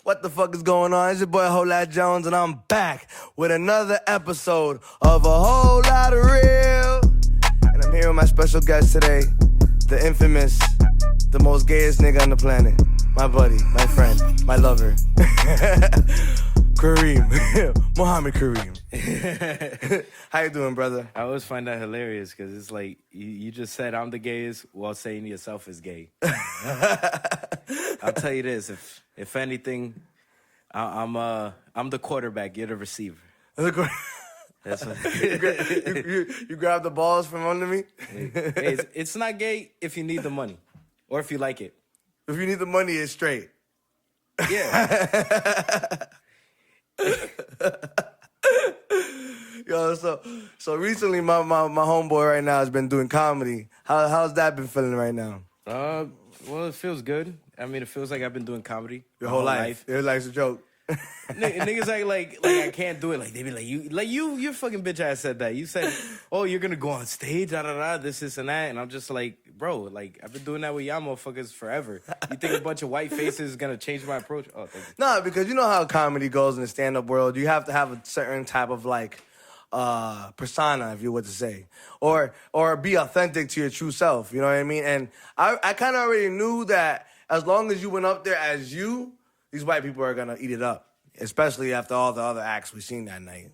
What the fuck is going on? It's your boy Holat Jones, and I'm back with another episode of A Whole Lot of Real. And I'm here with my special guest today, the infamous, the most gayest nigga on the planet. My buddy, my friend, my lover. Kariem. Mohamed Kariem. How you doing, brother? I always find that hilarious because it's like you just said I'm the gayest while saying yourself is gay. I'll tell you this: if anything, I'm the quarterback. You're the receiver. That's what you grab the balls from under me. it's not gay if you need the money or if you like it. If you need the money, it's straight. Yeah. Yo, so recently my homeboy right now has been doing comedy. How's that been feeling right now? Well, it feels good. I mean, it feels like I've been doing comedy Your whole life. Your life's a joke. Niggas act like I can't do it. Like they be like you fucking bitch ass said that. You said, oh, you're gonna go on stage, this and that, and I'm just like, bro, like I've been doing that with y'all motherfuckers forever. You think a bunch of white faces is gonna change my approach? Oh, thank you. No, because you know how comedy goes in the stand-up world. You have to have a certain type of like persona, if you were to say, or be authentic to your true self. You know what I mean? And I kind of already knew that as long as you went up there as you, these white people are gonna eat it up. Especially after all the other acts we seen that night.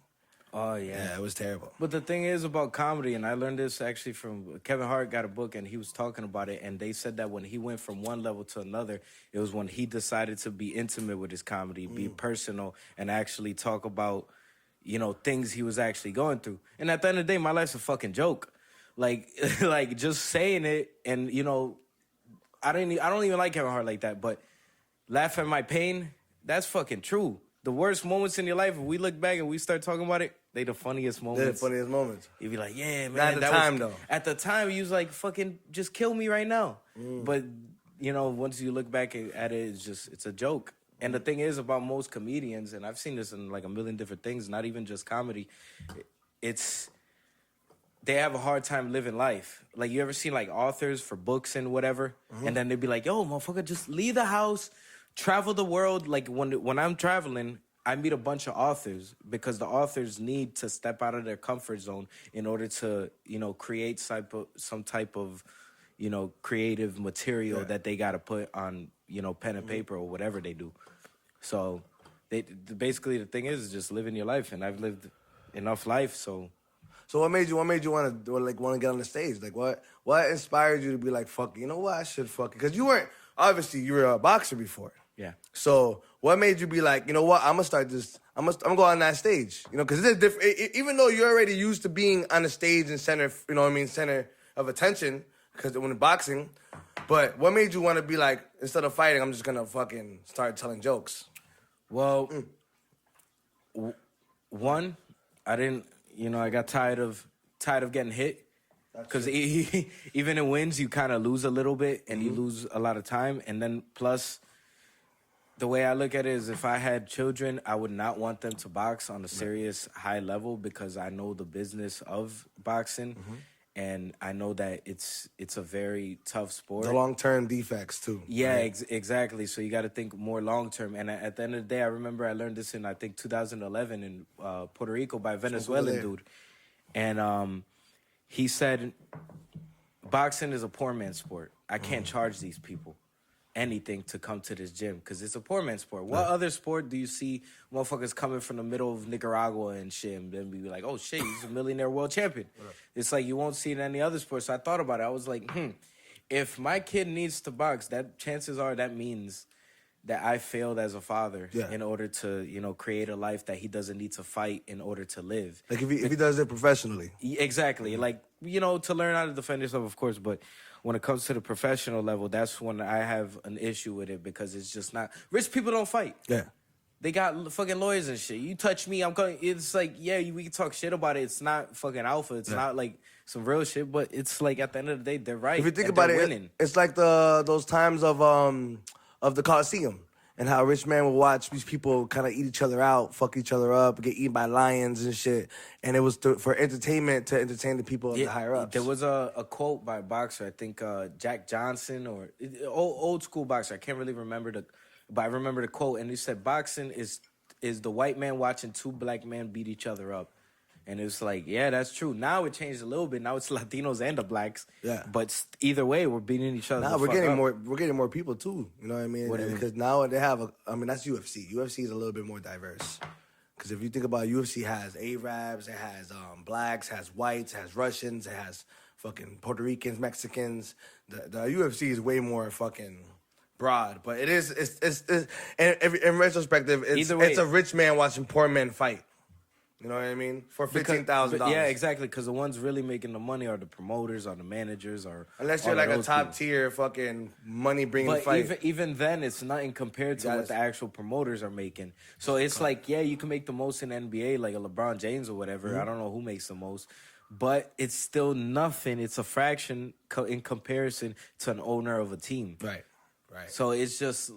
Oh, yeah. Yeah, it was terrible. But the thing is about comedy, and I learned this actually from Kevin Hart got a book, and he was talking about it, and they said that when he went from one level to another, it was when he decided to be intimate with his comedy, be personal, and actually talk about, you know, things he was actually going through. And at the end of the day, my life's a fucking joke. Like, like just saying it, and, you know, I don't even like Kevin Hart like that, but laugh at my pain, that's fucking true. The worst moments in your life, if we look back and we start talking about it, they the funniest moments. They're the funniest moments. You'd be like, yeah, man. Not at the time, though. At the time, you was like, fucking just kill me right now. But, you know, once you look back at it, it's a joke. And the thing is about most comedians, and I've seen this in like a million different things, not even just comedy, they have a hard time living life. Like, you ever seen like authors for books and whatever? And then they'd be like, yo, motherfucker, just leave the house. Travel the world. Like when I'm traveling, I meet a bunch of authors because the authors need to step out of their comfort zone in order to, you know, create some type of, you know, creative material that they got to put on, you know, pen and paper or whatever they do. So basically the thing is just living your life, and I've lived enough life. So what made you want to get on the stage? Like what inspired you to be like, fuck, you know what, I should fuck it? Because you were a boxer before. Yeah. So what made you be like, you know what, I'm gonna start this. I'm gonna go on that stage. You know, because it's different. Even though you're already used to being on the stage and center, you know what I mean, center of attention. Because when boxing, but what made you want to be like, instead of fighting, I'm just gonna fucking start telling jokes? Well, one, I didn't. You know, I got tired of getting hit. Because even in wins, you kind of lose a little bit, and you lose a lot of time. And then plus, the way I look at it is if I had children, I would not want them to box on a serious high level because I know the business of boxing, and I know that it's a very tough sport. The long-term defects, too. Yeah, right? Exactly. So you got to think more long-term. And at the end of the day, I remember I learned this in, I think, 2011 in Puerto Rico by a Venezuelan dude. And he said, boxing is a poor man's sport. I can't charge these people anything to come to this gym because it's a poor man's sport. What other sport do you see motherfuckers coming from the middle of Nicaragua and shit and then be like, oh shit, he's a millionaire world champion? It's like you won't see it in any other sport. So I thought about it. I was like, if my kid needs to box, that chances are that means that I failed as a father in order to, you know, create a life that he doesn't need to fight in order to live. Like if he does it professionally. Exactly. Like, you know, to learn how to defend yourself, of course, but when it comes to the professional level, that's when I have an issue with it because it's just not... Rich people don't fight. Yeah. They got fucking lawyers and shit. You touch me, I'm going... It's like, yeah, we can talk shit about it. It's not fucking alpha. It's not like some real shit, but it's like at the end of the day, they're right. If you think about it, it's like those times of the Coliseum. And how a rich man would watch these people kind of eat each other out, fuck each other up, get eaten by lions and shit. And it was for entertainment to entertain the people of the higher ups. There was a quote by a boxer, I think Jack Johnson or old school boxer. I can't really remember But I remember the quote, and he said, "Boxing is the white man watching two black men beat each other up." And it's like, yeah, that's true. Now it changed a little bit. Now it's Latinos and the blacks. Yeah. But either way, we're beating each other. Nah, we're getting more. We're getting more people too. You know what I mean? What do you mean? Because now they have. That's UFC. UFC is a little bit more diverse. Because if you think about it, UFC has Arabs, it has blacks, has whites, has Russians, it has fucking Puerto Ricans, Mexicans. The UFC is way more fucking broad. But it is. It's in retrospective, Either way, it's a rich man watching poor men fight. You know what I mean? For $15,000. Yeah, exactly. Because the ones really making the money are the promoters, are the managers, or unless you're like a top tier fucking money bringing fight. But even then, it's nothing compared to what the actual promoters are making. So it's like, yeah, you can make the most in NBA, like a LeBron James or whatever. Mm-hmm. I don't know who makes the most, but it's still nothing. It's a fraction in comparison to an owner of a team. Right. So it's just,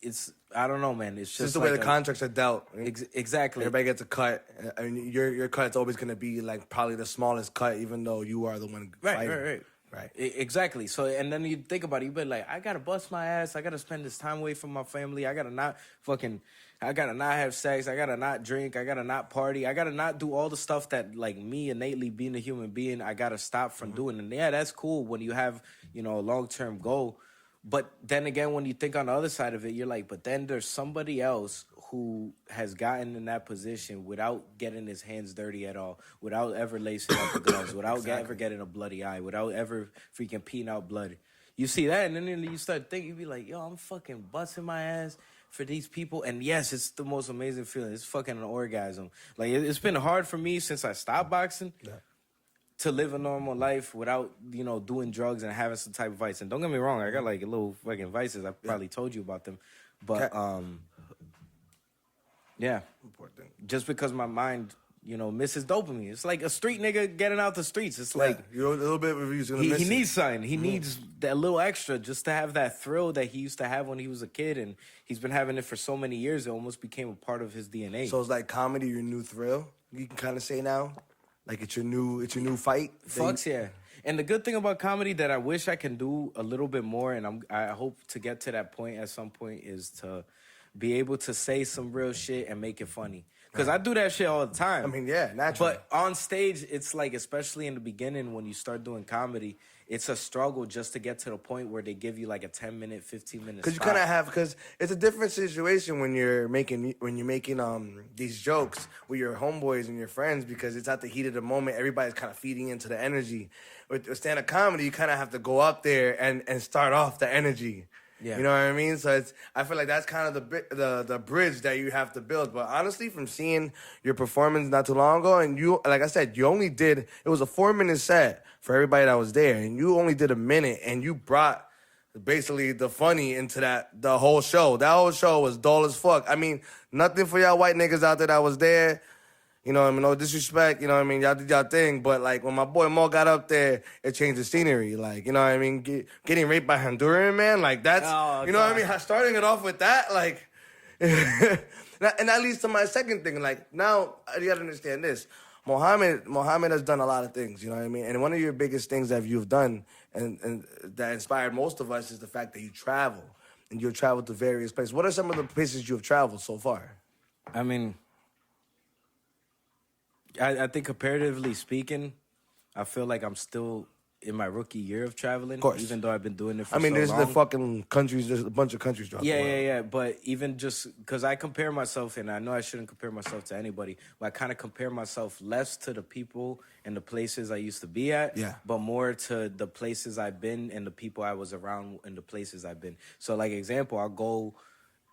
it's, I don't know, man. It's just the way the contracts are dealt. Exactly. Everybody gets a cut. I mean, your cut's always going to be like probably the smallest cut, even though you are the one fighting. Right. Exactly. So, and then you think about it, you be like, I gotta bust my ass. I gotta spend this time away from my family. I gotta not have sex. I gotta not drink. I gotta not party. I gotta not do all the stuff that, like, me innately being a human being, I gotta stop from doing. And yeah, that's cool when you have, a long-term goal. But then again, when you think on the other side of it, you're like, but then there's somebody else who has gotten in that position without getting his hands dirty at all, without ever lacing up the gloves, without ever getting a bloody eye, without ever freaking peeing out blood. You see that, and then you start thinking, you be like, yo, I'm fucking busting my ass for these people. And yes, it's the most amazing feeling. It's fucking an orgasm. Like, it's been hard for me since I stopped boxing. Yeah. To live a normal life without, doing drugs and having some type of vice. And don't get me wrong, I got like a little fucking vices. I probably told you about them. But, yeah. Important. Just because my mind, misses dopamine. It's like a street nigga getting out the streets. It's like... You're a little bit he's gonna miss he needs something. He needs that little extra just to have that thrill that he used to have when he was a kid. And he's been having it for so many years, it almost became a part of his DNA. So it's like comedy, your new thrill, you can kind of say now? Like it's your new fight. Fucks yeah. And the good thing about comedy that I wish I can do a little bit more, and I hope to get to that point at some point, is to be able to say some real shit and make it funny. Because I do that shit all the time. I mean, yeah, naturally. But on stage, it's like, especially in the beginning when you start doing comedy, it's a struggle just to get to the point where they give you like a 10-minute, 15-minute. Because you kind of have, because it's a different situation when you're making these jokes with your homeboys and your friends, because it's at the heat of the moment. Everybody's kind of feeding into the energy. With stand-up comedy, you kind of have to go up there and start off the energy. Yeah. You know what I mean? So I feel like that's kind of the bridge that you have to build. But honestly, from seeing your performance not too long ago, and you, like I said, it was a 4-minute set for everybody that was there, and you only did a minute, and you brought basically the funny into the whole show. That whole show was dull as fuck. I mean, nothing for y'all white niggas out there that was there. You know what I mean? No disrespect, you know what I mean? Y'all did y'all thing, but like when my boy Mo got up there, it changed the scenery. Like, you know what I mean? Getting raped by Honduran, man, like that's, you know what I mean? Starting it off with that, like, and that leads to my second thing. Like, now, you gotta understand this. Mohamed has done a lot of things, you know what I mean? And one of your biggest things that you've done and that inspired most of us is the fact that you travel. And you've traveled to various places. What are some of the places you've traveled so far? I mean, I think comparatively speaking, I feel like I'm still in my rookie year of traveling. Of course. Even though I've been doing it for so long. There's the fucking countries, there's a bunch of countries throughout the world. Yeah. But even just because I compare myself, and I know I shouldn't compare myself to anybody, but I kind of compare myself less to the people and the places I used to be at, but more to the places I've been and the people I was around and the places I've been. So, like, example, I'll go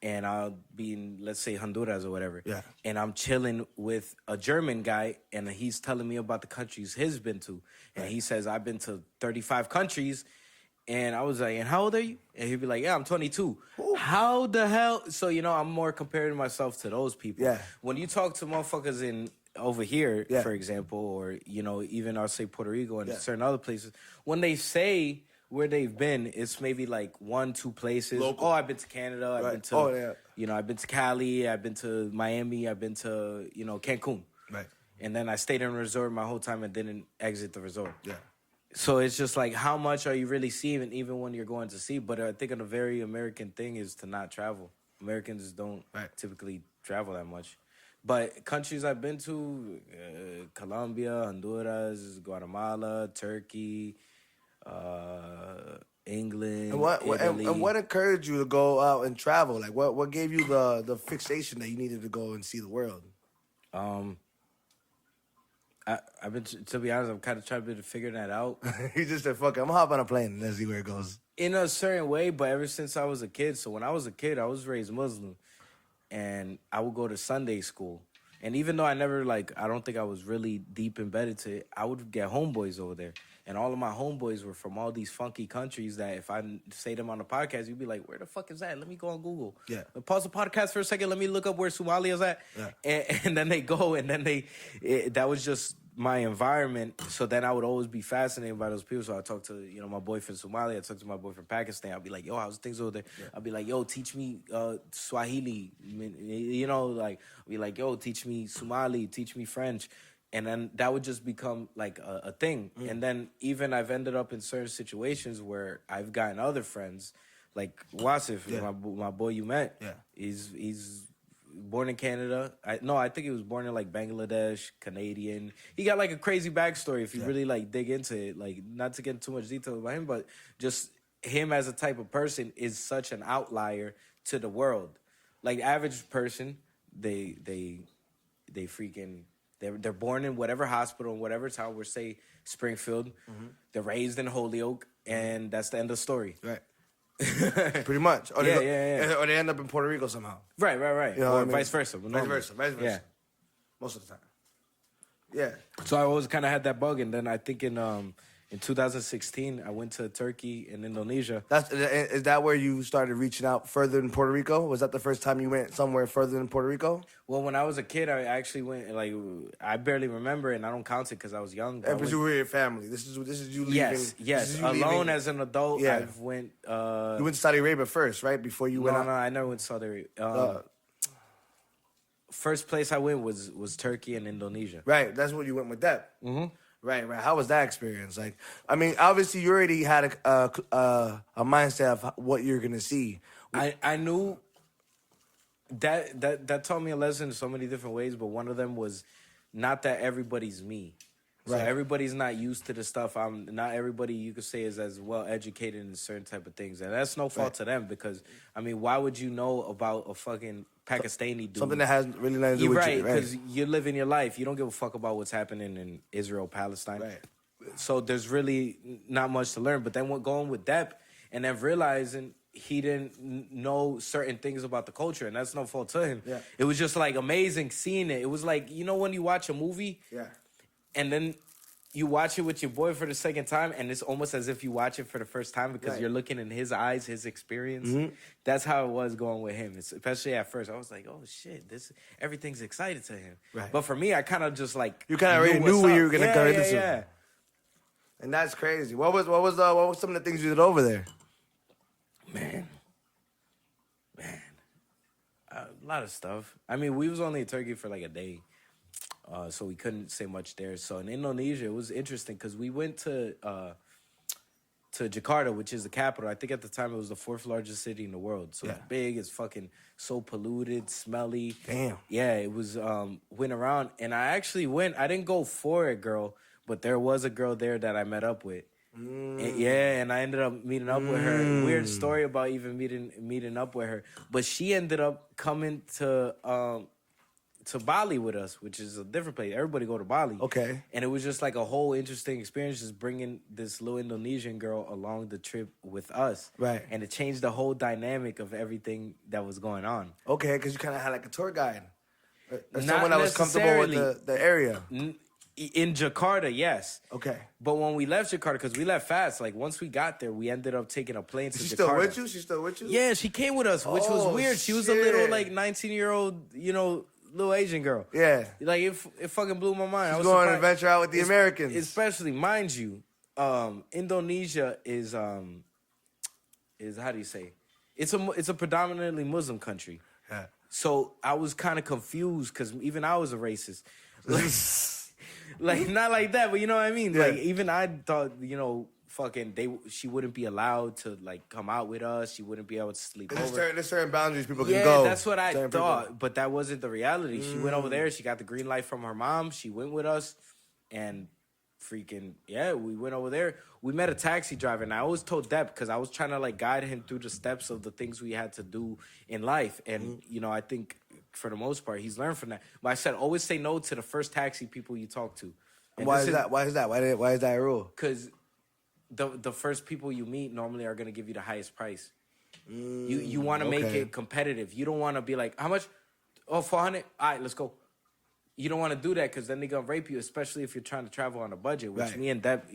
and I'll be in, let's say, Honduras or whatever. Yeah. And I'm chilling with a German guy, and he's telling me about the countries he's been to. And he says, I've been to 35 countries. And I was like, and how old are you? And he'd be like, yeah, I'm 22. Ooh. How the hell? So, I'm more comparing myself to those people. Yeah. When you talk to motherfuckers over here, for example, or, even I'll say Puerto Rico and certain other places, when they say where they've been, it's maybe like 1-2 places. Local. Oh, I've been to Canada. I've been to, I've been to Cali. I've been to Miami. I've been to, Cancun. Right. And then I stayed in a resort my whole time and didn't exit the resort. Yeah. So it's just like, how much are you really seeing, even when you're going to see? But I think a very American thing is to not travel. Americans don't typically travel that much. But countries I've been to, Colombia, Honduras, Guatemala, Turkey, England, Italy. And what encouraged you to go out and travel? Like, what gave you the fixation that you needed to go and see the world? I've been, to be honest, I'm kind of trying to figure that out. He just said, fuck it, I'm gonna hop on a plane and let's see where it goes. In a certain way, but ever since I was a kid. So when I was a kid, I was raised Muslim. And I would go to Sunday school. And even though I never, I don't think I was really deep embedded to it, I would get homeboys over there. And all of my homeboys were from all these funky countries that if I say them on the podcast, you'd be like, where the fuck is that? Let me go on Google. Yeah. Pause the podcast for a second. Let me look up where Somalia's at. Yeah. And then they go, and then that was just my environment. So then I would always be fascinated by those people. So I talk to, my boy from Somalia. I talk to my boy from Pakistan. I'll be like, yo, how's things over there? Yeah. I'll be like, yo, teach me Swahili. I'll be like, yo, teach me Somali, teach me French. And then that would just become like a thing. Mm. And then even I've ended up in certain situations where I've gotten other friends, like Wasif, my boy you met. Yeah. He's born in Canada. I think he was born in Bangladesh, Canadian. He got a crazy backstory if you really dig into it. Not to get into too much detail about him, but just him as a type of person is such an outlier to the world. Average person, they freaking, they're born in whatever hospital in whatever town, we're say Springfield. Mm-hmm. They're raised in Holyoke, and that's the end of the story. Right. Pretty much. Or they end up in Puerto Rico somehow. Right. You know or vice versa. Vice versa. Yeah. Most of the time. Yeah. So I always kind of had that bug, and then I think in 2016 I went to Turkey and Indonesia. Is that where you started reaching out further in Puerto Rico? Was that the first time you went somewhere further than Puerto Rico? Well, when I was a kid, I actually went, I barely remember, and I don't count it because I was young. But you were with your family. This is you leaving. Yes. Alone as an adult, yeah. I've went... you went to Saudi Arabia first, right? Before you went out? No, I never went to Saudi Arabia. First place I went was Turkey and Indonesia. Right, that's what you went with that. Mm-hmm. Right. How was that experience? Obviously you already had a mindset of what you're gonna see. I knew that taught me a lesson in so many different ways, but one of them was not that everybody's me. So everybody's not used to the stuff. Not everybody, you could say, is as well educated in certain type of things, and that's no fault to them because why would you know about a fucking Pakistani dude? Something that has really nothing to do with you, right? Because you're living your life. You don't give a fuck about what's happening in Israel, Palestine. Right. So there's really not much to learn. But then going with depth and then realizing he didn't know certain things about the culture, and that's no fault to him. Yeah. It was just amazing seeing it. It was when you watch a movie. Yeah. And then you watch it with your boy for the second time, and it's almost as if you watch it for the first time because you're looking in his eyes, his experience. Mm-hmm. That's how it was going with him. Especially at first, I was like, "Oh shit, everything's excited to him." Right. But for me, I kind of just you kind of already knew what you were gonna go into. Yeah. And that's crazy. What was some of the things you did over there? Man, a lot of stuff. We was only in Turkey for a day. So we couldn't say much there. So in Indonesia, it was interesting because we went to Jakarta, which is the capital. I think at the time it was the 4th largest city in the world. So it's big, it's fucking so polluted, smelly. Damn. Yeah, it was, went around. And I actually went, I didn't go for it, girl, but there was a girl there that I met up with. And, and I ended up meeting up with her. Weird story about even meeting up with her. But she ended up coming to Bali with us, which is a different place. Everybody go to Bali. Okay. And it was just a whole interesting experience just bringing this little Indonesian girl along the trip with us. Right. And it changed the whole dynamic of everything that was going on. Okay, because you kind of had a tour guide. Or someone that was comfortable with the area. In Jakarta, yes. Okay. But when we left Jakarta, because we left fast, once we got there, we ended up taking a plane to Jakarta. She's still with you? Yeah, she came with us, which was weird. She was a little 19-year-old, little Asian girl. Yeah. It fucking blew my mind. She's going on an adventure out with the Americans. Especially, mind you, Indonesia is how do you say? It's a predominantly Muslim country. Yeah. So I was kind of confused because even I was a racist. Like, not like that, but you know what I mean? Yeah. Like, even I thought, she wouldn't be allowed to, like, come out with us. She wouldn't be able to sleep over. There's certain boundaries people can Yeah, go. that's what I Certain thought, people. but that wasn't the reality. She went over there. She got the green light from her mom. She went with us, and freaking, yeah, we went over there. We met a taxi driver, and I always told Depp, because I was trying to, like, guide him through the steps of the things we had to do in life. And, I think for the most part, he's learned from that. But I said, always say no to the first taxi people you talk to. And Why is that? Why is that? Why is that a rule? Because the first people you meet normally are going to give you the highest price. You want to make it competitive. You don't want to be like, how much? Oh, 400? All right, let's go. You don't want to do that because then they're going to rape you, especially if you're trying to travel on a budget, which me and Deb,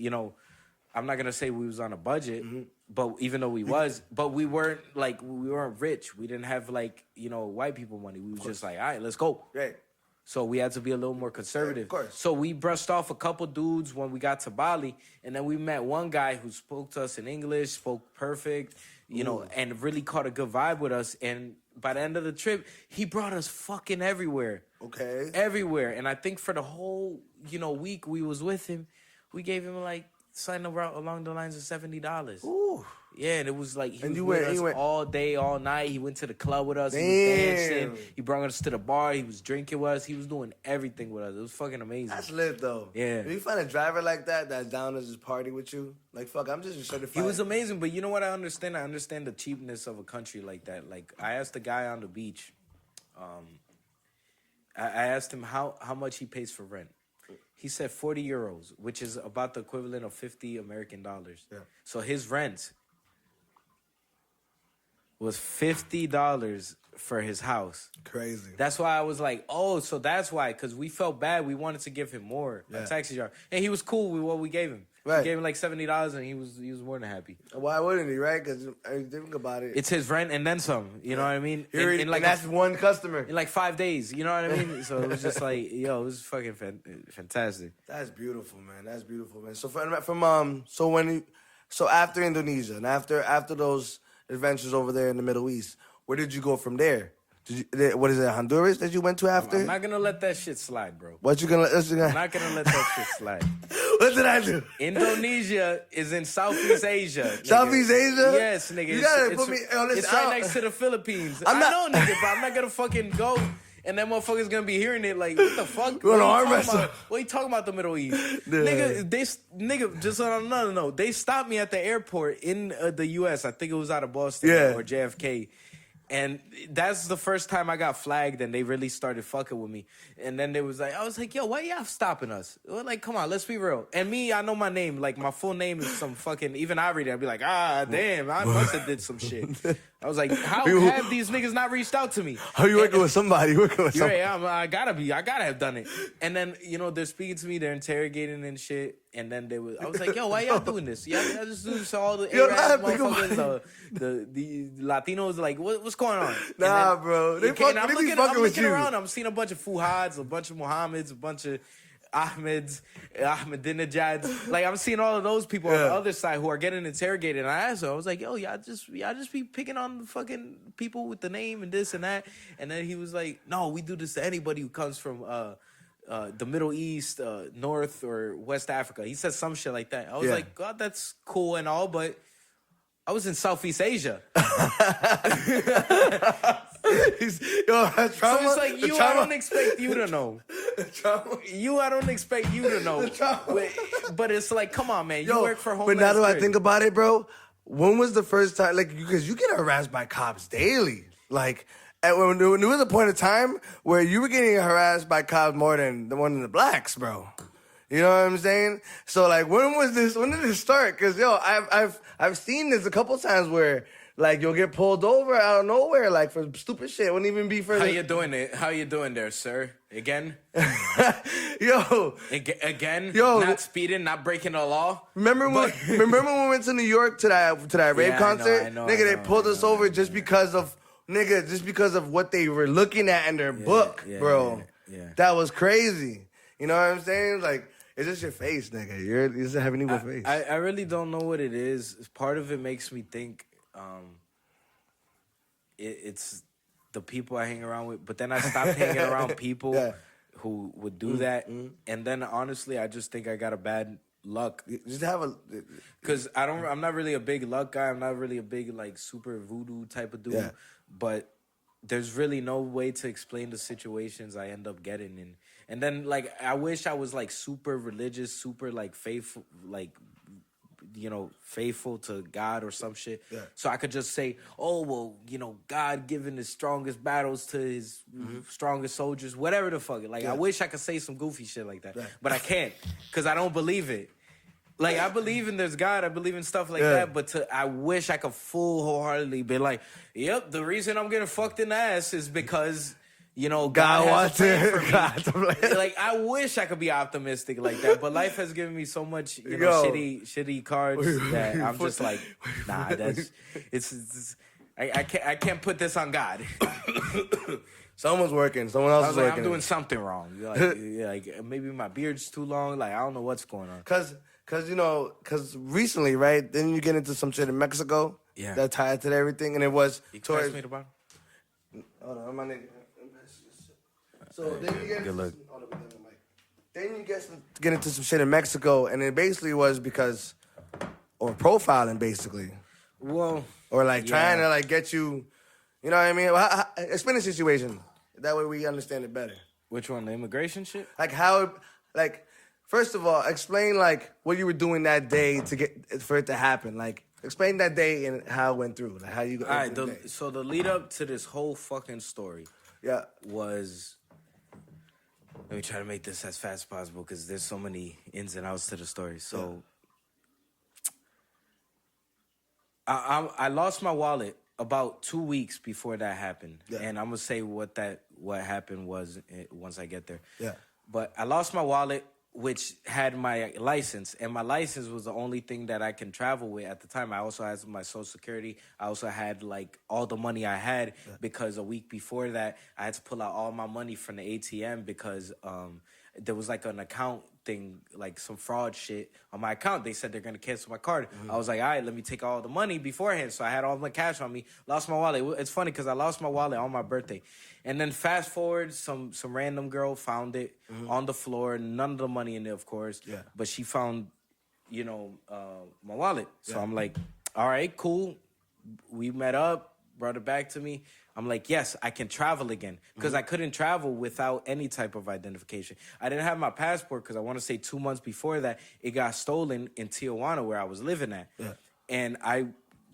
I'm not going to say we was on a budget, but even though we was, but we weren't rich. We didn't have white people money. We was just like, all right, let's go. Right. So we had to be a little more conservative. Of course. So we brushed off a couple dudes when we got to Bali, and then we met one guy who spoke to us in English, spoke perfect, and really caught a good vibe with us. And by the end of the trip, he brought us fucking everywhere. Okay. Everywhere. And I think for the whole, week we was with him, we gave him something along the lines of $70. Ooh. Yeah, and it was like And he you was went- with you us went- all day, all night. He went to the club with us. Damn. He was dancing. He brought us to the bar. He was drinking with us. He was doing everything with us. It was fucking amazing. That's lit though. Yeah. If you find a driver like that that's down to just party with you, like fuck, I'm just certified. He was amazing, but you know what I understand? I understand the cheapness of a country like that. Like, I asked the guy on the beach, I asked him how much he pays for rent. He said 40 euros, which is about the equivalent of 50 American dollars. Yeah. So his rent was $50 for his house. Crazy. That's why I was like, oh, so that's why, because we felt bad. We wanted to give him more, a taxi driver. And he was cool with what we gave him. Right. We gave him like $70 and he was more than happy. Why wouldn't he, right? Because think about it. It's his rent and then some, you know what I mean? And that's one customer. In like 5 days, you know what I mean? So it was just like, it was fucking fantastic. That's beautiful, man. That's beautiful, man. So after Indonesia and after those adventures over there in the Middle East, where did you go from there? What is it, Honduras that you went to after? I'm not gonna let that shit slide, bro. What you gonna? I'm not gonna let that shit slide. What did I do? Indonesia is in Southeast Asia. Nigga. Southeast Asia? Yes, nigga. You gotta put me on this. It's right next to the Philippines. I know, nigga, but I'm not gonna fucking go. And that motherfucker's gonna be hearing it like, what the fuck? You wanna arm wrestle? What are you talking about the Middle East? Nigga, just on another note, they stopped me at the airport in the U.S. I think it was out of Boston or JFK. And that's the first time I got flagged and they really started fucking with me. And then I was like, yo, why y'all stopping us? Like, come on, let's be real. And me, I know my name. Like, my full name is some fucking, even I read it, I'd be like, damn, I must have did some shit. I was like, how have these niggas not reached out to me? Are you working with somebody? Yeah, I gotta have done it. And then, they're speaking to me, they're interrogating and shit. And then I was like, yo, why y'all doing this? Y'all just do this to all the Arab motherfuckers, the Latinos, like, what's going on? Nah, bro. They fucking with you. Around, I'm seeing a bunch of Fuhads, a bunch of Mohammeds, a bunch of Ahmedinejads. Like, I'm seeing all of those people on the other side who are getting interrogated. And I asked her, I was like, yo, y'all just be picking on the fucking people with the name and this and that. And then he was like, no, we do this to anybody who comes from the Middle East, North or West Africa. He said some shit like that. I was like, God, that's cool and all, but I was in Southeast Asia. That's trauma. So it's like, I don't expect you to know. I don't expect you to know. But it's like, come on, man. You work for Homeland But now that I Security. think about it, bro, when was the first time, like, because you get harassed by cops daily. Like, and when there was a point of time where you were getting harassed by cops more than the blacks, bro. You know what I'm saying? So, like, when did this start? Because, I've seen this a couple times where, like, you'll get pulled over out of nowhere, like, for stupid shit. It wouldn't even be for... How you doing it? How you doing there, sir? Again? Yo. Again? Yo. Not speeding, not breaking the law? Remember when we went to New York to that rave concert? I know, they pulled us over just because of what they were looking at in their book, bro. Yeah. That was crazy. You know what I'm saying? Like, it's just your face, nigga. You just have an evil face. I really don't know what it is. Part of it makes me think it's the people I hang around with. But then I stopped hanging around people who would do that. And then honestly, I just think I got a bad luck. Just have a... Because I'm not really a big luck guy. I'm not really a big, like, super voodoo type of dude. Yeah. But there's really no way to explain the situations I end up getting in. And then, like, I wish I was, like, super religious, super, like, faithful, like, you know, faithful to God or some shit. Yeah. So I could just say, oh, well, you know, God giving his strongest battles to his strongest soldiers, whatever the fuck. Like, I wish I could say some goofy shit like that. Right. But I can't, because I don't believe it. Like, I believe in there's God, I believe in stuff like that, but I wish I could full wholeheartedly be like, yep, the reason I'm getting fucked in the ass is because, you know, God wants to play. Like, I wish I could be optimistic like that, but life has given me so much, you know, shitty cards that I'm just like, nah, I can't put this on God. Someone's working. Someone else is like, working. I'm doing something wrong. Like maybe my beard's too long. Like, I don't know what's going on. Cause recently, right? Then you get into some shit in Mexico. Yeah. That tied to everything, and it was. You can pass me the bottle? Hold on, my nigga. So then you get. Good luck. Then you get into some shit in Mexico, and it basically was because, or profiling basically. Well. Or like trying to like get you, you know what I mean? Explain the situation. That way we understand it better. Which one? The immigration shit? Like how, like, first of all, explain like what you were doing that day for it to happen. Like, explain that day and how it went through. Like how you. All right. So the lead up to this whole fucking story. Yeah. Was. Let me try to make this as fast as possible because there's so many ins and outs to the story. So. I lost my wallet about 2 weeks before that happened. Yeah. And I'm going to say what happened was once I get there. Yeah. But I lost my wallet, which had my license. And my license was the only thing that I can travel with at the time. I also had my Social Security. I also had, like, all the money I had because a week before that, I had to pull out all my money from the ATM because there was, like, an account thing, like some fraud shit on my account. They said they're going to cancel my card. I was like, all right, let me take all the money beforehand. So I had all my cash on me, lost my wallet. It's funny because I lost my wallet on my birthday. And then fast forward, some random girl found it on the floor. None of the money in there, of course. Yeah. But she found, you know, my wallet. So I'm like, all right, cool. We met up, brought it back to me. I'm like, yes, I can travel again. Because I couldn't travel without any type of identification. I didn't have my passport because I want to say 2 months before that, it got stolen in Tijuana where I was living at. Yeah. And I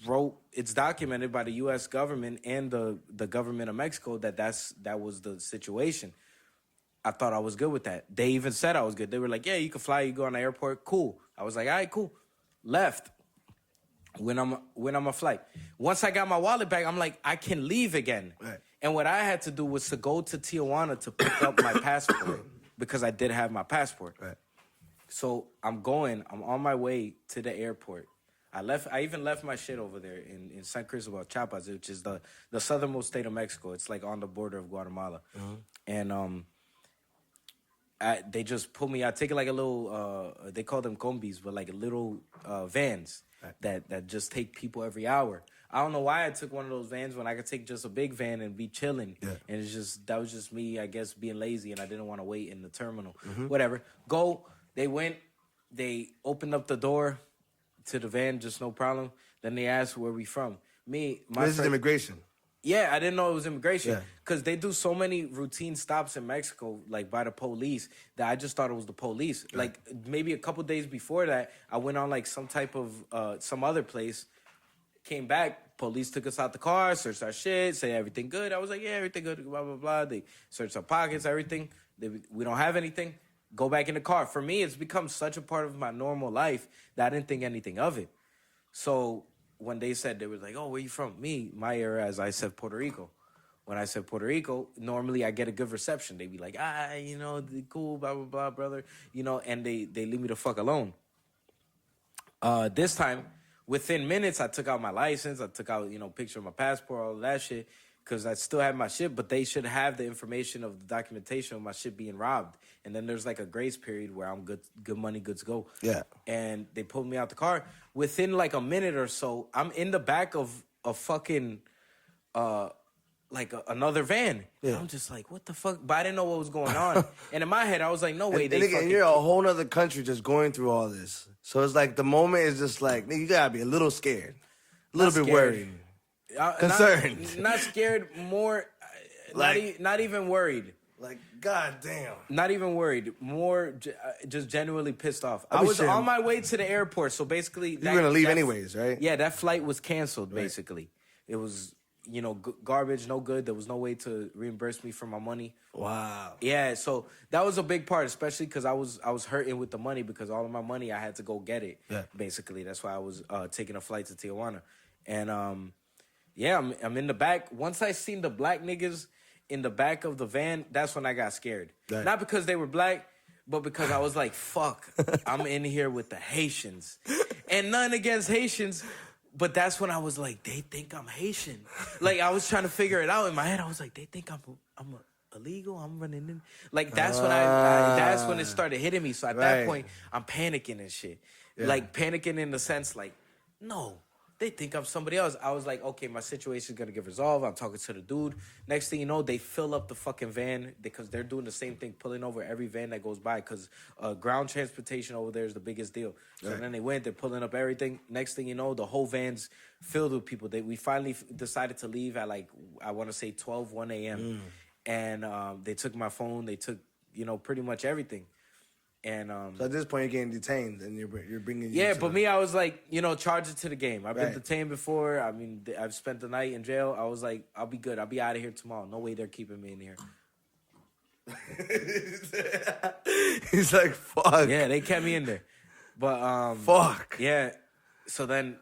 wrote, it's documented by the U.S. government and the government of Mexico that was the situation. I thought I was good with that. They even said I was good. They were like, yeah, you can fly, you go on the airport, cool. I was like, all right, cool. Left. When I'm on flight. Once I got my wallet back, I'm like, I can leave again. Right. And what I had to do was to go to Tijuana to pick up my passport because I did have my passport. Right. So I'm on my way to the airport. I even left my shit over there in San Cristobal, Chiapas, which is the southernmost state of Mexico. It's like on the border of Guatemala. And they just pull me out, take like a little, they call them combis, but like little vans that just take people every hour. I don't know why I took one of those vans when I could take just a big van and be chilling. Yeah. And that was just me, I guess, being lazy, and I didn't want to wait in the terminal. Whatever. They went, they opened up the door to the van, just no problem. Then they asked where we from. This is immigration. Yeah, I didn't know it was immigration because they do so many routine stops in Mexico, like by the police, that I just thought it was the police. Right. Like maybe a couple days before that, I went on like some type of some other place, came back, police took us out the car, searched our shit, say everything good. I was like, yeah, everything good, blah, blah, blah. They searched our pockets, everything. We don't have anything. Go back in the car. For me, it's become such a part of my normal life that I didn't think anything of it. So when they said, they were like, oh, where you from? My area, as I said, Puerto Rico. When I said Puerto Rico, normally I get a good reception. They be like, cool, blah, blah, blah, brother. And they leave me the fuck alone. This time, within minutes, I took out my license. I took out, picture of my passport, all of that shit, because I still had my shit, but they should have the information of the documentation of my shit being robbed. And then there's like a grace period where I'm good money, good to go. Yeah. And they pulled me out the car. Within like a minute or so, I'm in the back of a fucking, like another van. And I'm just like, what the fuck? But I didn't know what was going on. And in my head, I was like, no way. And again, you're a whole nother country just going through all this. So it's like the moment is just like, nigga, you gotta be a little scared. A little bit worried. Concerned. Not scared, more, Like- not even worried. Like, goddamn. Not even worried. More just genuinely pissed off. I was on my way to the airport, so basically... You were going to leave anyways, right? Yeah, that flight was canceled, basically. It was, garbage, no good. There was no way to reimburse me for my money. Wow. Yeah, so that was a big part, especially because I was hurting with the money because all of my money, I had to go get it, basically. That's why I was taking a flight to Tijuana. And, I'm in the back. Once I seen the black niggas in the back of the van, that's when I got scared. Right. Not because they were black, but because I was like, fuck, I'm in here with the Haitians. And none against Haitians, but that's when I was like, they think I'm Haitian. Like, I was trying to figure it out in my head. I was like, they think I'm illegal, I'm running in. Like, that's when that's when it started hitting me. So at that point, I'm panicking and shit. Yeah. Like, panicking in the sense, like, no. They think I'm somebody else. I was like, okay, my situation's gonna get resolved. I'm talking to the dude. Next thing you know, they fill up the fucking van because they're doing the same thing, pulling over every van that goes by because ground transportation over there is the biggest deal. So then they went, they're pulling up everything. Next thing you know, the whole van's filled with people. We finally decided to leave at like, I want to say 1 a.m. And they took my phone. They took, pretty much everything. And so at this point, you're getting detained, and you're bringing. But me, I was like, charge it to the game. I've been detained before. I mean, I've spent the night in jail. I was like, I'll be good. I'll be out of here tomorrow. No way they're keeping me in here. He's like, fuck. Yeah, they kept me in there. But fuck. Yeah. So then,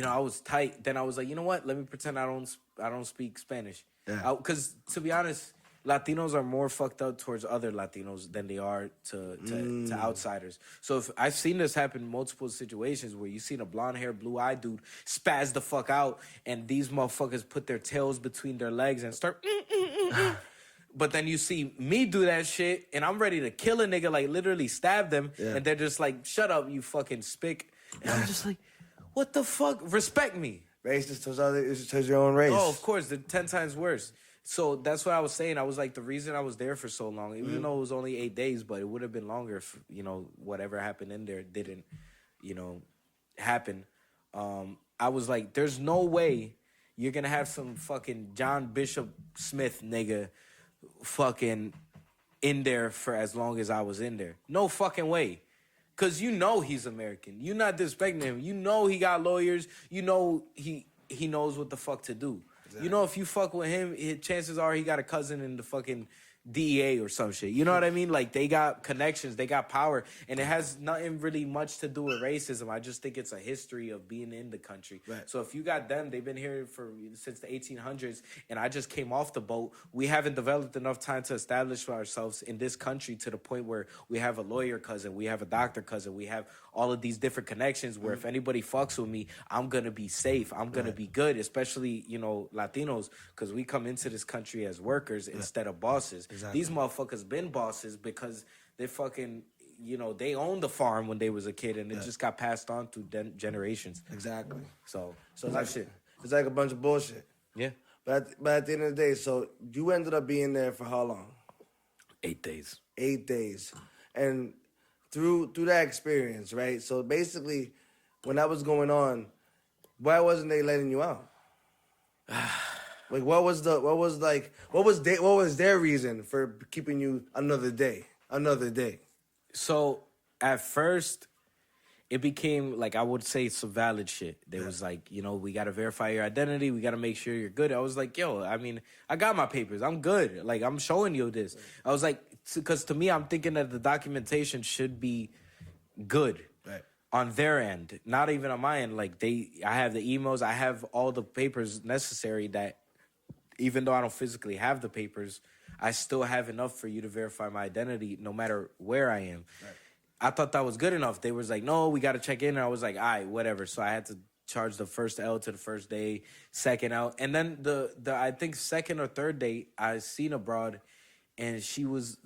I was tight. Then I was like, you know what? Let me pretend I don't speak Spanish. Yeah. Because to be honest, Latinos are more fucked up towards other Latinos than they are to outsiders. So if I've seen this happen in multiple situations where you seen a blonde-haired, blue-eyed dude spaz the fuck out, and these motherfuckers put their tails between their legs and start. But then you see me do that shit, and I'm ready to kill a nigga, like literally stab them, and they're just like, "Shut up, you fucking spick." And I'm just like, "What the fuck? Respect me." Racist towards your own race. Oh, of course, they're 10 times worse. So that's what I was saying. I was like, the reason I was there for so long, even though it was only 8 days, but it would have been longer if, whatever happened in there didn't, happen. I was like, there's no way you're going to have some fucking John Bishop Smith nigga fucking in there for as long as I was in there. No fucking way. Because he's American. You're not disrespecting him. He got lawyers. He knows what the fuck to do. Exactly. If you fuck with him, chances are he got a cousin in the fucking DEA or some shit. You know what I mean? Like, they got connections, they got power, and it has nothing really much to do with racism. I just think it's a history of being in the country. Right. So if you got them, they've been here since the 1800s, and I just came off the boat. We haven't developed enough time to establish ourselves in this country to the point where we have a lawyer cousin, we have a doctor cousin, we have all of these different connections where if anybody fucks with me, I'm going to be safe. I'm going to be good, especially, Latinos, because we come into this country as workers instead of bosses. Exactly. These motherfuckers been bosses because they fucking, they owned the farm when they was a kid and it just got passed on through generations. Exactly. So that shit. It's like a bunch of bullshit. Yeah. But at the end of the day, so you ended up being there for how long? 8 days. 8 days. And through that experience, right? So basically, when that was going on, why wasn't they letting you out? Like, what was their reason for keeping you another day? So at first, it became like, I would say, some valid shit. There was like, we got to verify your identity. We got to make sure you're good. I was like, yo, I mean, I got my papers. I'm good. Like, I'm showing you this. I was like, because to me, I'm thinking that the documentation should be good on their end, not even on my end. Like, I have the emails. I have all the papers necessary that even though I don't physically have the papers, I still have enough for you to verify my identity no matter where I am. Right. I thought that was good enough. They was like, no, we got to check in. And I was like, all right, whatever. So I had to charge the first L to the first day, second L. And then the I think second or third day, I seen a broad and she was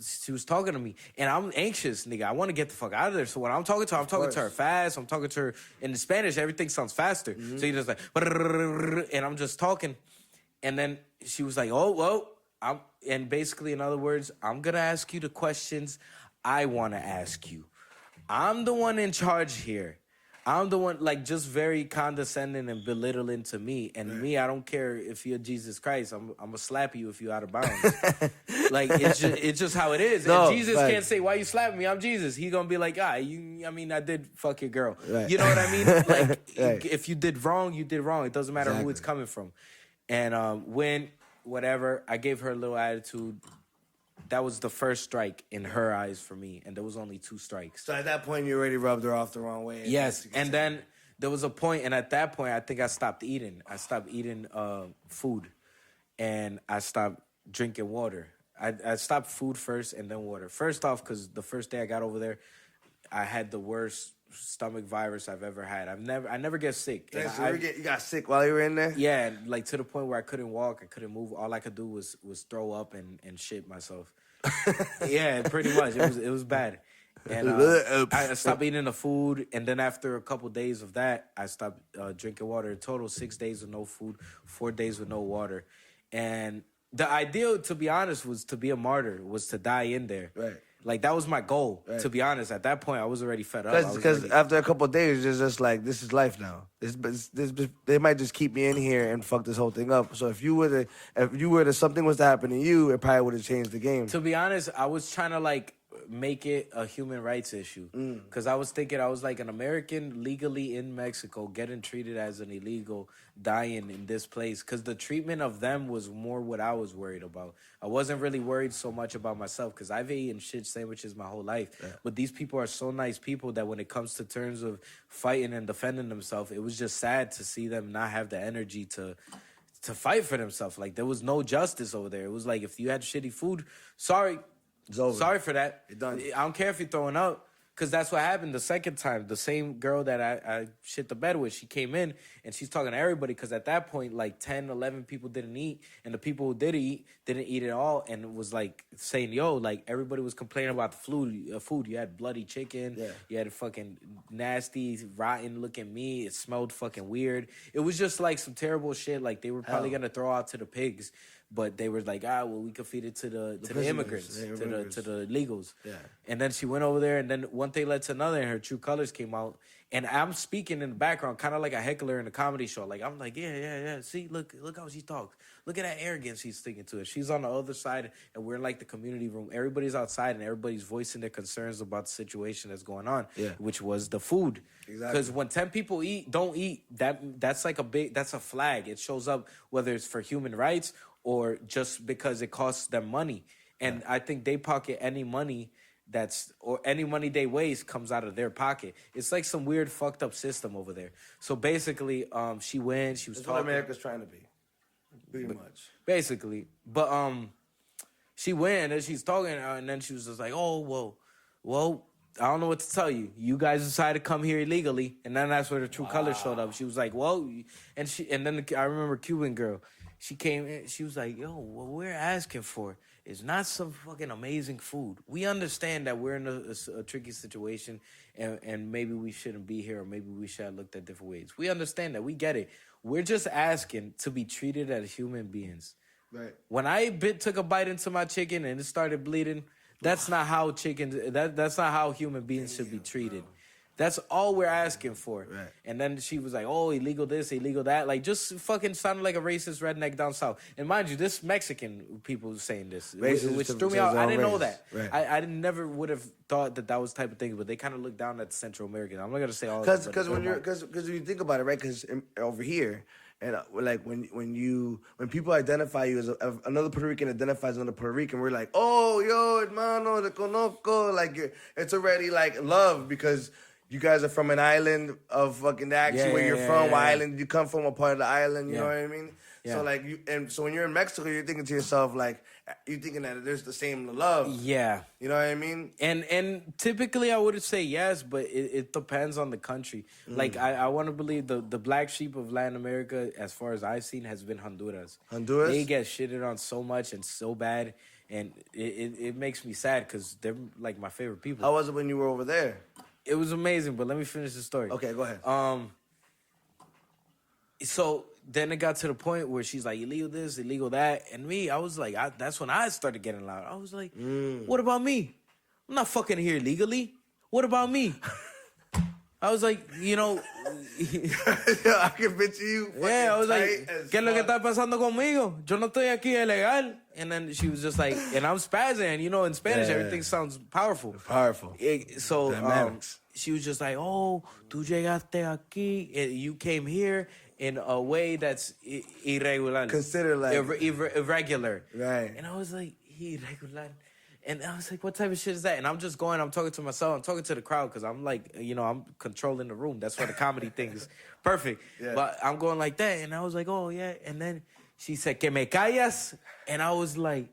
talking to me. And I'm anxious, nigga. I want to get the fuck out of there. So when I'm talking to her, I'm talking to her fast. I'm talking to her in Spanish. Everything sounds faster. Mm-hmm. So you're just like, and I'm just talking. And then she was like, oh, well, and basically, in other words, I'm going to ask you the questions I want to ask you. I'm the one in charge here. I'm the one, like, just very condescending and belittling to me. And me, I don't care if you're Jesus Christ. I'm going to slap you if you're out of bounds. Like, it's just how it is. No, and Jesus right. can't say, why you slapping me? I'm Jesus. He's going to be like, I did fuck your girl. Right. You know what I mean? Like, Right. if you did wrong, you did wrong. It doesn't matter who Exactly. it's coming from. And when, whatever, I gave her a little attitude. That was the first strike in her eyes for me, and there was only 2 strikes. So at that point, you already rubbed her off the wrong way. Yes, and then there was a point, and at that point, I think I stopped eating. I stopped eating food, and I stopped drinking water. I stopped food first and then water. First off, because the first day I got over there, I had the worst stomach virus I've ever had. I never get sick. Yeah, so you got sick while you were in there? Yeah, like to the point where I couldn't walk, I couldn't move. All I could do was throw up and shit myself. Yeah, pretty much. It was bad. And I stopped eating the food, and then after a couple days of that, I stopped drinking water. In total, 6 days with no food, 4 days with no water. And the ideal, to be honest, was to be a martyr, was to die in there. Right. Like, that was my goal, to be honest. At that point, I was already fed up. Because after a couple of days, it's just like, this is life now. They might just keep me in here and fuck this whole thing up. So if something was to happen to you, it probably would have changed the game. To be honest, I was trying to, like, make it a human rights issue. Because I was thinking, I was like an American legally in Mexico getting treated as an illegal, dying in this place. Because the treatment of them was more what I was worried about. I wasn't really worried so much about myself, because I've eaten shit sandwiches my whole life. Yeah. But these people are so nice people that when it comes to terms of fighting and defending themselves, it was just sad to see them not have the energy to fight for themselves. Like, there was no justice over there. It was like, if you had shitty food, sorry. It's over. Sorry for that. You're done. I don't care if you're throwing up, because that's what happened the second time. The same girl that I shit the bed with, she came in, and she's talking to everybody, because at that point, like 10, 11 people didn't eat, and the people who did eat didn't eat at all, and it was like saying, yo, like, everybody was complaining about the food. You had bloody chicken. Yeah. You had fucking nasty, rotten-looking meat. It smelled fucking weird. It was just like some terrible shit. Like, they were probably going to throw out to the pigs. But they were like, well, we could feed it to the immigrants, to the illegals. Yeah. And then she went over there, and then one thing led to another, and her true colors came out. And I'm speaking in the background, kind of like a heckler in a comedy show. Like, I'm like, yeah. See, look how she talks. Look at that arrogance she's sticking to it. She's on the other side, and we're in like the community room. Everybody's outside, and everybody's voicing their concerns about the situation that's going on, which was the food. Exactly. Because when 10 people don't eat, that's like that's a flag. It shows up whether it's for human rights or just because it costs them money. And I think they pocket any money any money they waste comes out of their pocket. It's like some weird fucked up system over there. So basically, she went, she was That's talking. what America's trying to be. Pretty much. Basically. But she went, and then she's talking, and then she was just like, oh, well, I don't know what to tell you. You guys decided to come here illegally. And then that's where the true colors showed up. She was like, well, and then I remember Cuban girl. She came in, she was like, yo, what we're asking for is not some fucking amazing food. We understand that we're in a tricky situation, and maybe we shouldn't be here, or maybe we should have looked at different ways. We understand that. We get it. We're just asking to be treated as human beings. Right. When I took a bite into my chicken and it started bleeding, that's not how that's not how human beings should be treated. That's all we're asking for. Right. And then she was like, oh, illegal this, illegal that. Like, just fucking sounded like a racist redneck down south. And mind you, this Mexican people saying this, which threw me out. I didn't know that. Right. I never would have thought that was the type of thing, but they kind of look down at the Central Americans. I'm not going to say all that. Because when you think about it, right, because over here, and like when people identify you as another Puerto Rican identifies another Puerto Rican, we're like, oh, yo, hermano, te conozco. Like, it's already like love, because you guys are from an island of fucking where you're from, what island you come from, what part of the island, you know what I mean? Yeah. So like so when you're in Mexico, you're thinking to yourself, like, you're thinking that there's the same love. Yeah. You know what I mean? And typically I would say yes, but it depends on the country. Like, I want to believe the black sheep of Latin America, as far as I've seen, has been Honduras. Honduras? They get shitted on so much and so bad, and it makes me sad, because they're like my favorite people. How was it when you were over there? It was amazing, but let me finish the story. Okay, go ahead. So then it got to the point where she's like, illegal this, illegal that. And me, I was like, that's when I started getting loud. I was like, what about me? I'm not fucking here legally. What about me? I was like, you know. I can picture you. Yeah, I was like, ¿qué es lo que está pasando conmigo? Yo no estoy aquí ilegal. And then she was just like, and I'm spazzing. You know, in Spanish, everything sounds powerful. Powerful. So she was just like, oh, tú llegaste aquí. You came here in a way that's irregular. Consider like. Irregular. Right. And I was like, irregular. And I was like, what type of shit is that? And I'm just going, I'm talking to myself, I'm talking to the crowd, because I'm like, you know, I'm controlling the room. That's where the comedy thing is perfect. Yeah. But I'm going like that. And I was like, oh, yeah. And then she said, que me callas? And I was like,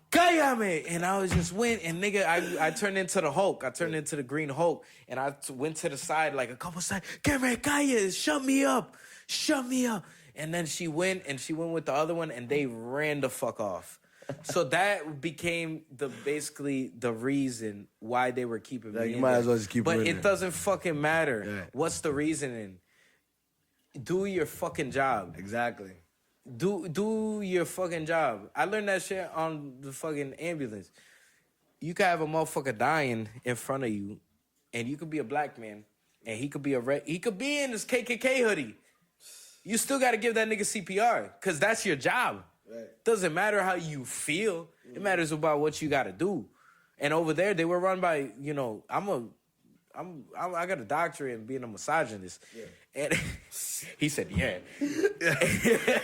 cállame. And I was just went, and nigga, I turned into the Hulk. I turned into the Green Hulk. And I went to the side, like a couple sides, que me callas, shut me up. Shut me up. And then she went with the other one, and they ran the fuck off. So that became basically the reason why they were keeping me. You might as well just keep. But it doesn't fucking matter. Yeah. What's the reasoning? Do your fucking job. Exactly. Do your fucking job. I learned that shit on the fucking ambulance. You could have a motherfucker dying in front of you, and you could be a black man, and he could be he could be in his KKK hoodie. You still got to give that nigga CPR, because that's your job. Right. Doesn't matter how you feel. It matters about what you got to do. And over there, they were run by, you know, I got a doctorate in being a misogynist. Yeah. And he said, yeah.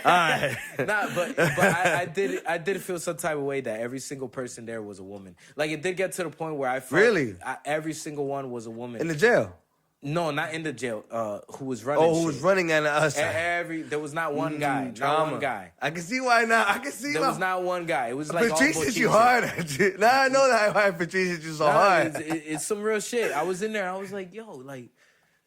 All right. Nah, but I did feel some type of way that every single person there was a woman. Like, it did get to the point where I felt really every single one was a woman. In the jail? No, not in the jail. Who was running? Oh, who was running at us? There was not one guy. Not one guy. I can see why not. I can see. There was not one guy. It was like Patrice hit you hard. Now I know that why Patrice hit you so hard. It's some real shit. I was in there. I was like, yo, like,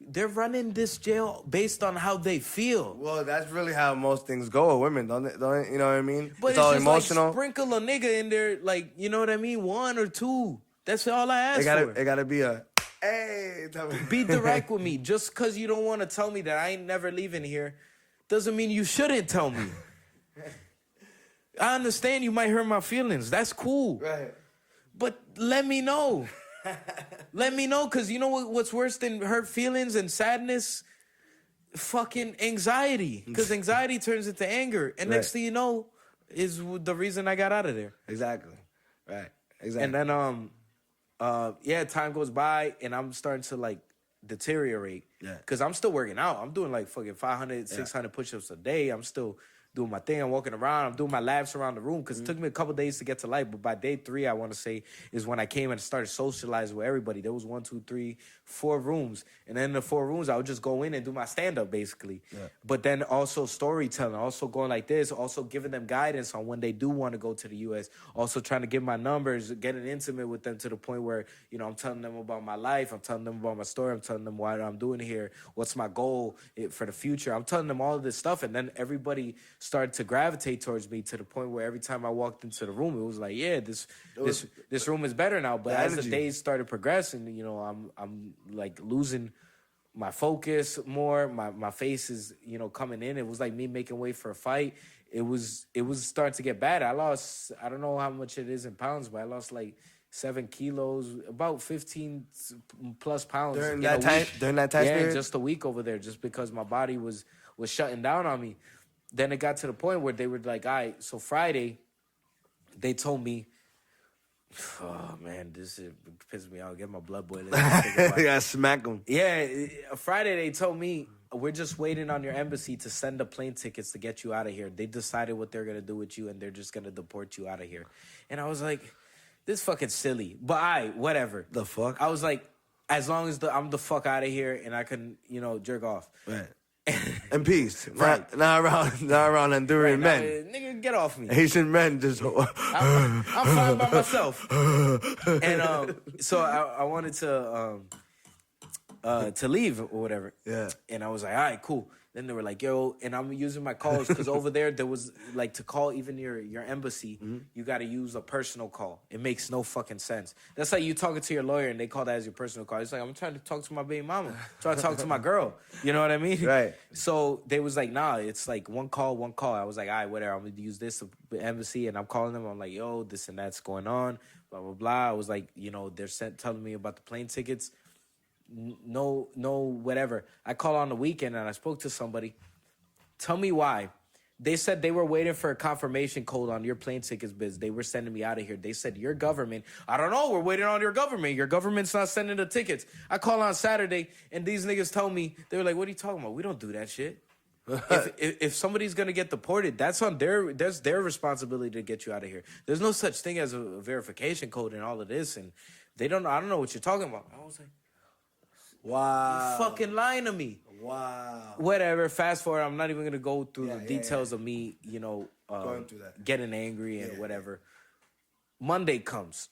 they're running this jail based on how they feel. Well, that's really how most things go with women, don't it? You know what I mean? But it's all just emotional. Like, sprinkle a nigga in there, like, you know what I mean? One or two. That's all I ask for. It gotta be a. Hey, be direct with me. Just because you don't want to tell me that I ain't never leaving here doesn't mean you shouldn't tell me. I understand you might hurt my feelings. That's cool. Right. But let me know. Let me know, because you know what's worse than hurt feelings and sadness? Fucking anxiety. Because anxiety turns into anger. And next thing you know is the reason I got out of there. Exactly. Right. Exactly. And then, time goes by, and I'm starting to, like, deteriorate. Yeah. Because I'm still working out. I'm doing, like, fucking 500, 600 push-ups a day. I'm still doing my thing. I'm walking around. I'm doing my laps around the room, because it took me a couple days to get to life. But by day 3, I want to say, is when I came and started socializing with everybody. There was 1, 2, 3, 4 rooms. And then in the 4 rooms, I would just go in and do my stand-up, basically. Yeah. But then also storytelling, also going like this, also giving them guidance on when they do want to go to the U.S., also trying to get my numbers, getting intimate with them to the point where, you know, I'm telling them about my life. I'm telling them about my story. I'm telling them what I'm doing here. What's my goal for the future. I'm telling them all of this stuff. And then everybody started to gravitate towards me to the point where every time I walked into the room, it was like, yeah, this room is better now. But as the days started progressing, you know, I'm like losing my focus more. My face is, you know, coming in. It was like me making way for a fight. It was starting to get bad. I lost, I don't know how much it is in pounds, but I lost like 7 kilos, about 15 plus pounds during that time period? Yeah, just a week over there, just because my body was shutting down on me. Then it got to the point where they were like, all right, so Friday, they told me, oh, man, this shit pissed me off. Get my blood boiling. You gotta smack them. Yeah, Friday they told me, we're just waiting on your embassy to send the plane tickets to get you out of here. They decided what they're going to do with you, and they're just going to deport you out of here. And I was like, this fucking silly. But whatever. The fuck? I was like, as long as I'm the fuck out of here and I can, you know, jerk off. Right. In peace. Right. Not around Honduran men. Nigga, get off me. Haitian men just... I'm fine by myself. And so I wanted to leave or whatever. Yeah. And I was like, all right, cool. Then they were like, yo, and I'm using my calls because over there was like to call even your embassy, you got to use a personal call. It makes no fucking sense. That's like you talking to your lawyer and they call that as your personal call. It's like, I'm trying to talk to my baby mama. I'm trying to talk to my girl. You know what I mean? Right. So they was like, nah, it's like one call, one call. I was like, all right, whatever. I'm going to use this embassy. And I'm calling them. I'm like, yo, this and that's going on. Blah, blah, blah. I was like, you know, they're telling me about the plane tickets. No, whatever. I call on the weekend and I spoke to somebody. Tell me why. They said they were waiting for a confirmation code on your plane tickets biz. They were sending me out of here. They said, your government, I don't know, we're waiting on your government. Your government's not sending the tickets. I call on Saturday and these niggas told me, they were like, what are you talking about? We don't do that shit. if somebody's gonna get deported, that's their responsibility to get you out of here. There's no such thing as a verification code in all of this. And I don't know what you're talking about. I was like, wow. You fucking lying to me. Wow. Whatever. Fast forward. I'm not even gonna go through the details of me, you know, going through that, getting angry and whatever. Monday comes,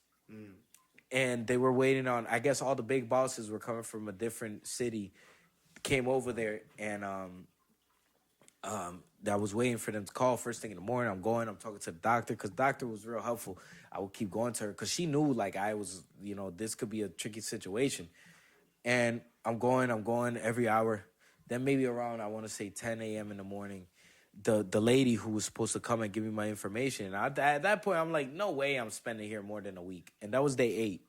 and they were waiting on. I guess all the big bosses were coming from a different city, came over there, and I was waiting for them to call first thing in the morning. I'm talking to the doctor because doctor was real helpful. I would keep going to her because she knew like I was, you know, this could be a tricky situation. And I'm going every hour. Then maybe around, I want to say 10 a.m. in the morning, the lady who was supposed to come and give me my information. And at that point, I'm like, no way I'm spending here more than a week. And that was day 8.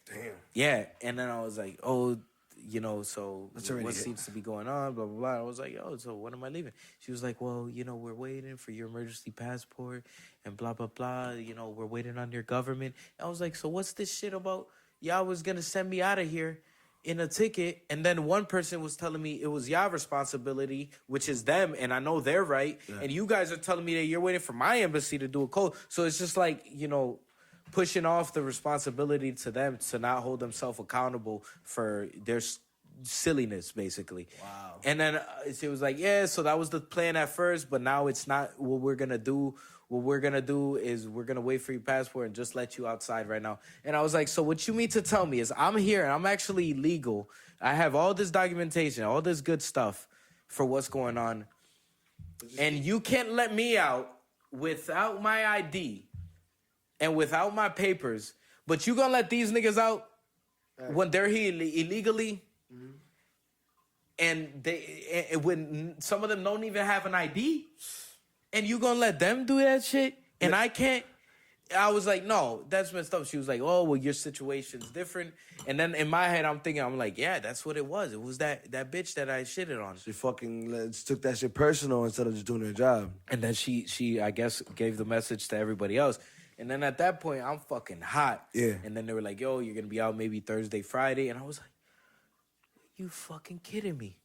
Damn. Yeah. And then I was like, oh, you know, so what seems to be going on, blah, blah, blah. I was like, oh, so when am I leaving? She was like, well, you know, we're waiting for your emergency passport and blah, blah, blah. You know, we're waiting on your government. I was like, so what's this shit about? Y'all was going to send me out of here in a ticket, and then one person was telling me it was y'all responsibility, which is them, and I know they're right, and you guys are telling me that you're waiting for my embassy to do a code. So it's just like, you know, pushing off the responsibility to them to not hold themselves accountable for their silliness, basically. Wow. And then it was like, yeah, so that was the plan at first, but now it's not what we're going to do. What we're going to do is we're going to wait for your passport and just let you outside right now. And I was like, so what you mean to tell me is I'm here and I'm actually legal. I have all this documentation, all this good stuff for what's going on. And you can't let me out without my ID and without my papers. But you going to let these niggas out when they're here illegally? Mm-hmm. And when some of them don't even have an ID? And you gonna let them do that shit? And I can't? I was like, no, that's messed up. She was like, oh, well, your situation's different. And then in my head, I'm like, yeah, that's what it was. It was that bitch that I shitted on. She fucking took that shit personal instead of just doing her job. And then she I guess, gave the message to everybody else. And then at that point, I'm fucking hot. Yeah. And then they were like, yo, you're gonna be out maybe Thursday, Friday. And I was like, you fucking kidding me?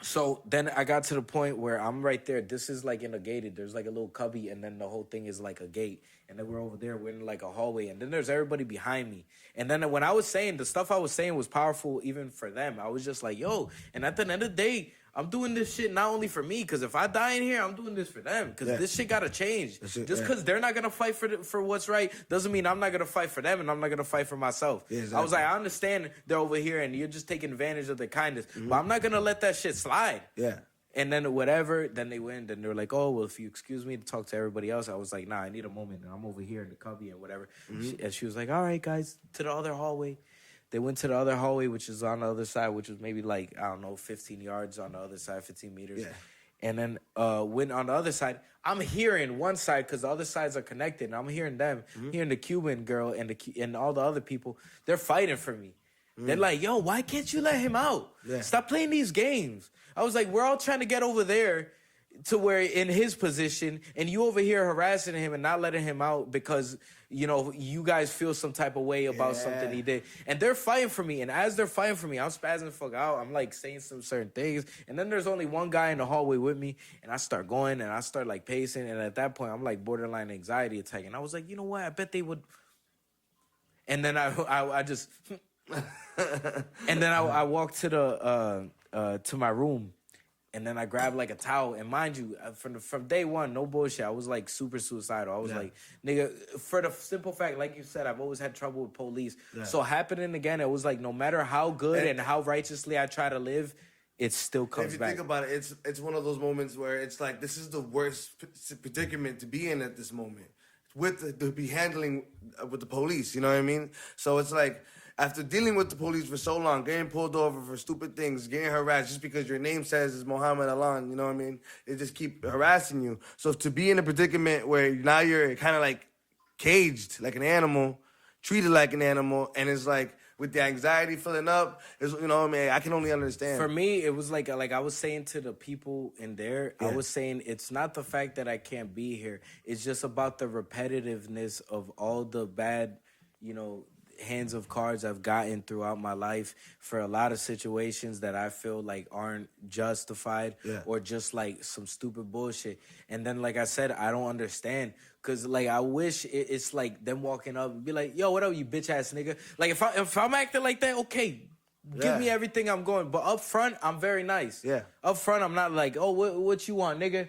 So then I got to the point where I'm right there. This is like in a gated. There's like a little cubby, and then the whole thing is like a gate. And then we're over there. We're in like a hallway. And then there's everybody behind me. And then when I was saying, the stuff I was saying was powerful even for them. I was just like, yo. And at the end of the day, I'm doing this shit not only for me, because if I die in here, I'm doing this for them. Because this shit got to change. Just because they're not going to fight for what's right doesn't mean I'm not going to fight for them and I'm not going to fight for myself. Yeah, exactly. I was like, I understand they're over here and you're just taking advantage of their kindness. Mm-hmm. But I'm not going to let that shit slide. Yeah. And then whatever, then they went and they were like, oh, well, if you excuse me to talk to everybody else. I was like, nah, I need a moment. And I'm over here in the cubby and whatever. Mm-hmm. And she was like, all right, guys, to the other hallway. They went to the other hallway, which is on the other side, which was maybe like, I don't know, 15 yards on the other side, 15 meters. Yeah. And then when on the other side, I'm hearing one side because the other sides are connected. And I'm hearing them, hearing the Cuban girl and all the other people. They're fighting for me. They're like, yo, why can't you let him out? Yeah. Stop playing these games. I was like, we're all trying to get over there to where in his position, and you over here harassing him and not letting him out because, you know, you guys feel some type of way about something he did. And they're fighting for me. And as they're fighting for me, I'm spazzing the fuck out. I'm like saying some certain things. And then there's only one guy in the hallway with me. And I start going and I start like pacing. And at that point, I'm like borderline anxiety attack. And I was like, you know what? I bet they would. And then I just, and then I walked to my room. And then I grabbed like a towel. And mind you, from day one, no bullshit, I was like super suicidal. I was like, nigga, for the simple fact, like you said, I've always had trouble with police. Yeah. So happening again, it was like no matter how good and how righteously I try to live, it still If comes you back. think about it, it's one of those moments where it's like this is the worst predicament to be in at this moment, with to be handling with the police. You know what I mean? So it's like after dealing with the police for so long, getting pulled over for stupid things, getting harassed just because your name says is Mohamed Alan. You know what I mean? They just keep harassing you. So to be in a predicament where now you're kind of like caged like an animal, treated like an animal, and it's like with the anxiety filling up, is, you know, man, I can only understand. For me, it was like I was saying to the people in there, I was saying it's not the fact that I can't be here. It's just about the repetitiveness of all the bad, you know, hands of cards I've gotten throughout my life for a lot of situations that I feel like aren't justified or just like some stupid bullshit. And then, like I said, I don't understand. Cause like I wish it's like them walking up and be like, "Yo, what up, you bitch ass nigga?" Like if I'm acting like that, okay, give me everything I'm going. But up front, I'm very nice. Yeah. Up front, I'm not like, "Oh, what you want, nigga?"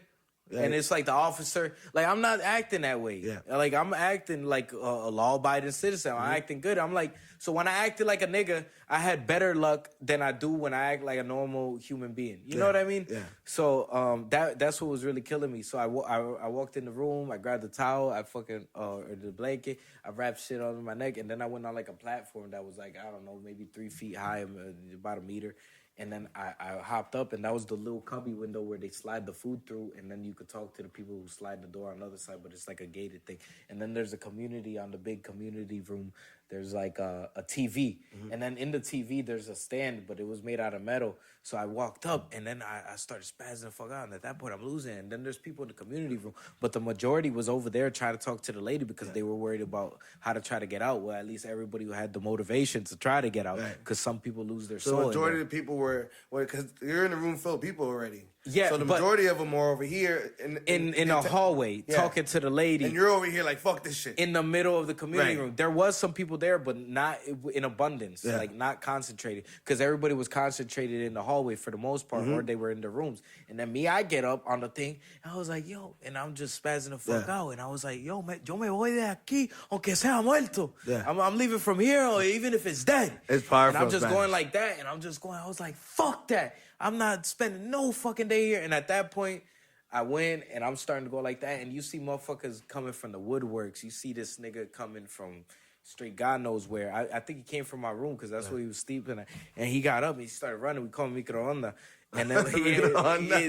Yeah. And it's like the officer, like I'm not acting that way. Yeah. Like I'm acting like a law-abiding citizen. I'm acting good. I'm like, so when I acted like a nigga, I had better luck than I do when I act like a normal human being. You know what I mean? Yeah. So that's what was really killing me. So I walked in the room, I grabbed the towel, I fucking or the blanket, I wrapped shit under my neck, and then I went on like a platform that was like, I don't know, maybe 3 feet high, about a meter. And then I hopped up, and that was the little cubby window where they slide the food through, and then you could talk to the people who slide the door on the other side, but it's like a gated thing. And then there's a community on the big community room. There's like a TV, and then in the TV there's a stand, but it was made out of metal. So I walked up, and then I started spazzing the fuck out, and at that point I'm losing. And then there's people in the community room, but the majority was over there trying to talk to the lady because they were worried about how to try to get out. Well, at least everybody who had the motivation to try to get out, because some people lose their soul. So the majority of the people were because you're in a room full of people already. Yeah, so the majority of them are over here in a hallway talking to the lady, and you're over here like fuck this shit in the middle of the community room. There was some people there, but not in abundance, like not concentrated, because everybody was concentrated in the hallway for the most part, or they were in the rooms. And then I get up on the thing, and I was like, yo, and I'm just spazzing the fuck out, and I was like, yo, yo me voy de aquí, aunque sea muerto. I'm leaving from here, or even if it's dead. It's powerful. And I'm just going like that, and I'm just going. I was like, fuck that. I'm not spending no fucking day here. And at that point, I went, and I'm starting to go like that. And you see motherfuckers coming from the woodworks. You see this nigga coming from straight God knows where. I think he came from my room because that's where he was sleeping. And he got up and he started running. We call him microonda. And then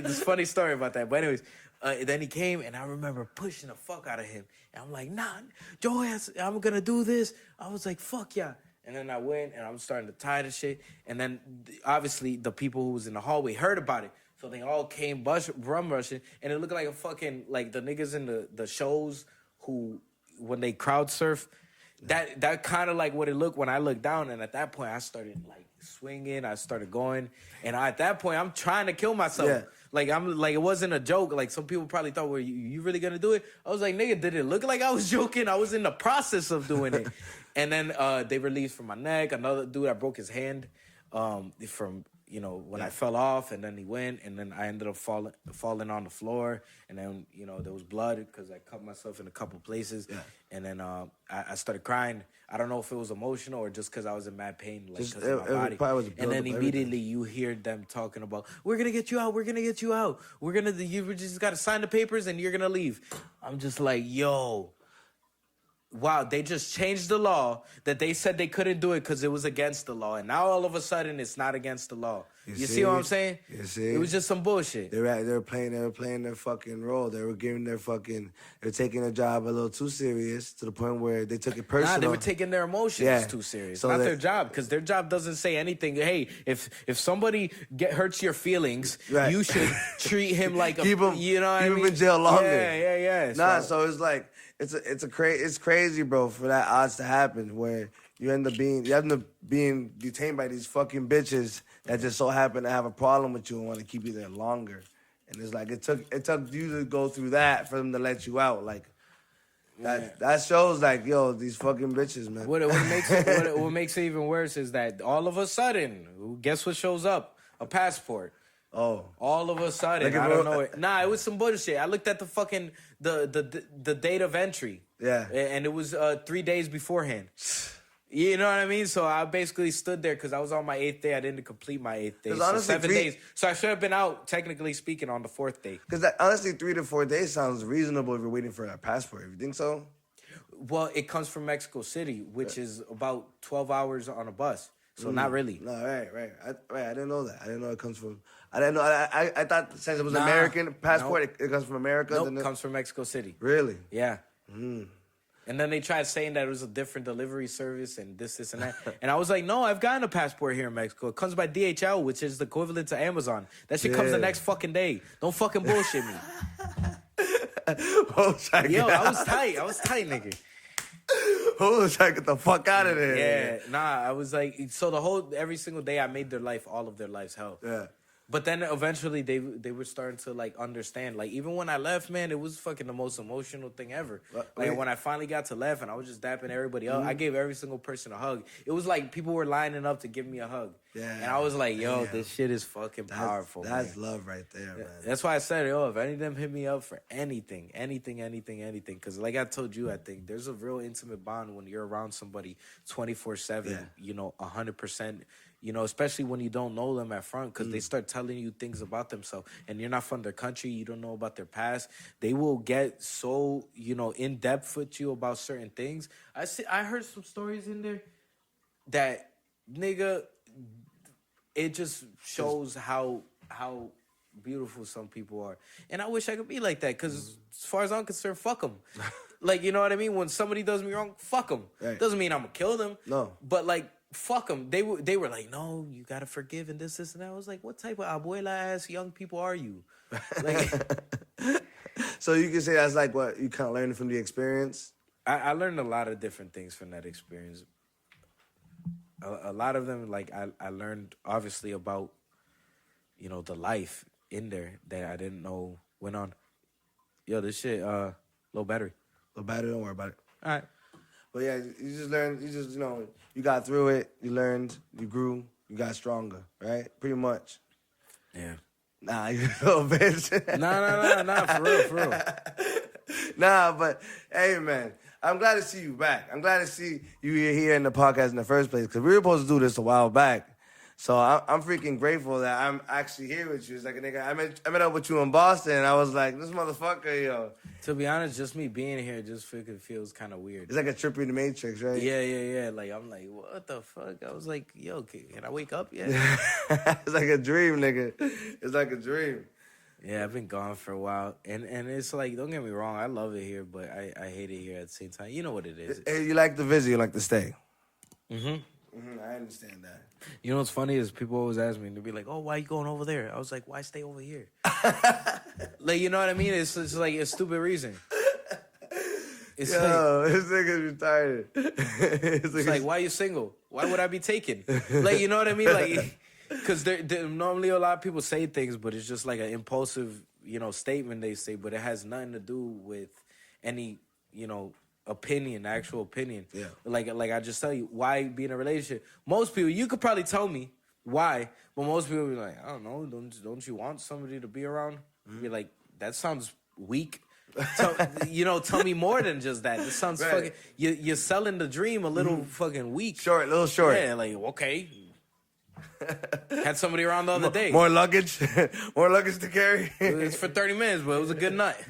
this funny story about that. But anyways, then he came, and I remember pushing the fuck out of him. And I'm like, nah, Joe, I'm going to do this. I was like, fuck yeah. And then I went, and I'm starting to tie the shit. And then, obviously, the people who was in the hallway heard about it. So they all came brum rushing. And it looked like a fucking, like the niggas in the shows who, when they crowd surf, that kind of like what it looked when I looked down. And at that point, I started, like, swinging. I started going. And at that point, I'm trying to kill myself. Yeah. Like, it wasn't a joke. Like, some people probably thought, well, you really gonna do it? I was like, nigga, did it look like I was joking? I was in the process of doing it. And then they released from my neck. Another dude, I broke his hand from, you know, when I fell off, and then he went, and then I ended up falling on the floor, and then, you know, there was blood because I cut myself in a couple places, and then I started crying. I don't know if it was emotional or just because I was in mad pain, like because of my body. And then immediately you hear them talking about, we're gonna get you out, we're gonna get you out, you just gotta sign the papers and you're gonna leave. I'm just like, yo. Wow, they just changed the law that they said they couldn't do it because it was against the law. And now all of a sudden it's not against the law. You see what I'm saying? You see? It was just some bullshit. They were playing their fucking role. They were taking their job a little too serious to the point where they took it personal. Nah, they were taking their emotions too serious. So not their job, because their job doesn't say anything. Hey, if somebody hurts your feelings, you should treat him like you know what I mean? Keep him in jail longer. Yeah. Nah, so it's like it's crazy, bro, for that odds to happen where you end up being detained by these fucking bitches that just so happen to have a problem with you and want to keep you there longer. And it's like it took you to go through that for them to let you out. Like that shows like, yo, these fucking bitches, man. What makes it even worse is that all of a sudden, guess what shows up? A passport. Oh. All of a sudden, I don't know it. Nah, it was some bullshit. I looked at the fucking the date of entry. Yeah. And it was 3 days beforehand. You know what I mean? So I basically stood there because I was on my 8th day. I didn't complete my 8th day. 'Cause So honestly, 7 days. So I should have been out, technically speaking, on the 4th day. Because honestly, 3 to 4 days sounds reasonable if you're waiting for a passport. You think so? Well, it comes from Mexico City, which is about 12 hours on a bus. So not really. No, right. I didn't know that. I didn't know it comes from. I didn't know. I thought since it was American passport, it comes from America. Nope, it comes from Mexico City. Really? Yeah. And then they tried saying that it was a different delivery service and this, and that. And I was like, no, I've gotten a passport here in Mexico. It comes by DHL, which is the equivalent to Amazon. That shit comes the next fucking day. Don't fucking bullshit me. Yo, I was tight, nigga. Who was trying to get the fuck out of there? Yeah, nah, I was like, so every single day I made all of their lives hell. Yeah. But then eventually they were starting to like understand. Like even when I left, man, it was fucking the most emotional thing ever. Like when I finally got to left and I was just dapping everybody up, I gave every single person a hug. It was like people were lining up to give me a hug. Yeah. And I was like, yo, this shit is fucking powerful. That's love right there, man. That's why I said, yo, if any of them hit me up for anything. Because like I told you, I think there's a real intimate bond when you're around somebody 24/7, 100%. Especially when you don't know them at front, because they start telling you things about themselves, and you're not from their country, you don't know about their past. They will get so in depth with you about certain things. I heard some stories in there that nigga, it just shows how beautiful some people are, and I wish I could be like that. Because as far as I'm concerned, fuck them. Like, you know what I mean? When somebody does me wrong, fuck them. Right. Doesn't mean I'm gonna kill them. No, but like. Fuck them. They were like, no, you gotta forgive and this and that. I was like, what type of abuela ass young people are you? Like, so you can say that's like what you kind of learned from the experience. I learned a lot of different things from that experience. A lot of them, like I learned obviously about the life in there that I didn't know went on. Yo, this shit, low battery. Low battery. Don't worry about it. All right. But yeah, you just learned, you got through it, you learned, you grew, you got stronger, right? Pretty much. Yeah. Nah, you little bitch. Nah, for real. Nah, but hey, man, I'm glad to see you back. I'm glad to see you here in the podcast in the first place, because we were supposed to do this a while back. So I'm freaking grateful that I'm actually here with you. It's like a nigga, I met up with you in Boston, and I was like, this motherfucker, yo. To be honest, just me being here just feels kind of weird. It's like a trip in the Matrix, right? Yeah. Like, I'm like, what the fuck? I was like, yo, can I wake up yet? It's like a dream, nigga. It's like a dream. Yeah, I've been gone for a while. And it's like, don't get me wrong, I love it here, but I hate it here at the same time. You know what it is. Hey, you like the visit, you like to stay. I understand that. You know what's funny is people always ask me, and they'll be like, oh, why you going over there? I was like, why stay over here? Like, you know what I mean? It's like a stupid reason. This nigga's retarded. It's like, why are you single? Why would I be taken? Like, you know what I mean? Like, because normally a lot of people say things, but it's just like an impulsive, statement they say, but it has nothing to do with any, actual opinion. Yeah. Like I just tell you, why be in a relationship? Most people, you could probably tell me why, but most people be like, I don't know, don't you want somebody to be around? Be like, that sounds weak. Tell me more than just that. This sounds fucking. You're selling the dream a little fucking weak. A little short. Yeah, like okay. Had somebody around the other day. More luggage, more luggage to carry. It's for 30 minutes, but it was a good night.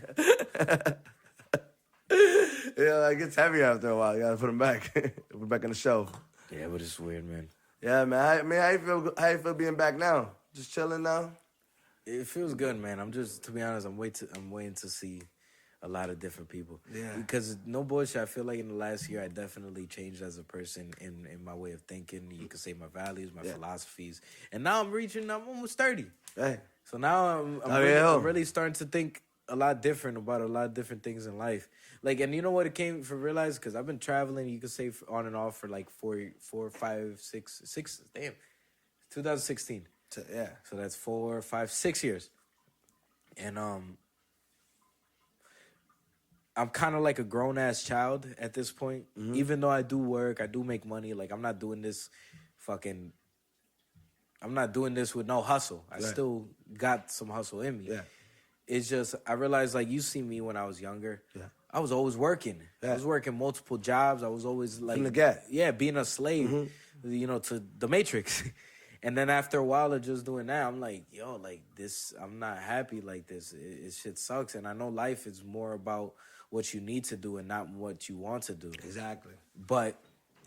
Yeah, it gets heavy after a while. You gotta put them back. Put them back on the shelf. Yeah, but it's weird, man. Yeah, man. How you feel being back now? Just chilling now? It feels good, man. To be honest, I'm waiting to see a lot of different people. Yeah. Because no bullshit, I feel like in the last year I definitely changed as a person in my way of thinking. You could say my values, my philosophies. And now I'm almost 30. Hey. So now I'm really starting to think a lot different about a lot of different things in life. Like, and you know what it came for realize? Because I've been traveling, you could say on and off for like 2016. Yeah. So that's 4, 5, 6 years. And I'm kind of like a grown-ass child at this point. Mm-hmm. Even though I do work, I do make money. Like, I'm not doing this with no hustle. I still got some hustle in me. Yeah. it's just I realized like you see me when I was younger. Yeah. I was always working. Yeah. I was working multiple jobs. I was always like, From the get. yeah, being a slave, you know, to the Matrix. And then after a while of just doing that, I'm like, yo, like this, I'm not happy like this. It shit sucks. And I know life is more about what you need to do and not what you want to do. Exactly. But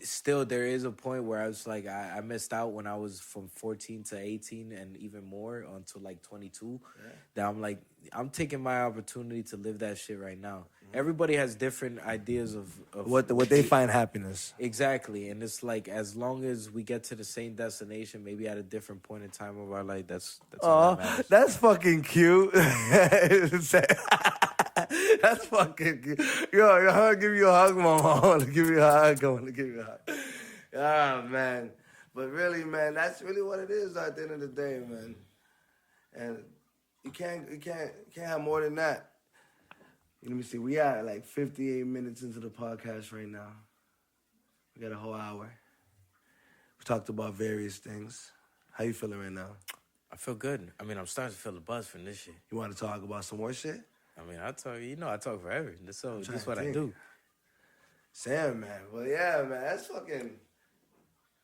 still, there is a point where I was like, I missed out when I was from 14 to 18 and even more until like 22. Yeah. That I'm like, I'm taking my opportunity to live that shit right now. Everybody has different ideas of what they find happiness. Exactly. And it's like, as long as we get to the same destination, maybe at a different point in time of our life, that's all that matters. That's fucking cute. That's fucking cute. Yo, I want to give you a hug, Mama. I want to give you a hug. Ah, man. But really, man, that's really what it is at the end of the day, man. And you can't have more than that. Let me see. We are like 58 minutes into the podcast right now. We got a whole hour. We talked about various things. How you feeling right now? I feel good. I mean, I'm starting to feel the buzz from this shit. You want to talk about some more shit? I mean, I talk. You know, I talk forever. That's what I do. Sam, man. Well, yeah, man. That's fucking.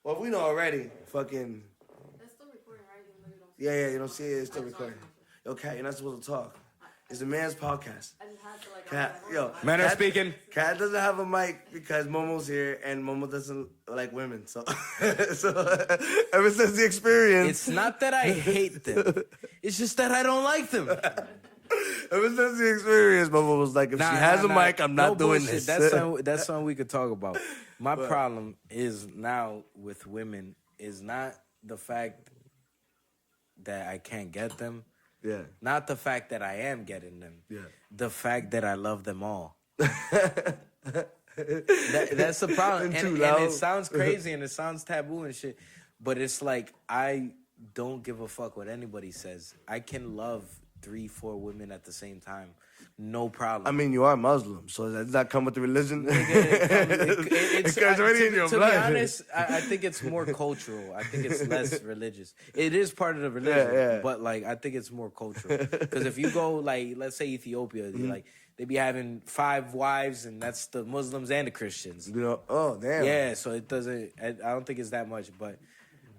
Well, we know already. Fucking. That's still recording, right? Yeah, you don't see it. It's still recording. Okay, you're not supposed to talk. It's a man's podcast. I just had to like. Cat, yo, Men are speaking. Cat doesn't have a mic because Momo's here, and Momo doesn't like women. So, ever since the experience, it's not that I hate them. It's just that I don't like them. Ever since the experience, Momo was like, if she has a mic, I'm not doing bullshit. this. That's something we could talk about. My problem is now with women is not the fact that I can't get them. Yeah. Not the fact that I am getting them. Yeah. The fact that I love them all. That's the problem. And it sounds crazy and it sounds taboo and shit. But it's like, I don't give a fuck what anybody says. I can love 3-4 women at the same time. No problem. I mean, you are Muslim, so does that come with the religion? It's already in your blood. To be honest, I think it's more cultural. I think it's less religious. It is part of the religion, but like I think it's more cultural. Because if you go like, let's say Ethiopia, like they be having 5 wives, and that's the Muslims and the Christians. You know, oh damn. Yeah, so it doesn't. I don't think it's that much, but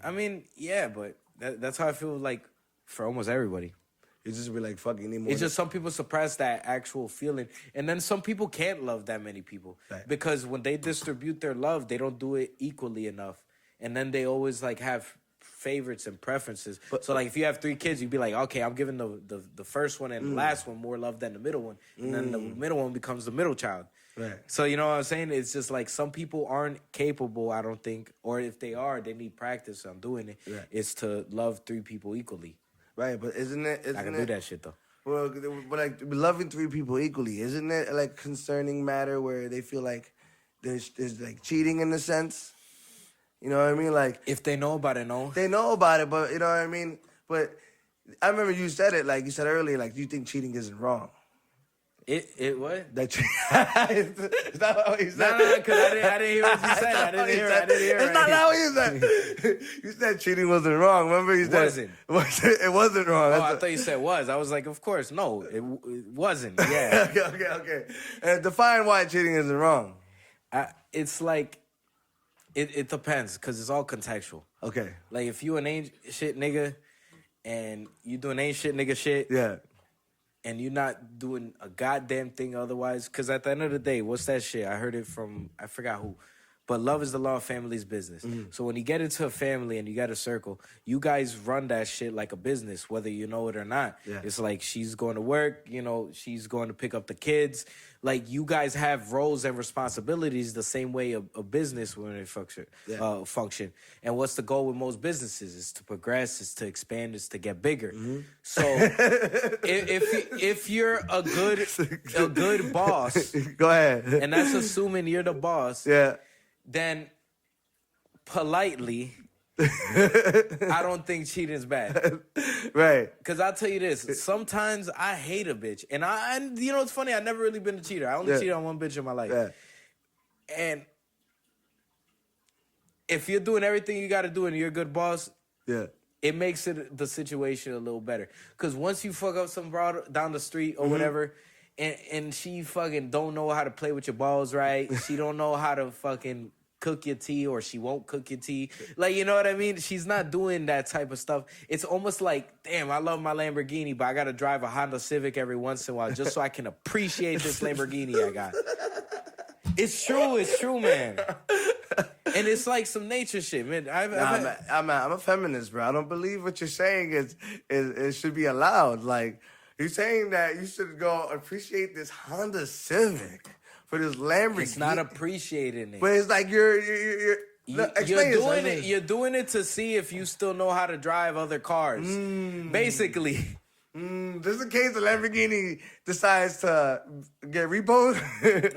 I mean, yeah, but that's how I feel like for almost everybody. It's just be like, fucking need more. It's just some people suppress that actual feeling. And then some people can't love that many people. Right. Because when they distribute their love, they don't do it equally enough. And then they always like have favorites and preferences. So like if you have 3 kids, you'd be like, okay, I'm giving the first one and the last one more love than the middle one. And then the middle one becomes the middle child. Right. So you know what I'm saying? It's just like some people aren't capable, I don't think. Or if they are, they need practice on doing it. Right. It's to love 3 people equally. Right, but isn't it? I can do that shit though. Well, but like loving 3 people equally, isn't it like concerning matter where they feel like there's like cheating in a sense? You know what I mean? Like if they know about it, no. They know about it, but you know what I mean? But I remember you said it, like you said earlier, like you think cheating isn't wrong. It what? That is that what you said? No, because I didn't hear what you said. I didn't hear. It's not that what you said. You said cheating wasn't wrong. Remember you said it wasn't wrong. Oh, I thought you said was. I was like, of course, no, it wasn't. Yeah. Okay. And define why cheating isn't wrong. It's like it depends because it's all contextual. Okay. Like if you an ain't shit nigga and you doing ain't shit nigga shit. Yeah. And you're not doing a goddamn thing otherwise. Because at the end of the day, what's that shit? I heard it from, I forgot who. But love is the law of family's business. So when you get into a family and you got a circle, you guys run that shit like a business, whether you know it or not. Yeah. It's like she's going to work, you know, she's going to pick up the kids. Like you guys have roles and responsibilities the same way a business when it function. And what's the goal with most businesses? Is to progress, is to expand, is to get bigger. So if you're a good boss, go ahead. And that's assuming you're the boss. Yeah. Then politely, I don't think cheating is bad. Right. Because I'll tell you this, sometimes I hate a bitch. And you know, it's funny, I've never really been a cheater. I only cheated on one bitch in my life. Yeah. And if you're doing everything you got to do and you're a good boss, it makes the situation a little better. Because once you fuck up some broad down the street or whatever, and she fucking don't know how to play with your balls right, she don't know how to fucking cook your tea, or she won't cook your tea. Like, you know what I mean? She's not doing that type of stuff. It's almost like, damn, I love my Lamborghini, but I got to drive a Honda Civic every once in a while just so I can appreciate this Lamborghini I got. It's true, man. And it's like some nature shit, man. I'm a feminist, bro. I don't believe what you're saying is it should be allowed. Like, you're saying that you should go appreciate this Honda Civic for this Lamborghini. It's not appreciating it. But it's like you're You're doing it to see if you still know how to drive other cars. Basically. Just in case the Lamborghini decides to get repoed.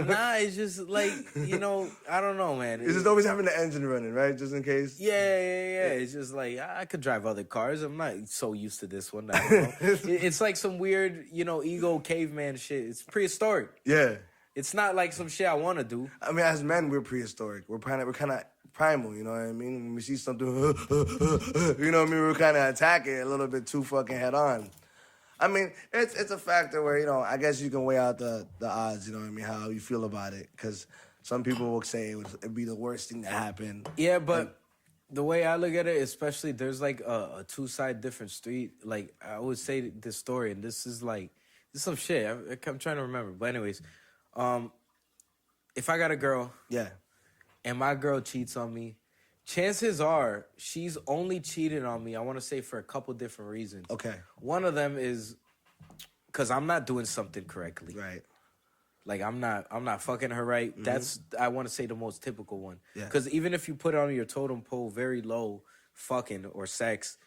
Nah, it's just like, I don't know, man. It's just always having the engine running, right? Just in case. Yeah. It's just like, I could drive other cars. I'm not so used to this one. I don't know. It's like some weird, ego caveman shit. It's prehistoric. Yeah. It's not like some shit I want to do. I mean, as men, we're prehistoric. We're kind of primal, you know what I mean? When we see something, you know what I mean? We're kind of attack it a little bit too fucking head on. I mean, it's a factor where, I guess you can weigh out the odds, you know what I mean, how you feel about it. Because some people will say it'd be the worst thing to happen. Yeah, but the way I look at it, especially, there's like a two-side different street. Like, I always say this story, and this is some shit. I'm trying to remember. But anyways, if I got a girl, yeah, and my girl cheats on me, chances are she's only cheated on me, I want to say, for a couple different reasons. Okay. One of them is because I'm not doing something correctly. Right. Like, I'm not fucking her right. Mm-hmm. That's, I want to say, the most typical one. Yeah. Because even if you put it on your totem pole very low, fucking or sex,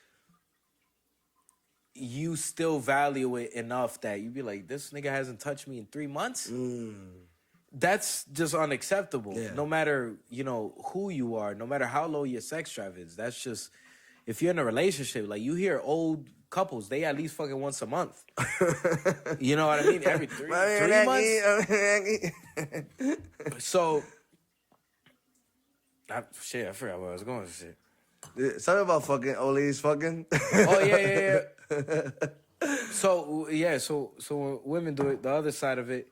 you still value it enough that you be like, this nigga hasn't touched me in 3 months? That's just unacceptable. Yeah. No matter, who you are, no matter how low your sex drive is. That's just, if you're in a relationship, like, you hear old couples, they at least fucking once a month. You know what I mean? Every 3 months. So, I forgot where I was going with shit. Something about fucking old ladies fucking. Oh, yeah. So when women do it, the other side of it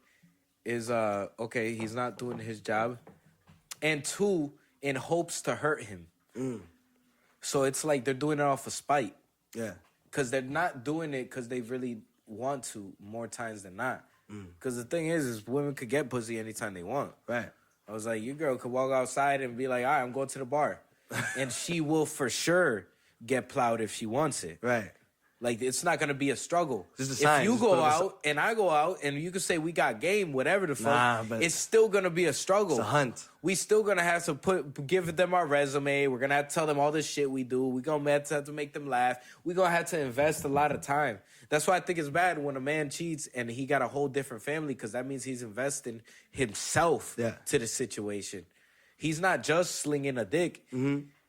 is, okay, he's not doing his job. And 2, in hopes to hurt him. So it's like they're doing it off of spite. Yeah. Because they're not doing it because they really want to, more times than not. Because the thing is women could get pussy anytime they want. Right. I was like, your girl could walk outside and be like, all right, I'm going to the bar. And she will for sure get plowed if she wants it. Right. Like, it's not going to be a struggle. Just a sign. If you go out and I go out and you can say we got game, whatever the fuck, but it's still going to be a struggle. It's a hunt. We still going to have to give them our resume. We're going to have to tell them all this shit we do. We're going to have to make them laugh. We're going to have to invest a lot of time. That's why I think it's bad when a man cheats and he got a whole different family, because that means he's investing himself to the situation. He's not just slinging a dick.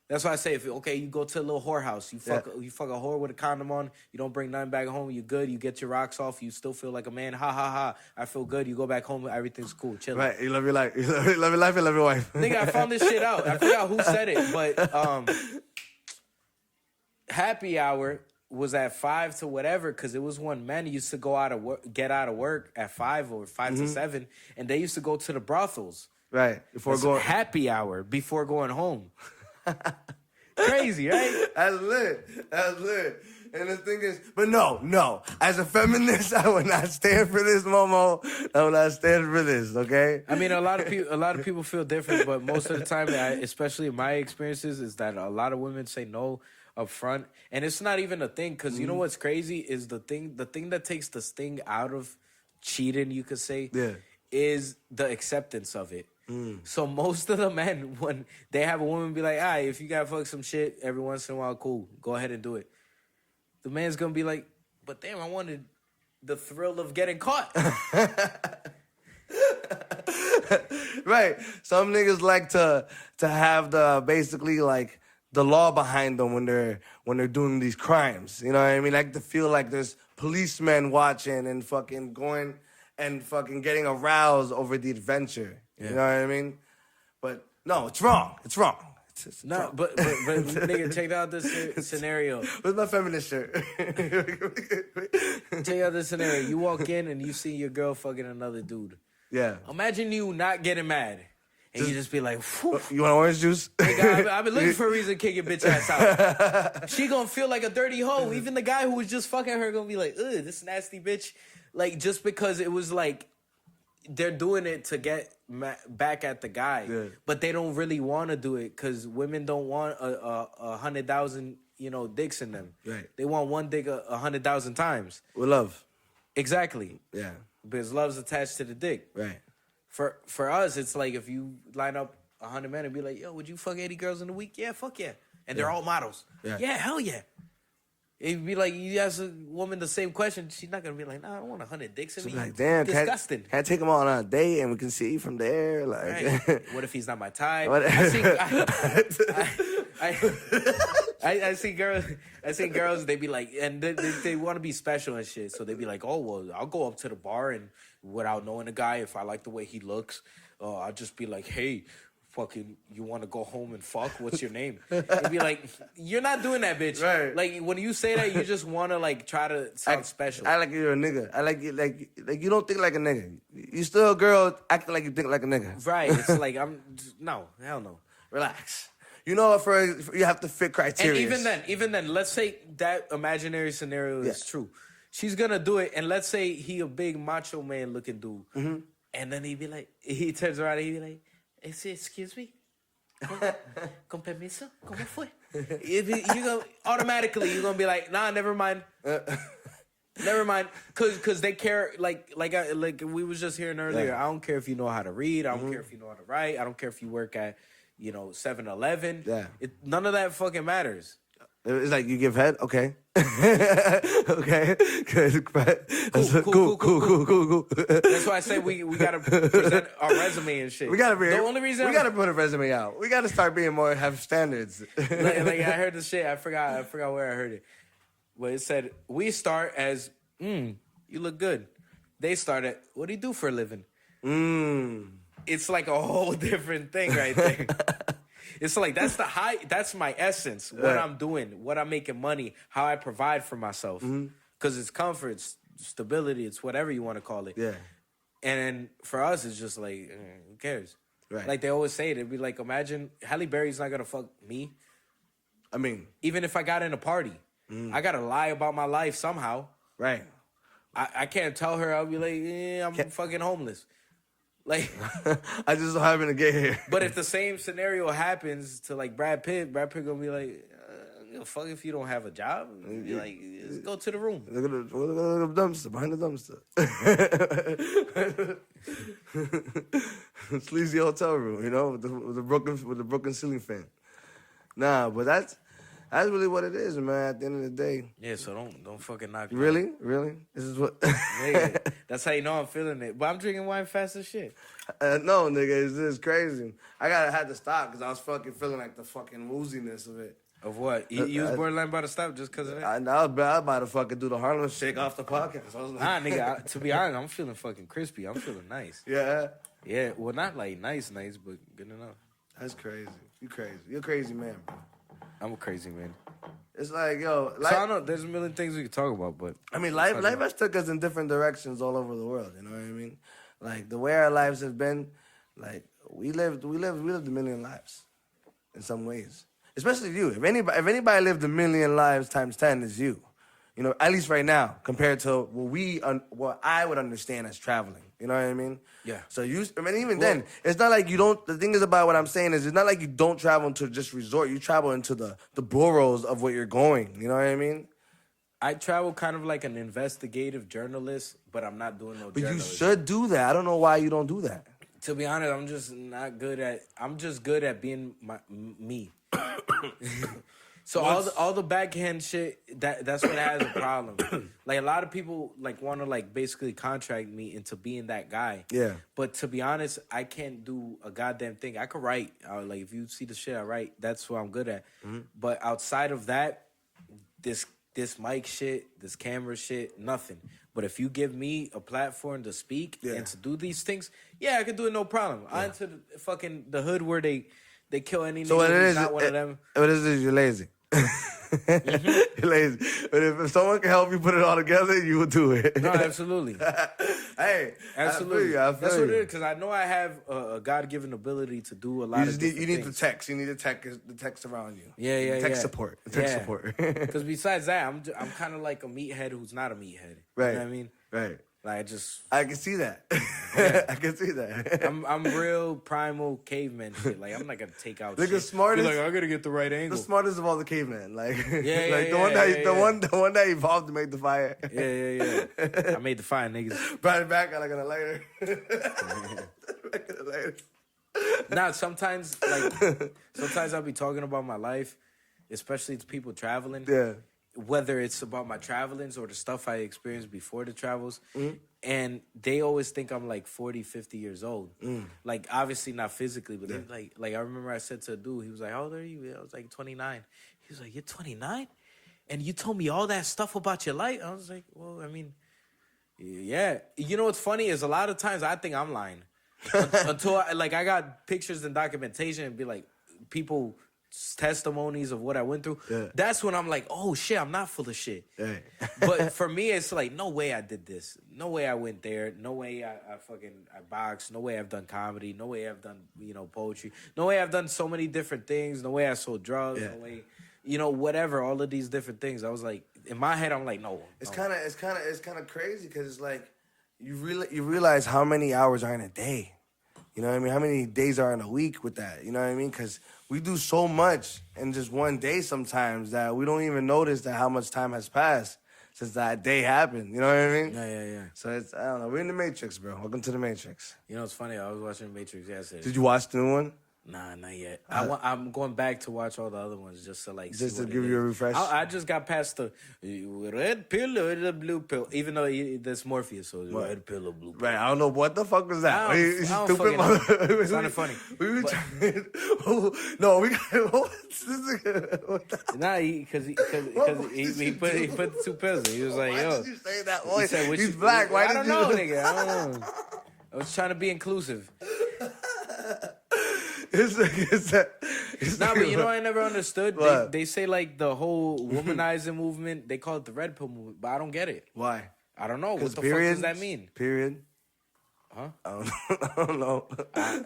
That's why I say, you go to a little whorehouse, you fuck a whore with a condom on, you don't bring nothing back home, you good, you get your rocks off, you still feel like a man, ha ha ha, I feel good, you go back home, everything's cool, chill. Right, you love your life, you love your life and love your wife. Nigga, I found this shit out. I forgot who said it, but happy hour was at 5 to whatever, because it was when men used to get out of work at 5 or 5 to 7, and they used to go to the brothels. Right, happy hour before going home. Crazy, right? That's lit. And the thing is, but no. As a feminist, I would not stand for this, Momo. I would not stand for this, okay? I mean, a lot of people feel different, but most of the time, especially in my experiences, is that a lot of women say no up front. And it's not even a thing, because you know what's crazy is the thing that takes the sting out of cheating, you could say, is the acceptance of it. So most of the men, when they have a woman be like, if you gotta fuck some shit every once in a while, cool, go ahead and do it. The man's gonna be like, but damn, I wanted the thrill of getting caught. Right. Some niggas like to have basically like the law behind them when they're doing these crimes. You know what I mean? Like to feel like there's policemen watching and fucking going and fucking getting aroused over the adventure. You know what I mean? But no, it's wrong. It's wrong. No, but nigga, check out this scenario. Where's my feminist shirt? Check out this scenario. You walk in and you see your girl fucking another dude. Yeah. Imagine you not getting mad. And you just be like, whew. You want orange juice? Nigga, I've been looking for a reason to kick your bitch ass out. She gonna feel like a dirty hoe. Even the guy who was just fucking her gonna be like, ugh, this nasty bitch. Like, just because it was like, they're doing it to get back at the guy. Yeah. But they don't really want to do it because women don't want 100,000, dicks in them. Right. They want one dick 100,000 times. With love. Exactly. Yeah. Because love's attached to the dick. Right. For us, it's like if you line up 100 men and be like, yo, would you fuck 80 girls in a week? Yeah, fuck yeah. And they're all models. Yeah, hell yeah. It'd be like, you ask a woman the same question, she's not going to be like, nah, I don't want 100 dicks in me. Like, damn, disgusting. Can I take him on a date and we can see from there? Like, Right. What if he's not my type? I see girls, they be like, and they want to be special and shit. So they be like, oh, well, I'll go up to the bar and without knowing the guy, if I like the way he looks, I'll just be like, hey, fucking, you want to go home and fuck? What's your name? They'd be like, you're not doing that, bitch. Right. Like, when you say that, you just want to, like, try to sound special. I like you're a nigga. I like you, like you don't think like a nigga. You still a girl acting like you think like a nigga. Right. It's like, no, hell no. Relax. You know, you have to fit criteria. And even then, let's say that imaginary scenario is true. She's gonna do it, and let's say he a big macho man looking dude, and then he turns around and he be like, excuse me, con permiso, ¿cómo fue? Automatically you're gonna be like, nah, never mind. Never mind, cause they care like we was just hearing earlier. I don't care if you know how to read. I don't care if you know how to write. I don't care if you work at 7-Eleven. Yeah, none of that fucking matters. It's like you give head, okay, okay, cool. That's why I say we gotta present our resume and shit. We gotta be. The only reason we gotta put a resume out. We gotta start being more have standards. like I heard this shit. I forgot where I heard it. But it said we start as you look good. They start at what do you do for a living? It's like a whole different thing right there. It's like that's my essence. What I'm doing, what I'm making money, how I provide for myself. Because it's comfort, it's stability, it's whatever you want to call it. Yeah. And then for us, it's just like, who cares? Right. Like they always say, they'd be like, imagine Halle Berry's not gonna fuck me. I mean, even if I got in a party, I gotta lie about my life somehow. Right. I can't tell her. I'll be like, I'm fucking homeless. Like, I just don't happen to get here. But if the same scenario happens to like Brad Pitt gonna be like, fuck if you don't have a job. Be like, let's go to the room. Look at the dumpster, behind the dumpster. Sleazy hotel room, with the broken ceiling fan. Nah, but that's really what it is, man. At the end of the day. Yeah, so don't fucking knock. Really? This is what. Nigga, that's how you know I'm feeling it. But I'm drinking wine fast as shit. No, nigga, it's crazy. I had to stop because I was fucking feeling like the fucking wooziness of it. Of what? You was borderline about to stop just because of that? I was about to fucking do the Harlem Shake off the podcast. I was like, nah, nigga, to be honest, I'm feeling fucking crispy. I'm feeling nice. Yeah? Yeah, well, not like nice, but good enough. That's crazy. You crazy. You're a crazy man, bro. I'm a crazy man. It's like, yo. So I don't know. There's a million things we could talk about, but I mean, life has took us in different directions all over the world. You know what I mean? Like the way our lives have been, like we lived a million lives, in some ways. Especially you. If anybody lived a million lives times 10, it's you. At least right now, compared to what I would understand as traveling. You know what I mean? Yeah. So then, it's not like you don't. The thing is about what I'm saying is, it's not like you don't travel into just resort. You travel into the boroughs of what you're going. You know what I mean? I travel kind of like an investigative journalist, but I'm not doing no. But journalism. you should do that. I don't know why you don't do that. To be honest, I'm just not good at. I'm just good at being me. So all the backhand shit, that's what has a problem. Like a lot of people want to basically contract me into being that guy. Yeah. But to be honest, I can't do a goddamn thing. I could write. If you see the shit I write, that's what I'm good at. Mm-hmm. But outside of that, this mic shit, this camera shit, nothing. But if you give me a platform to speak and to do these things, I could do it no problem. Yeah. I'm into the hood where they They kill any So nigga what it who's is, not one of them. what it is, you're lazy. You're lazy. But if someone can help you put it all together, you will do it. No, absolutely. Hey, Absolutely. I feel That's you. what it is, because I know I have a God-given ability to do a lot of different You need the things. text. You need the text around you. Yeah. Text support. Text support. Because besides that, I'm kind of like a meathead who's not a meathead. Right. You know what I mean? Right. Like, I can see that. Yeah. I can see that. I'm real primal caveman shit. Like, I'm not gonna take out Look, shit. the smartest- You're like, I gotta get the right The angle. smartest of all the cavemen, like Yeah, like yeah, the one yeah, that yeah, the yeah. one that evolved to make the fire. Yeah. I made the fire, niggas. Brought it back like on a lighter. Back on a lighter. Nah, sometimes I'll be talking about my life, especially to people traveling. Yeah. Whether it's about my travelings or the stuff I experienced before the travels. Mm-hmm. And they always think I'm like 40, 50 years old. Like, obviously not physically, but they like I remember I said to a dude, he was like, how old are you? I was like, 29. He was like, you're 29? And you told me all that stuff about your life? I was like, well, I mean, yeah. You know what's funny is a lot of times I think I'm lying. Until, I got pictures and documentation and be like, people testimonies of what I went through. Yeah. That's when I'm like, oh shit, I'm not full of shit. Right. But for me, it's like, no way I did this. No way I went there. No way I boxed. No way I've done comedy. No way I've done, poetry. No way I've done so many different things. No way I sold drugs. Yeah. No way, whatever, all of these different things. I was like, in my head, I'm like, no. It's kind of crazy because it's like you realize how many hours are in a day. You know what I mean? How many days are in a week with that? You know what I mean? Because we do so much in just one day sometimes that we don't even notice that how much time has passed since that day happened. You know what I mean? Yeah. So I don't know. We're in the Matrix, bro. Welcome to the Matrix. You know, it's funny. I was watching Matrix yesterday. Did you watch the new one? Nah, not yet. I'm going back to watch all the other ones just to like. Just see to what give it you a is. refresh? I just got past the red pill or the blue pill, even though that's Morpheus, so red pill or blue pill. Right, I don't know what the fuck was that. I don't You fucking stupid know. mother. It sounded funny. We were But- trying. No, we got. What's this? Nah, because he put the two pills in. He was like, Why yo. did you say that? He Boy, said, he's black. Why I did don't you? know, nigga. I don't know. I was trying to be inclusive. Nah, But you know what I never understood? What? They say like the whole womanizing movement, they call it the red pill movement, but I don't get it. Why? I don't know. What the Period. fuck does that mean? Period. Huh? I don't know.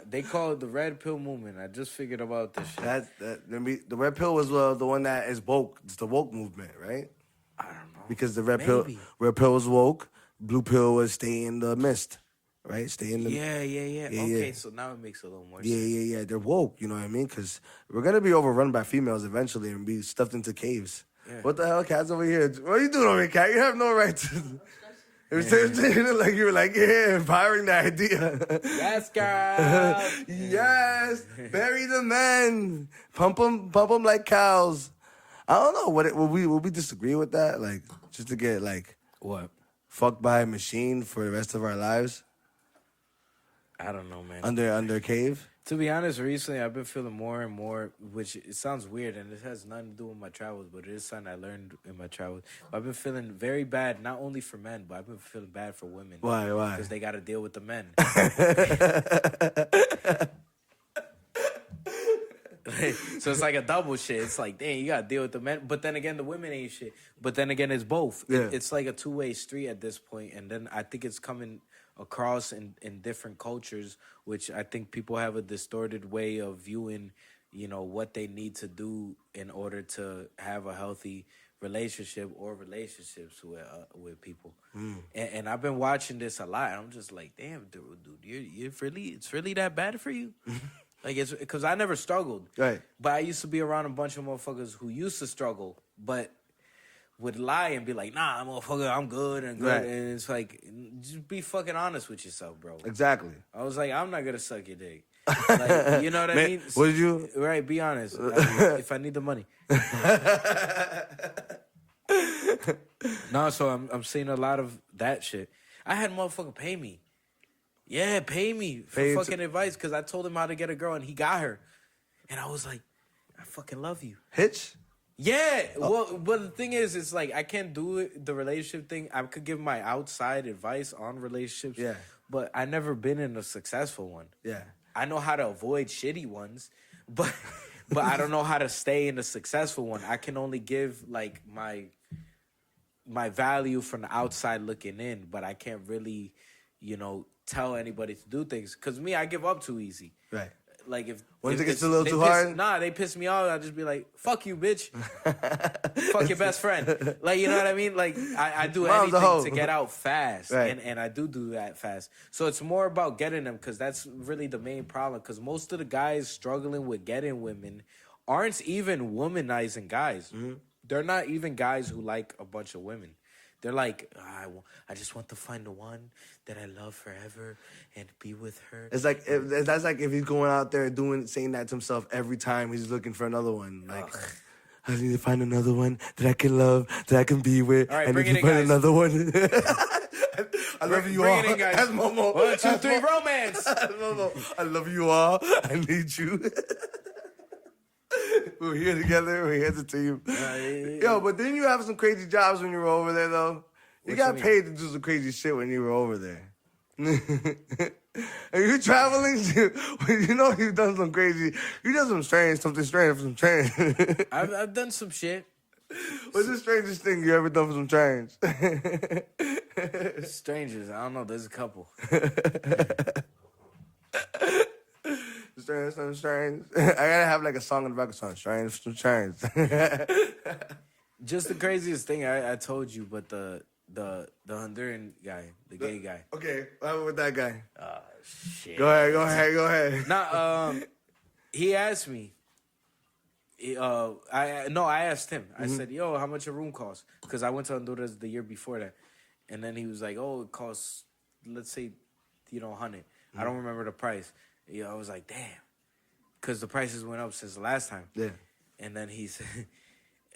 They call it the red pill movement. I just figured about this shit. The red pill was the one that is woke. It's the woke movement, right? I don't know. Because the red Maybe. pill was woke. Blue pill was stay in the mist, right? Stay in the Yeah. Yeah, Okay, yeah. so now it makes a little more Yeah, sense. yeah. They're woke, you know what I mean? Because we're gonna be overrun by females eventually and be stuffed into caves. Yeah. What the hell, cat's over here? What are you doing over here, cat? You have no right to. It was like you were like, yeah, empowering the idea. Yes, girl. Yes, bury the men, pump them like cows. I don't know. Would we disagree with that? Like, just to get like What? fucked by a machine for the rest of our lives I don't know, man. under a cave? To be honest, recently I've been feeling more and more, which it sounds weird, and it has nothing to do with my travels, but it is something I learned in my travels. I've been feeling very bad, not only for men, but I've been feeling bad for women. Why? Because they got to deal with the men. So it's like a double shit. It's like, dang, you got to deal with the men. But then again, the women ain't shit. But then again, it's both. Yeah. It's like a two-way street at this point. And then I think it's coming across in different cultures, which I think people have a distorted way of viewing, what they need to do in order to have a healthy relationship or relationships with people. And I've been watching this a lot. I'm just like, damn, dude, it's really that bad for you? Like, it's because I never struggled. Right. But I used to be around a bunch of motherfuckers who used to struggle, but would lie and be like, nah, motherfucker, I'm good and good. Right. And it's like, just be fucking honest with yourself, bro. Exactly. I was like, I'm not going to suck your dick. Like, you know what I mean? Would you? Right, be honest. If I need the money. No, so I'm seeing a lot of that shit. I had motherfucker pay me. Yeah, pay me for Pay fucking advice because I told him how to get a girl and he got her. And I was like, I fucking love you. Hitch? Yeah. Well, but the thing is, it's like I can't do it, the relationship thing. I could give my outside advice on relationships. Yeah. But I never been in a successful one. Yeah. I know how to avoid shitty ones, but I don't know how to stay in a successful one. I can only give like my value from the outside looking in, but I can't really, tell anybody to do things. Cause me, I give up too easy. Right. Like if Once it gets a little too hard? Nah, they piss me off. I just be like, "Fuck you, bitch. Fuck your best friend." Like, you know what I mean? Like I do Mom's a hoe. anything to get out fast, Right. and I do that fast. So it's more about getting them, because that's really the main problem. Because most of the guys struggling with getting women aren't even womanizing guys. Mm-hmm. They're not even guys who like a bunch of women. They're like, I just want to find the one that I love forever and be with her. It's like that's like if he's going out there saying that to himself every time he's looking for another one. Like, I need to find another one that I can love, that I can be with. All right, I bring need it to in, find guys. another one. I love you Bring all. it in, guys. That's Momo. 1, 2, 3, That's Momo. romance. That's Momo. I love you all. I need you. We're here together. We're here as a team. Yo, but didn't you have some crazy jobs when you were over there, though? You got paid to do some crazy shit when you were over there. Are you traveling? You've done some crazy. You done something strange for some change. I've done some shit. What's the strangest thing you ever done for some change? Strangers, I don't know. There's a couple. Something strange. I gotta have like a song in the back of something strange, some change. Just the craziest thing I told you, but the Honduran guy, the gay guy. Okay, what happened with that guy? Shit. Go ahead. Nah, he asked me. I asked him. I said, "Yo, how much a room costs?" Because I went to Honduras the year before that, and then he was like, "Oh, it costs, let's say, 100." I don't remember the price. I was like, "Damn," because the prices went up since the last time. Yeah. And then he said,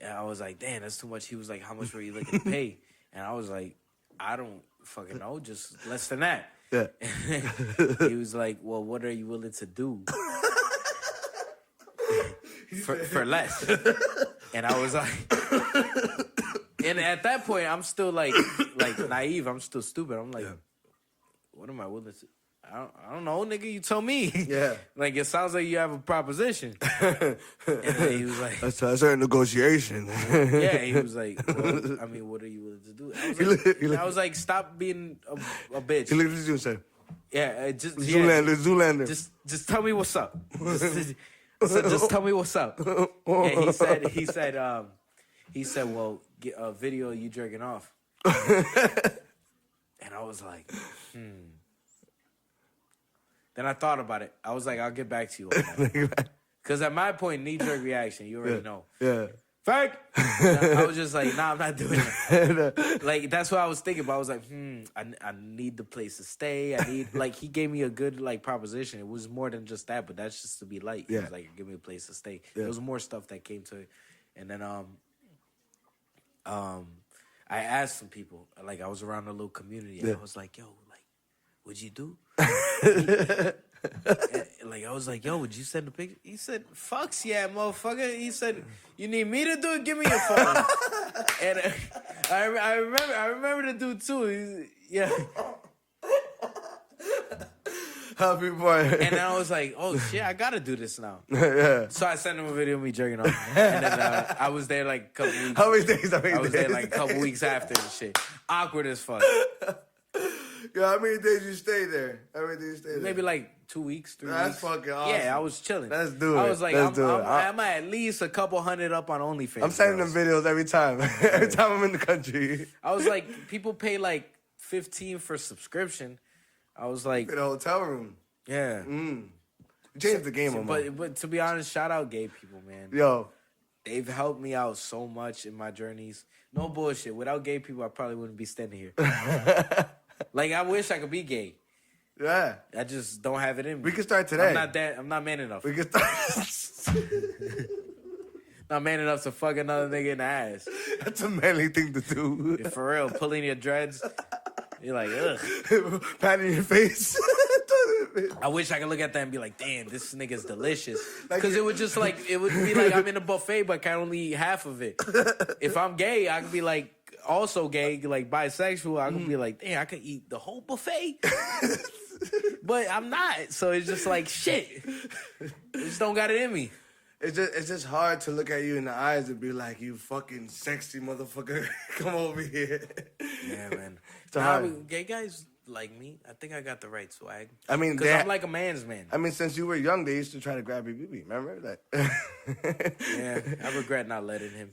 I was like, "Damn, that's too much." He was like, "How much were you looking to pay?" And I was like, "I don't fucking know, just less than that." Yeah. He was like, "Well, what are you willing to do for less?" And I was like, and at that point, I'm still like naive. I'm still stupid. I'm like, what am I willing to? I don't know, nigga. You tell me. Yeah. Like, it sounds like you have a proposition. And then he was like, That's a certain negotiation. yeah, he was like, well, I mean, what are you willing to do? I was like, stop being a bitch. He looked at you and said, Yeah, just Zoolander. Just tell me what's up. Just tell me what's up. And he said, well, get a video of you jerking off. And I was like, Then I thought about it. I was like, I'll get back to you on that. Because at my point, knee-jerk reaction, you already know. Yeah. Fact. I was just like, nah, I'm not doing that. Like, that's what I was thinking about. I was like, I need the place to stay. He gave me a good, proposition. It was more than just that, but that's just to be light. He was like, give me a place to stay. There was more stuff that came to it. And then, I asked some people, I was around a little community, and I was like, yo, what'd you do? I was like, yo, would you send a picture? He said, fucks yeah, motherfucker. He said, you need me to do it? Give me your phone. And I remember the dude too. Yeah. Happy boy. And then I was like, oh shit, I gotta do this now. Yeah. So I sent him a video of me jerking off. And then I was there a couple weeks. How many days? I was there a couple weeks after and shit. Awkward as fuck. Yeah, how many days you stay there? Maybe 2 weeks, 3 weeks. That's fucking awesome. Yeah, I was chilling. Let's do it. I was like, Let's do it. I'm at least a couple hundred up on OnlyFans. I'm sending them videos every time. Every time I'm in the country. I was like, people pay $15 for subscription. I was like, In a hotel room. yeah. You changed the game on me. But to be honest, shout out gay people, man. Yo. They've helped me out so much in my journeys. No bullshit. Without gay people, I probably wouldn't be standing here. I wish I could be gay. Yeah. I just don't have it in me. We can start today. I'm not man enough. We can start. Not man enough to fuck another nigga in the ass. That's a manly thing to do. For real, pulling your dreads. You're like, ugh. Patting your face. I wish I could look at that and be like, damn, this nigga's delicious. Because it would just it would be like I'm in a buffet, but I can only eat half of it. If I'm gay, I could be also gay, bisexual. I could be like, damn, I could eat the whole buffet. But I'm not. So it's just like, shit. I just don't got it in me. It's just hard to look at you in the eyes and be like, you fucking sexy motherfucker, come over here. Yeah, man. It's hard. Gay guys like me. I think I got the right swag. I mean, because I'm like a man's man. I mean, since you were young, they used to try to grab your BB. Remember that? Yeah, I regret not letting him.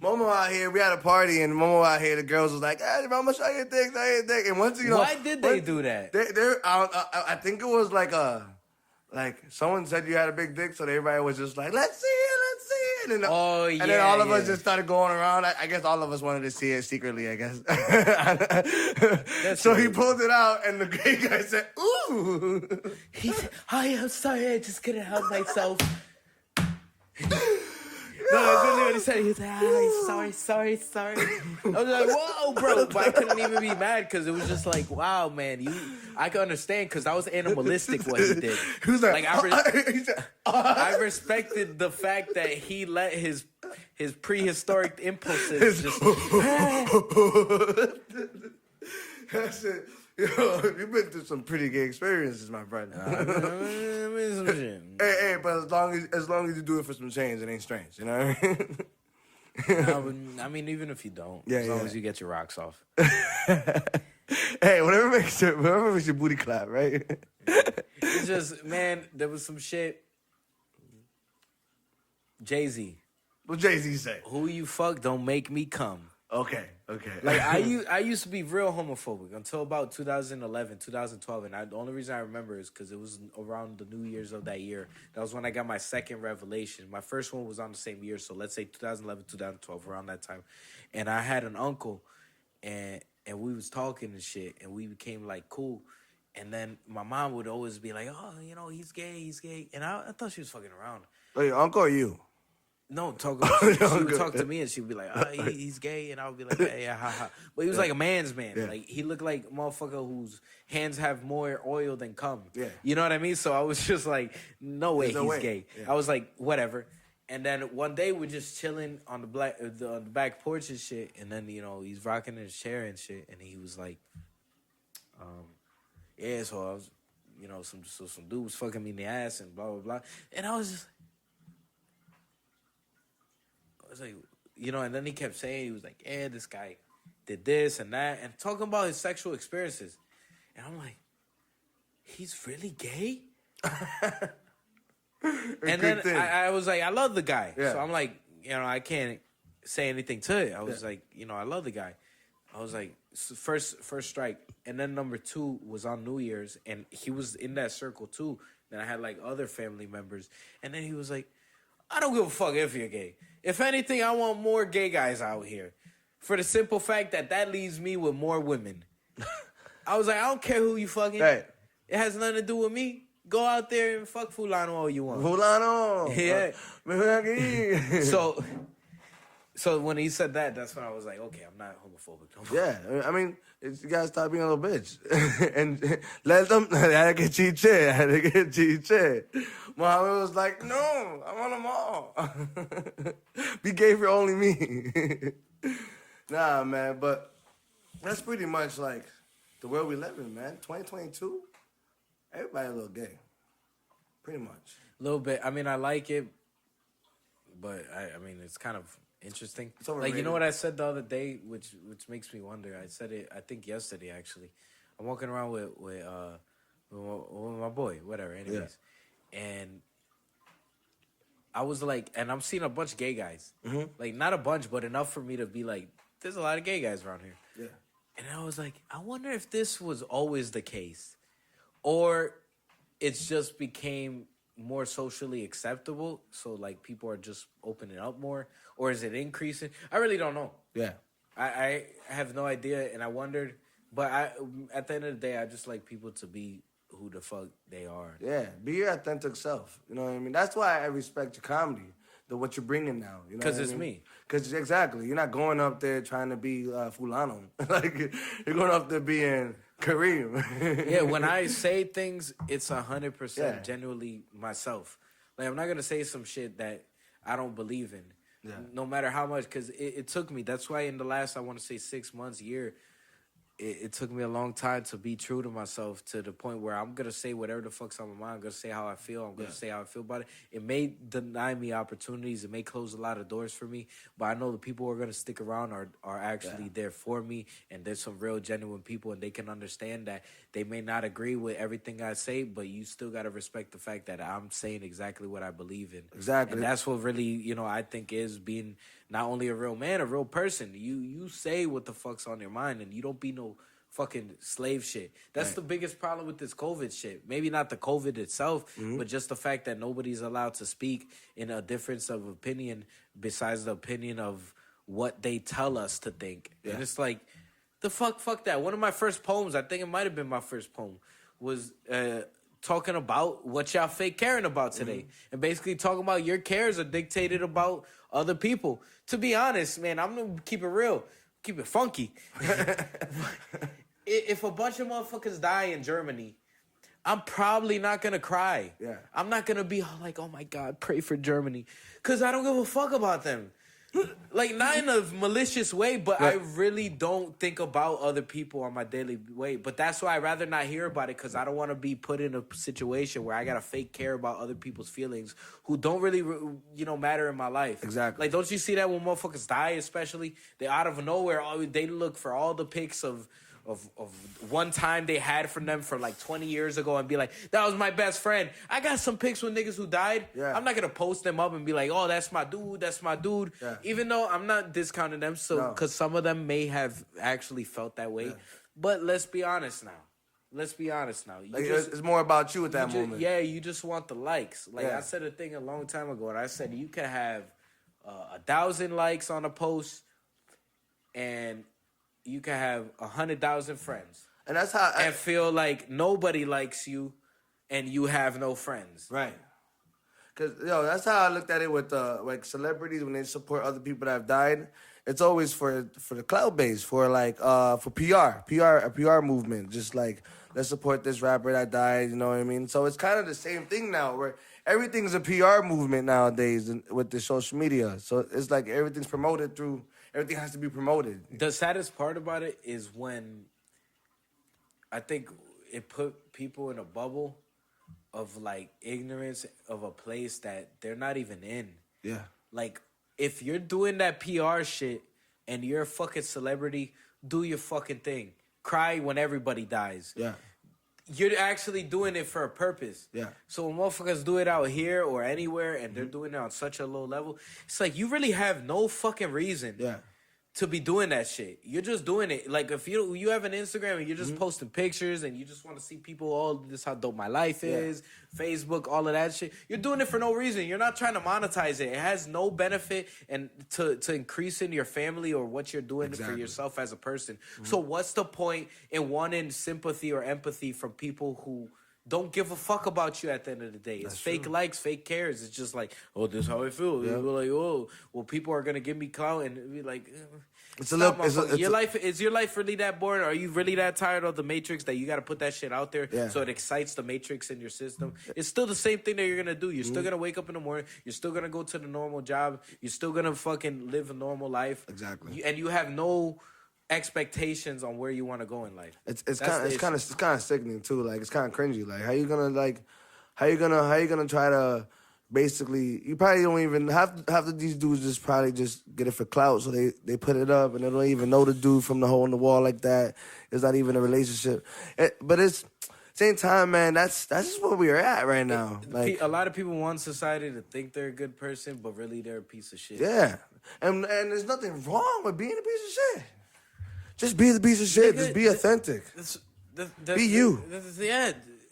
Momo out here, we had a party, and Momo out here, the girls was like, hey, Mama, show your dick, show your dick. And once, you know. Why did they do that? I think it was like someone said you had a big dick, so everybody was just like, let's see it, let's see it. And then all of us just started going around. I guess all of us wanted to see it secretly, I guess. So he pulled it out, and the gay guy said, ooh. He said, I'm sorry, I just couldn't help myself. No, that's really what he said. He was like, sorry. I was like, whoa, bro. But I couldn't even be mad because it was just like, wow, man. I can understand because that was animalistic what he did. He was like I respected the fact that he let his prehistoric impulses just... That's it. Yo, you've been through some pretty gay experiences, my friend. Hey, but as long as you do it for some change, it ain't strange. You know what I mean? No, but, I mean, even if you don't, as long as you get your rocks off. Hey, whatever makes your booty clap, right? It's just, man, there was some shit. Jay-Z. What Jay-Z say? Who you fuck don't make me come. Okay. Like, I used to be real homophobic until about 2011, 2012. And the only reason I remember is because it was around the New Year's of that year. That was when I got my second revelation. My first one was on the same year. So let's say 2011, 2012, around that time. And I had an uncle, and we was talking and shit. And we became, like, cool. And then my mom would always be like, oh, you know, he's gay. And I thought she was fucking around. Oh, your uncle or you? No, she would talk to me and she'd be like, he's gay. And I would be like, yeah, ha. But he was like a man's man. Yeah. Like, he looked like a motherfucker whose hands have more oil than cum. Yeah. You know what I mean? So I was just like, no way he's gay. Yeah. I was like, whatever. And then one day we're just chilling on the back porch and shit. And then, you know, he's rocking in his chair and shit. And he was like, yeah, so I was, you know, some dude was fucking me in the ass and blah, blah, blah. And I was just... I was like, you know, and then he kept saying, he was like, yeah, this guy did this and that, and talking about his sexual experiences. And I'm like, he's really gay? And then I was like, I love the guy. Yeah. So I'm like, you know, I can't say anything to it. I was like, you know, I love the guy. I was like, first strike. And then number 2 was on New Year's, and he was in that circle too. Then I had like other family members. And then he was like, I don't give a fuck if you're gay. If anything, I want more gay guys out here. For the simple fact that leaves me with more women. I was like, I don't care who you fucking. Right. It has nothing to do with me. Go out there and fuck Fulano all you want. Fulano. Yeah. So when he said that, that's when I was like, okay, I'm not homophobic no more. Yeah, I mean, you gotta stop being a little bitch. And let them, had to get chiche. Mohamed was like, no, I want them all. Be gay for only me. Nah, man, but that's pretty much like the world we live in, man. 2022, everybody a little gay. Pretty much. A little bit. I mean, I like it, but I mean, it's kind of interesting. Like, you know what I said the other day, which makes me wonder. I said it, I think yesterday actually. I'm walking around with my boy, whatever. Anyways, and I was like, and I'm seeing a bunch of gay guys. Mm-hmm. Like, not a bunch, but enough for me to be like, there's a lot of gay guys around here. Yeah. And I was like, I wonder if this was always the case, or it's just became more socially acceptable, so like people are just opening up more, or is it increasing? I really don't know. Yeah, I have no idea, and I wondered, but at the end of the day, I just like people to be who the fuck they are. Yeah, be your authentic self. You know what I mean? That's why I respect your comedy, what you're bringing now. You know, because it's me. Because exactly, you're not going up there trying to be Fulano. Like, you're going up there being Kariem. Yeah, when I say things, it's 100% genuinely myself. Like, I'm not gonna say some shit that I don't believe in, no matter how much. Because it took me. That's why in the last, I want to say 6 months, year, it took me a long time to be true to myself to the point where I'm gonna say whatever the fuck's on my mind. I'm gonna say how I feel. I'm gonna say how I feel about it. It may deny me opportunities. It may close a lot of doors for me. But I know the people who are gonna stick around are actually there for me, and there's some real genuine people, and they can understand that they may not agree with everything I say, but you still gotta respect the fact that I'm saying exactly what I believe in. Exactly. And that's what really, I think is being not only a real man, a real person. You say what the fuck's on your mind, and you don't be no fucking slave shit. That's the biggest problem with this COVID shit. Maybe not the COVID itself, but just the fact that nobody's allowed to speak in a difference of opinion besides the opinion of what they tell us to think. Yeah. And it's like, the fuck that. One of my first poems, I think it might have been my first poem, was talking about what y'all fake caring about today. And basically talking about your cares are dictated about other people. To be honest, man, I'm going to keep it real. Keep it funky. If a bunch of motherfuckers die in Germany, I'm probably not going to cry. Yeah. I'm not going to be like, oh my God, pray for Germany. Because I don't give a fuck about them. Like, not in a malicious way, but I really don't think about other people on my daily way. But that's why I'd rather not hear about it, because I don't want to be put in a situation where I got to fake care about other people's feelings who don't really, matter in my life. Exactly. Like, don't you see that when motherfuckers die, especially? They out of nowhere, they look for all the pics of one time they had from them for like 20 years ago and be like, that was my best friend. I got some pics with niggas who died. Yeah. I'm not going to post them up and be like, oh, that's my dude. Yeah. Even though I'm not discounting them, because some of them may have actually felt that way. Yeah. But let's be honest now. It's more about you at that moment. You just want the likes. I said a thing a long time ago, and I said you can have 1,000 likes on a post and you can have 100,000 friends. And that's how and feel like nobody likes you and you have no friends. Right. Because, that's how I looked at it with like celebrities when they support other people that have died. It's always for the cloud base, for for a PR movement. Just like, let's support this rapper that died, you know what I mean? So it's kind of the same thing now, where everything's a PR movement nowadays with the social media. So it's like everything's promoted through... Everything has to be promoted. The saddest part about it is when I think it put people in a bubble of like ignorance of a place that they're not even in. Yeah. Like, if you're doing that PR shit and you're a fucking celebrity, do your fucking thing. Cry when everybody dies. Yeah. You're actually doing it for a purpose. Yeah. So when motherfuckers do it out here or anywhere and they're doing it on such a low level, it's like you really have no fucking reason to be doing that shit. You're just doing it. Like, if you have an Instagram and you're just posting pictures and you just want to see people, this how dope my life is, Facebook, all of that shit. You're doing it for no reason. You're not trying to monetize it. It has no benefit and to increase in your family or what you're doing for yourself as a person. So what's the point in wanting sympathy or empathy from people who don't give a fuck about you at the end of the day? It's fake likes, fake cares. It's just like, oh, this is how I feel. Yeah. We're like, oh, well, people are gonna give me clout and be like, it's your life. Is your life really that boring? Are you really that tired of the Matrix that you got to put that shit out there so it excites the Matrix in your system? It's still the same thing that you're gonna do. You're still gonna wake up in the morning. You're still gonna go to the normal job. You're still gonna fucking live a normal life. Exactly. And you have no expectations on where you want to go in life. It's kind of sickening too. Like, it's kind of cringy. Like, how you gonna try to basically? You probably don't even half of these dudes just probably just get it for clout. So they put it up and they don't even know the dude from the hole in the wall like that. It's not even a relationship. But it's same time, man. That's just where we are at right now. Like, a lot of people want society to think they're a good person, but really they're a piece of shit. Yeah, and there's nothing wrong with being a piece of shit. Just be the piece of shit. Just be authentic. Be you.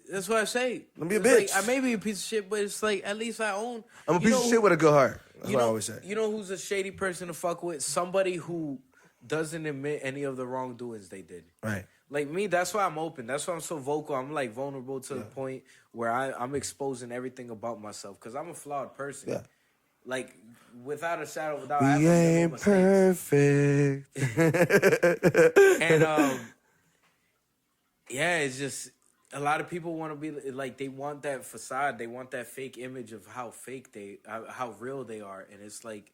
That's what I say. Don't be a bitch. Like, I may be a piece of shit, but it's like, at least I own. I'm a piece of shit with a good heart. That's what I always say. You know who's a shady person to fuck with? Somebody who doesn't admit any of the wrongdoings they did. Right. Like me, that's why I'm open. That's why I'm so vocal. I'm like vulnerable to the point where I'm exposing everything about myself because I'm a flawed person. Yeah. Like, without a shadow, without we ain't perfect. And it's just a lot of people want to be like, they want that facade, they want that fake image of how fake how real they are, and it's like,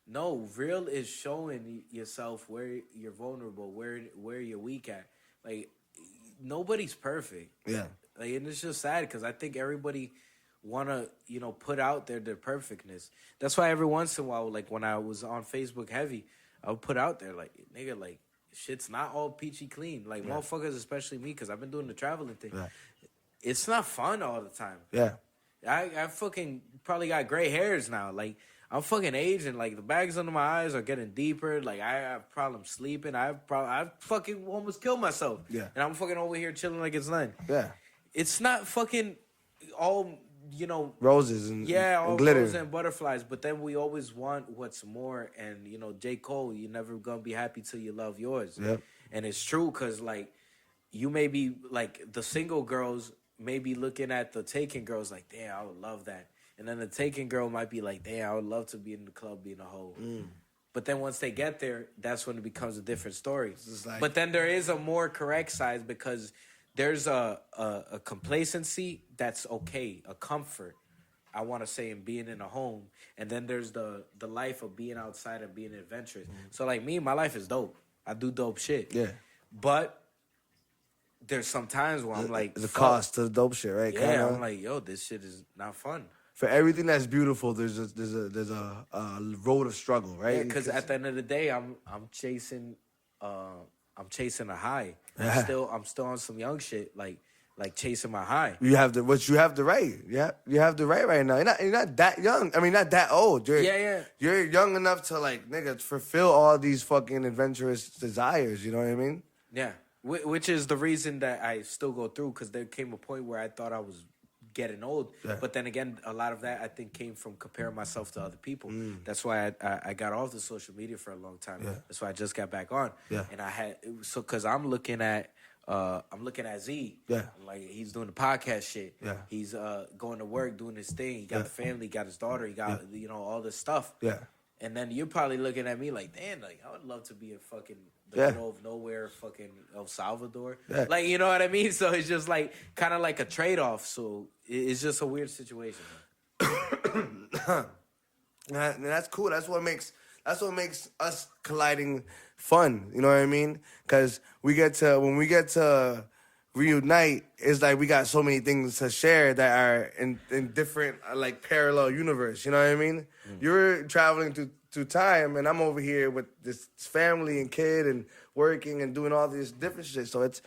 No, real is showing yourself where you're vulnerable, where you're weak at. Like nobody's perfect. Yeah. Like, and it's just sad because I think everybody wanna put out their perfectness. That's why every once in a while, like when I was on Facebook heavy, I would put out there like nigga, like shit's not all peachy clean. Like motherfuckers, especially me, because I've been doing the traveling thing. Yeah. It's not fun all the time. Yeah. I fucking probably got gray hairs now. Like I'm fucking aging. Like the bags under my eyes are getting deeper. Like I have problems sleeping. I fucking almost killed myself. Yeah. And I'm fucking over here chilling like it's nothing. Yeah. It's not fucking all roses and all and glitter. roses and butterflies. But then we always want what's more. And J. Cole, you're never gonna be happy till you love yours. Yep. And it's true because like you may be like the single girls. Maybe looking at the taken girls like, damn, I would love that. And then the taken girl might be like, damn, I would love to be in the club being a hoe. But then once they get there, that's when it becomes a different story. Like, but then there is a more correct side because there's a complacency that's okay, a comfort, I want to say, in being in a home. And then there's the life of being outside and being adventurous. So like me, my life is dope. I do dope shit. Yeah. But there's some times where I'm like, the cost to the dope shit, right? Yeah, Kinda. I'm like, yo, this shit is not fun. For everything that's beautiful, there's a road of struggle, right? Because at the end of the day, I'm chasing a high. Yeah. I'm still on some young shit, like chasing my high. You have the right. Yeah, you have the right now. You're not that young. I mean, not that old. You're young enough to like, nigga, fulfill all these fucking adventurous desires. You know what I mean? Yeah. Which is the reason that I still go through, because there came a point where I thought I was getting old. Yeah. But then again, a lot of that I think came from comparing myself to other people. That's why I got off the social media for a long time. Yeah. That's why I just got back on. Yeah. And I had because I'm looking at Z. Yeah. Like he's doing the podcast shit. Yeah. He's going to work, doing his thing. He got a family, got his daughter, he got all this stuff. Yeah. And then you're probably looking at me like, damn, like I would love to be in fucking the middle of nowhere, fucking El Salvador. Yeah. Like, you know what I mean? So it's just like kind of like a trade-off. So it's just a weird situation. That's cool. That's what makes us colliding fun. You know what I mean? Because when we get to reunite, it's like we got so many things to share that are in different like parallel universe. You know what I mean? You're traveling through time, and I'm over here with this family and kid and working and doing all this different shit. So it's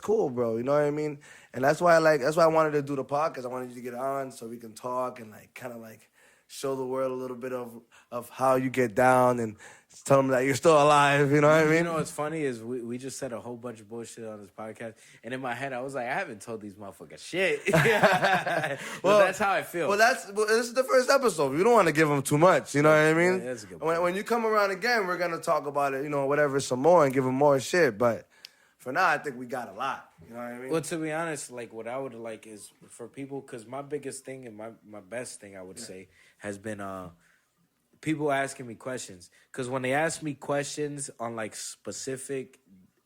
cool, bro. You know what I mean? And that's why I wanted to do the podcast. I wanted you to get on so we can talk and like kind of like show the world a little bit of how you get down and tell them that you're still alive. You know what I mean? You know what's funny is we just said a whole bunch of bullshit on this podcast, and in my head I was like, I haven't told these motherfuckers shit. Well, that's how I feel. Well, this is the first episode. We don't want to give them too much. You know what I mean? Yeah, that's a good point. When you come around again, we're gonna talk about it. You know, whatever, some more, and give them more shit. But for now, I think we got a lot. You know what I mean? Well, to be honest, like what I would like is for people, because my biggest thing and my best thing I would say has been people asking me questions. Because when they ask me questions on like specific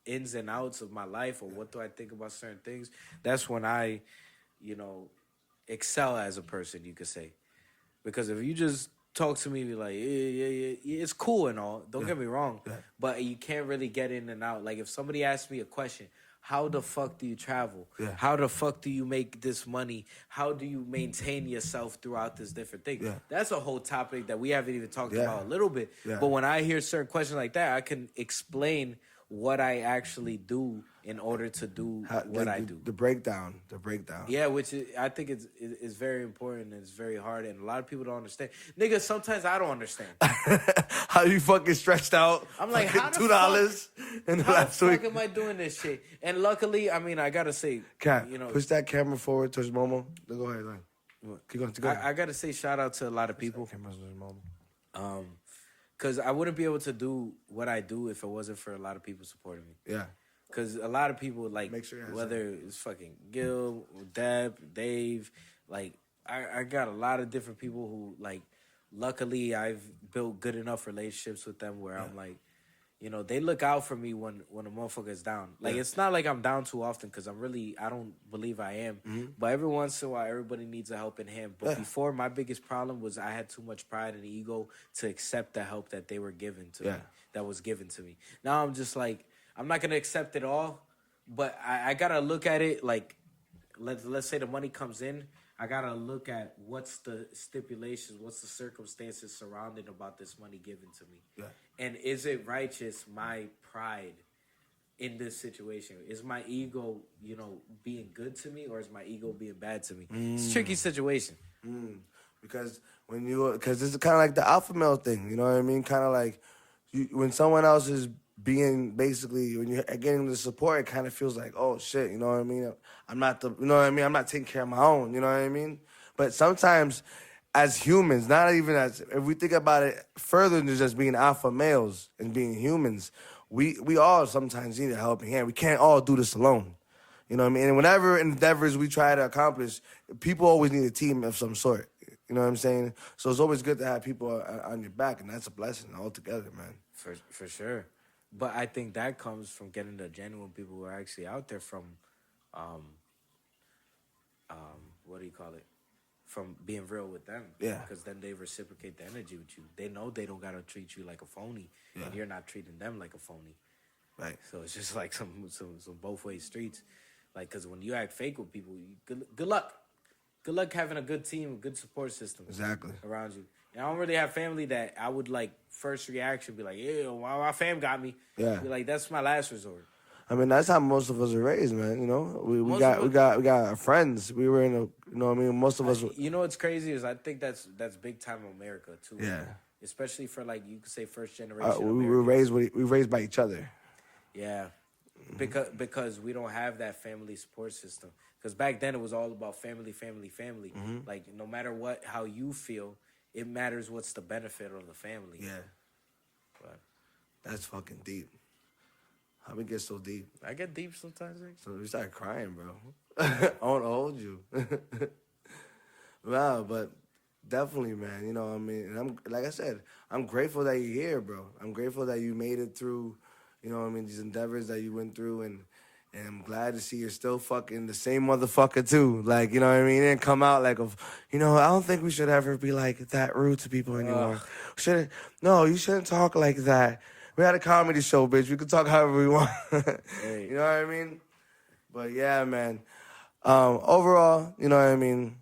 ins and outs of my life or what do I think about certain things, that's when I, excel as a person, you could say. Because if you just talk to me, be like, yeah, it's cool and all. Don't get me wrong. Yeah. But you can't really get in and out. Like if somebody asks me a question, how the fuck do you travel? Yeah. How the fuck do you make this money? How do you maintain yourself throughout this different thing? Yeah. That's a whole topic that we haven't even talked about a little bit. Yeah. But when I hear certain questions like that, I can explain what I actually do in order to do what I do. The breakdown. Yeah, which I think is very important and it's very hard, and a lot of people don't understand. Nigga, sometimes I don't understand. How you fucking stretched out? I'm like, how the $2 in the last week? How the fuck am I doing this shit? And luckily, I mean, I gotta say, Cap, push that camera forward towards Momo. Go ahead, keep going. I gotta say shout out to a lot of people. Momo. Because I wouldn't be able to do what I do if it wasn't for a lot of people supporting me. Yeah. Because a lot of people, like, whether it's fucking Gil, Deb, Dave, like, I got a lot of different people who, like, luckily I've built good enough relationships with them where I'm like, you know, they look out for me when a motherfucker's down. Like, it's not like I'm down too often because I don't believe I am. But every once in a while, everybody needs a helping hand. But before, my biggest problem was I had too much pride and ego to accept the help that they were given to me, that was given to me. Now I'm just like, I'm not going to accept it all, but I got to look at it like, let's say the money comes in. I gotta look at what's the stipulations, what's the circumstances surrounding about this money given to me. Yeah. And is it righteous, my pride in this situation? Is my ego, you know, being good to me, or is my ego being bad to me? It's a tricky situation. Because because this is kind of like the alpha male thing, you know what I mean? Kind of like when someone else is being basically, when you're getting the support, it kind of feels like, oh shit, you know what I mean? I'm not you know what I mean? I'm not taking care of my own, you know what I mean? But sometimes as humans, not even as, if we think about it further than just being alpha males and being humans, we all sometimes need a helping hand. We can't all do this alone. You know what I mean? And whatever endeavors we try to accomplish, people always need a team of some sort. You know what I'm saying? So it's always good to have people on your back, and that's a blessing altogether, man. For sure. But I think that comes from getting the genuine people who are actually out there from, what do you call it? From being real with them. Yeah. Because then they reciprocate the energy with you. They know they don't got to treat you like a phony, and you're not treating them like a phony. Right. So it's just like some both way streets. Like, because when you act fake with people, good luck. Good luck having a good team, a good support system. Exactly. Around you. And I don't really have family that I would, like, first reaction be like, yeah, my fam got me. Yeah. Be like, that's my last resort. I mean, that's how most of us are raised, man. You know, we got our friends. We were in a, you know what I mean? Most of us. You know what's crazy is I think that's big time America, too. Yeah. Especially for, like, you could say first generation. We were raised by each other. Yeah. Because we don't have that family support system. Because back then it was all about family. Like, no matter how you feel, it matters what's the benefit of the family. Yeah. But that's fucking deep. How we get so deep? I get deep sometimes. So we start crying, bro. I want to hold you. Wow, but definitely, man. You know what I mean? And I'm, like I said, I'm grateful that you're here, bro. I'm grateful that you made it through, you know what I mean, these endeavors that you went through, and I'm glad to see you're still fucking the same motherfucker too. Like, you know what I mean? It didn't come out like, you know, I don't think we should ever be like that rude to people anymore. No, you shouldn't talk like that. We had a comedy show, bitch. We could talk however we want. Hey. You know what I mean? But yeah, man. Overall, you know what I mean?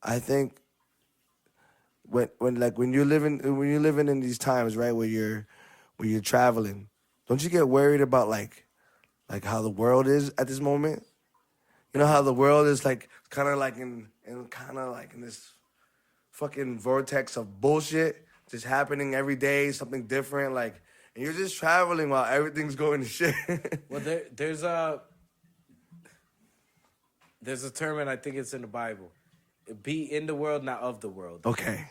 I think when you're living in these times, right, where you're traveling, don't you get worried about like how the world is at this moment? You know how the world is like kind of like in this fucking vortex of bullshit just happening every day, something different, like, and you're just traveling while everything's going to shit. Well, there's a term, and I think it's in the Bible. Be in the world, not of the world. Okay.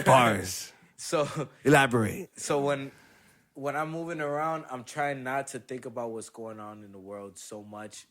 Bars. So elaborate. So when I'm moving around, I'm trying not to think about what's going on in the world so much,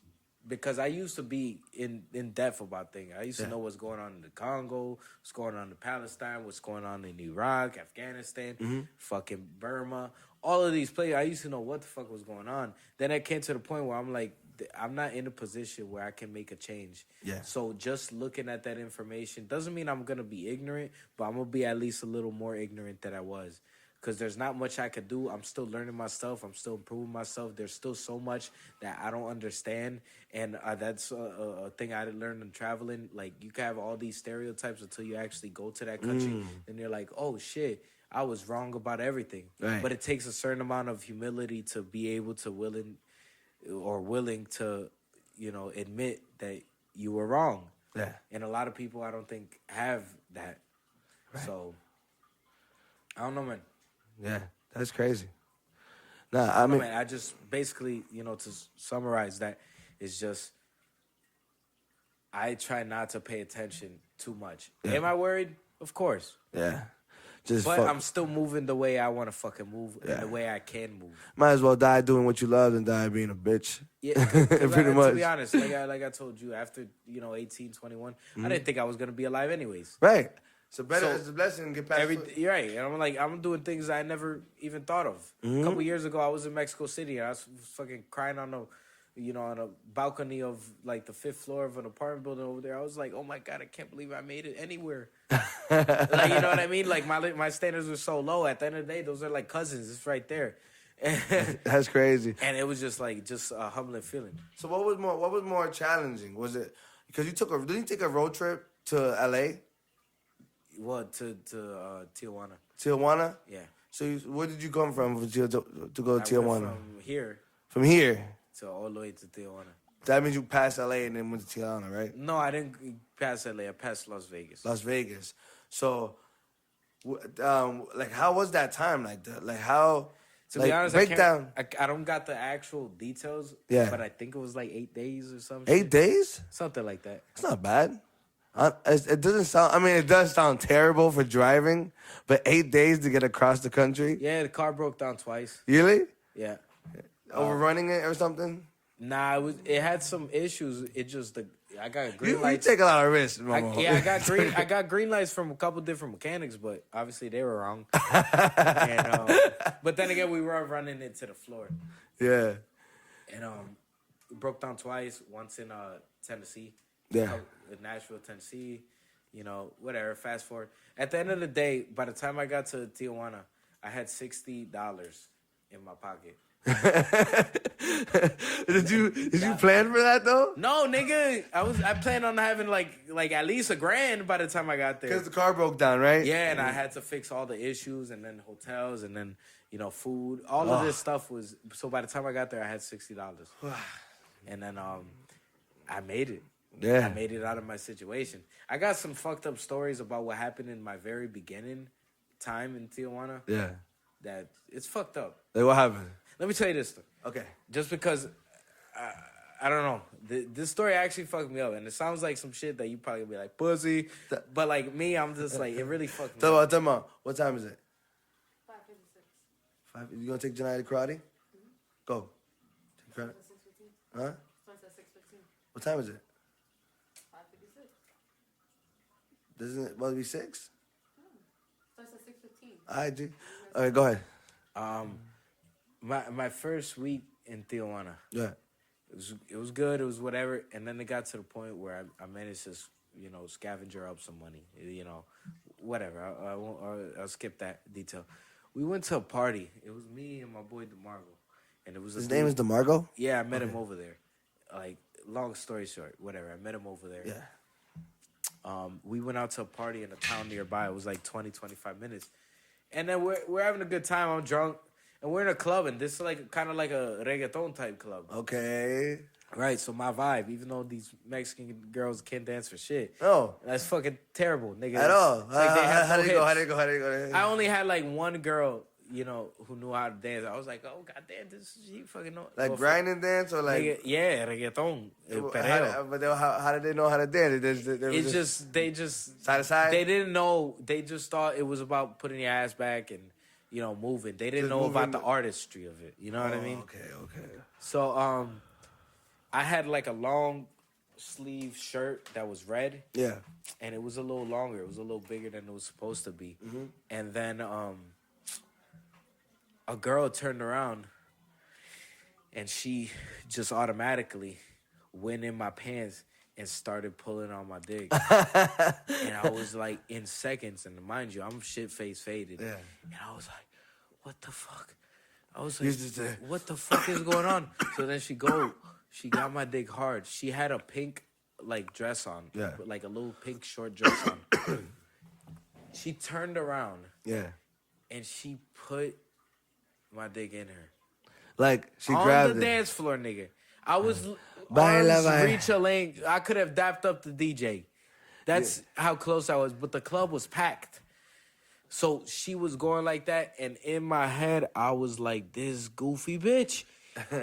because I used to be in depth about things. I used to know what's going on in the Congo, what's going on in Palestine, what's going on in Iraq, Afghanistan, fucking Burma, all of these places. I used to know what the fuck was going on. Then I came to the point where I'm like, I'm not in a position where I can make a change. Yeah. So just looking at that information doesn't mean I'm going to be ignorant, but I'm going to be at least a little more ignorant than I was. Because there's not much I could do. I'm still learning myself. I'm still improving myself. There's still so much that I don't understand. And that's a thing I learned in traveling. Like, you can have all these stereotypes until you actually go to that country. And you're like, oh, shit, I was wrong about everything. Right. But it takes a certain amount of humility to be able to willing to, you know, admit that you were wrong. Yeah. And a lot of people, I don't think, have that. Right. So, I don't know, man. Yeah, that's crazy. Nah, I mean, I just basically, you know, to summarize that, is just I try not to pay attention too much. Yeah. Am I worried? Of course. Yeah. But I'm still moving the way I want to fucking move, and the way I can move. Might as well die doing what you love than die being a bitch. Yeah, pretty much. To be honest, like I told you, after, you know, 18, 21, I didn't think I was going to be alive anyways. Right. It's a blessing to get past it. You're right. And I'm like, I'm doing things I never even thought of. A couple years ago, I was in Mexico City and I was fucking crying on a balcony of like the 5th floor of an apartment building over there. I was like, oh my God, I can't believe I made it anywhere. Like, you know what I mean? Like my standards were so low. At the end of the day, those are like cousins. It's right there. That's crazy. And it was just a humbling feeling. So what was more challenging? Was it because didn't you take a road trip to LA? What, to Tijuana? Tijuana? Yeah. So where did you come from to go to I went Tijuana? from here From here. to all the way to Tijuana. That means you passed LA and then went to Tijuana, right? No, I didn't pass LA. I passed Las Vegas. Las Vegas. So, like, how was that time? Like how? To like, be honest, break down. I don't got the actual details. Yeah. But I think it was like 8 days or something. 8 days? Something like that. It's not bad. It doesn't sound. I mean, it does sound terrible for driving, but 8 days to get across the country. Yeah, the car broke down twice. Really? Yeah. Overrunning it or something? Nah, it had some issues. It just I got green You lights. take a lot of risks, Momo. I got green lights from a couple different mechanics, but obviously they were wrong. And, but then again, we were running into the floor. Yeah. And it broke down twice. Once in Tennessee. Yeah. In Nashville, Tennessee. You know, whatever. Fast forward. At the end of the day, by the time I got to Tijuana, I had $60 in my pocket. Did you plan for that though? No, nigga. I planned on having like at least $1,000 by the time I got there. Because the car broke down, right? Yeah, and I had to fix all the issues and then hotels and then, food. All of this stuff was, so by the time I got there, I had $60. And then I made it. Yeah. I made it out of my situation. I got some fucked up stories about what happened in my very beginning time in Tijuana. Yeah. That it's fucked up. Like what happened? Let me tell you this story. Okay. Just because, I don't know. This story actually fucked me up. And it sounds like some shit that you probably be like, pussy. But like me, I'm just like, it really fucked me up. Tell me, what time is it? 5:56. 5. You gonna take Janai to karate? Go. Take karate. Starts at 6:15. Huh? Starts at 6:15. What time is it? 5:56. Doesn't it supposed to be 6? Starts at 6:15. Alright, G. Okay, go ahead. My first week in Tijuana, Yeah. it was good. It was whatever. And then it got to the point where I managed to, scavenger up some money. Whatever. I'll skip that detail. We went to a party. It was me and my boy DeMargo, and it was His name is DeMargo? Yeah, I met him over there. Like, long story short, whatever. I met him over there. Yeah. We went out to a party in a town nearby. It was like 20, 25 minutes. And then we're having a good time. I'm drunk. And we're in a club, and this is like kind of like a reggaeton type club. Okay. Right, so my vibe, even though these Mexican girls can't dance for shit. Oh. That's fucking terrible, nigga. At all. It's like they have How no did it go? How hips. did it go? I only had like one girl, who knew how to dance. I was like, oh, goddamn, she fucking know. Like grinding dance or like? Yeah, reggaeton. Perreo. How did they know how to dance? They just side to side? They didn't know. They just thought it was about putting your ass back and, moving. They didn't Just know about moving. the artistry of it. You know what I mean? Okay. So, I had like a long sleeve shirt that was red. Yeah. And it was a little longer. It was a little bigger than it was supposed to be. Mm-hmm. And then a girl turned around and she just automatically went in my pants and started pulling on my dick. And I was like, in seconds, and mind you, I'm shit-face faded. Yeah. And I was like, what the fuck? I was like, what the fuck is going on? So then she got my dick hard. She had a pink, like, dress on. Yeah. Like a little pink short dress on. She turned around. Yeah. And she put my dick in her. Like, she on grabbed the it. dance floor, nigga. I was Baila, arms reach a length. I could have dapped up the DJ. That's how close I was. But the club was packed. So she was going like that. And in my head, I was like, this goofy bitch.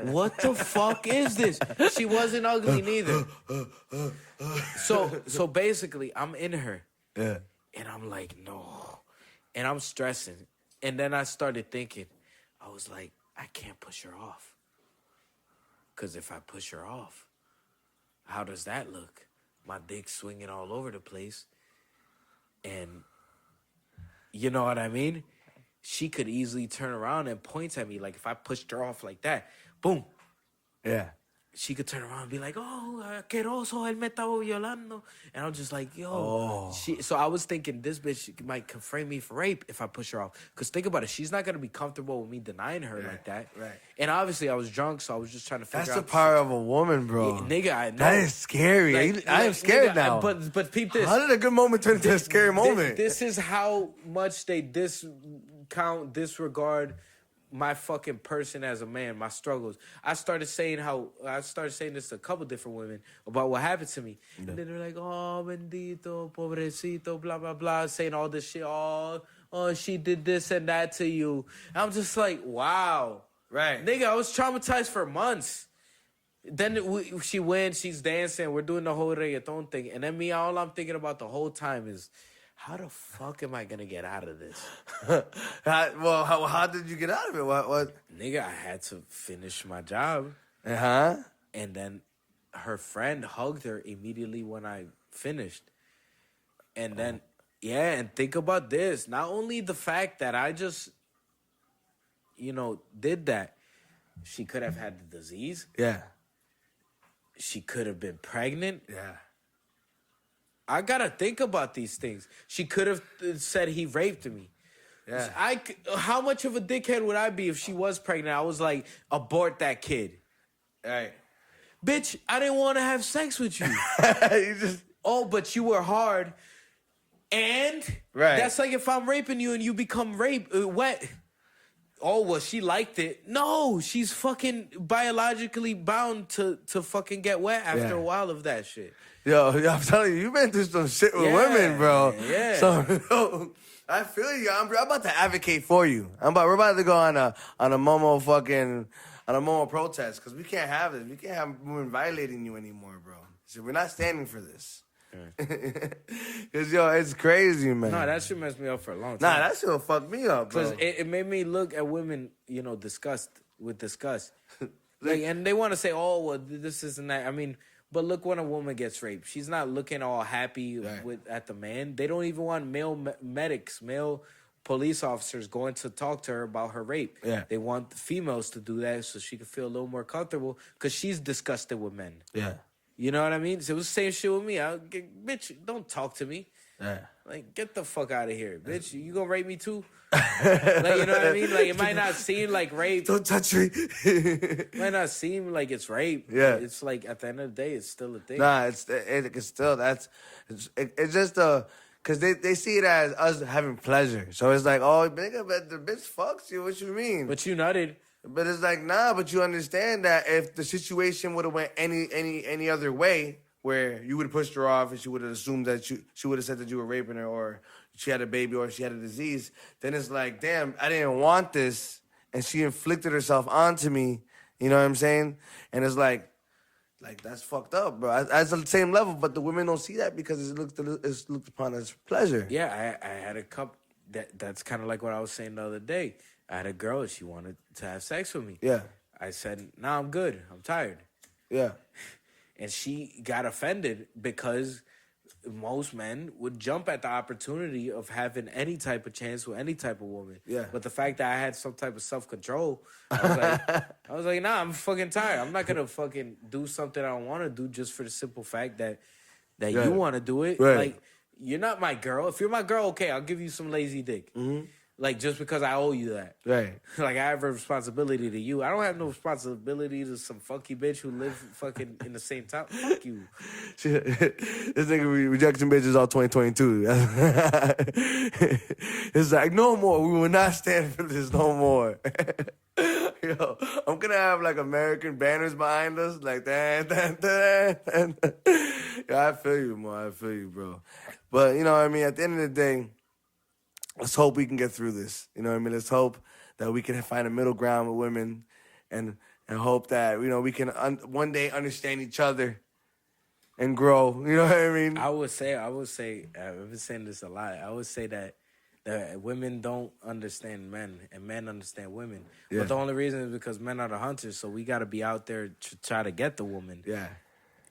What the fuck is this? She wasn't ugly neither. So basically, I'm in her. Yeah. And I'm like, no. And I'm stressing. And then I started thinking, I was like, I can't push her off. Because if I push her off, how does that look? My dick swinging all over the place. And You know what I mean? She could easily turn around and point at me. Like if I pushed her off like that, boom. Yeah. She could turn around and be like, "Oh, asqueroso, él me estaba violando," and I'm just like, "Yo." Oh. So I was thinking this bitch might frame me for rape if I push her off. Cause think about it, she's not gonna be comfortable with me denying her like that. Right. And obviously I was drunk, so I was just trying to figure That's out. the power of a woman, bro. Yeah, nigga, I know. That is scary. I am scared nigga, now. But peep this. How did a good moment turn into a scary moment? This is how much they disregard my fucking person as a man, my struggles. I started saying this to a couple different women about what happened to me. And then they're like, "Oh, bendito, pobrecito, blah, blah, blah," saying all this shit. Oh, she did this and that to you. And I'm just like, wow. Right. Nigga, I was traumatized for months. Then she wins, she's dancing, we're doing the whole reggaeton thing. And then me, all I'm thinking about the whole time is, how the fuck am I gonna get out of this? How did you get out of it? What? Nigga, I had to finish my job. Uh-huh. And then her friend hugged her immediately when I finished. And then, yeah, and think about this. Not only the fact that I just, did that, she could have had the disease. Yeah. She could have been pregnant. Yeah. I gotta think about these things. She could have said he raped me. Yeah. How much of a dickhead would I be if she was pregnant? I was like, abort that kid. Right. Bitch, I didn't want to have sex with you. You just... Oh, but you were hard. And Right. That's like if I'm raping you and you become wet. Oh, well, she liked it. No, she's fucking biologically bound to fucking get wet after a while of that shit. Yo, I'm telling you, you've been through some shit with women, bro. Yeah. So I feel you. I'm about to advocate for you. We're about to go on a Momo protest because we can't have this. We can't have women violating you anymore, bro. So we're not standing for this. Cause yo, it's crazy, man. No, that shit messed me up for a long time. Nah, that shit will fuck me up, bro. Because it made me look at women, disgust. Like, and they want to say, "Oh, well, this isn't that." I mean, but look, when a woman gets raped, she's not looking all happy at the man. They don't even want male medics, male police officers going to talk to her about her rape. Yeah. They want the females to do that so she can feel a little more comfortable because she's disgusted with men. Yeah. You know what I mean? So it was the same shit with me. Bitch, don't talk to me. Yeah. Like, get the fuck out of here, bitch. You gonna rape me too? Like, you know what I mean? Like, it might not seem like rape. Don't touch me. It might not seem like it's rape. Yeah. It's like, at the end of the day, it's still a thing. Nah, it's still, it's just because they see it as us having pleasure. So it's like, oh, nigga, but the bitch fucks you. What you mean? But you nutted. But it's like, nah, but you understand that if the situation would have went any other way, where you would have pushed her off and she would have assumed that she would have said that you were raping her or she had a baby or she had a disease, then it's like, damn, I didn't want this and she inflicted herself onto me. You know what I'm saying? And it's like that's fucked up, bro. At the same level, but the women don't see that because it's looked upon as pleasure. Yeah, I had a couple. That's kind of like what I was saying the other day. I had a girl, she wanted to have sex with me. Yeah. I said, "Nah, I'm good. I'm tired." Yeah. And she got offended because most men would jump at the opportunity of having any type of chance with any type of woman. Yeah. But the fact that I had some type of self-control, I was like, nah, I'm fucking tired. I'm not going to fucking do something I don't want to do just for the simple fact that you want to do it. Right. Like, you're not my girl. If you're my girl, okay, I'll give you some lazy dick. Mm-hmm. Like, just because I owe you that. Right. Like, I have a responsibility to you. I don't have no responsibility to some funky bitch who live fucking in the same town. Fuck you. This nigga be rejecting bitches all 2022. It's like, no more. We will not stand for this no more. Yo, I'm gonna have like American banners behind us, like that. Yeah, I feel you, Mo. I feel you, bro. But you know what I mean? At the end of the day, let's hope we can get through this. You know what I mean? Let's hope that we can find a middle ground with women and hope that, we can one day understand each other and grow. You know what I mean? I would say, I've been saying this a lot. I would say that women don't understand men and men understand women. Yeah. But the only reason is because men are the hunters, so we got to be out there to try to get the woman. Yeah.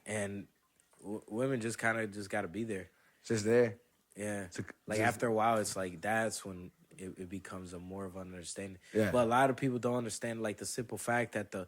And women just kind of got to be there. Just there. Yeah. To- Like just- after a while, it's like that's when it becomes a more of an understanding. Yeah. But a lot of people don't understand like the simple fact that the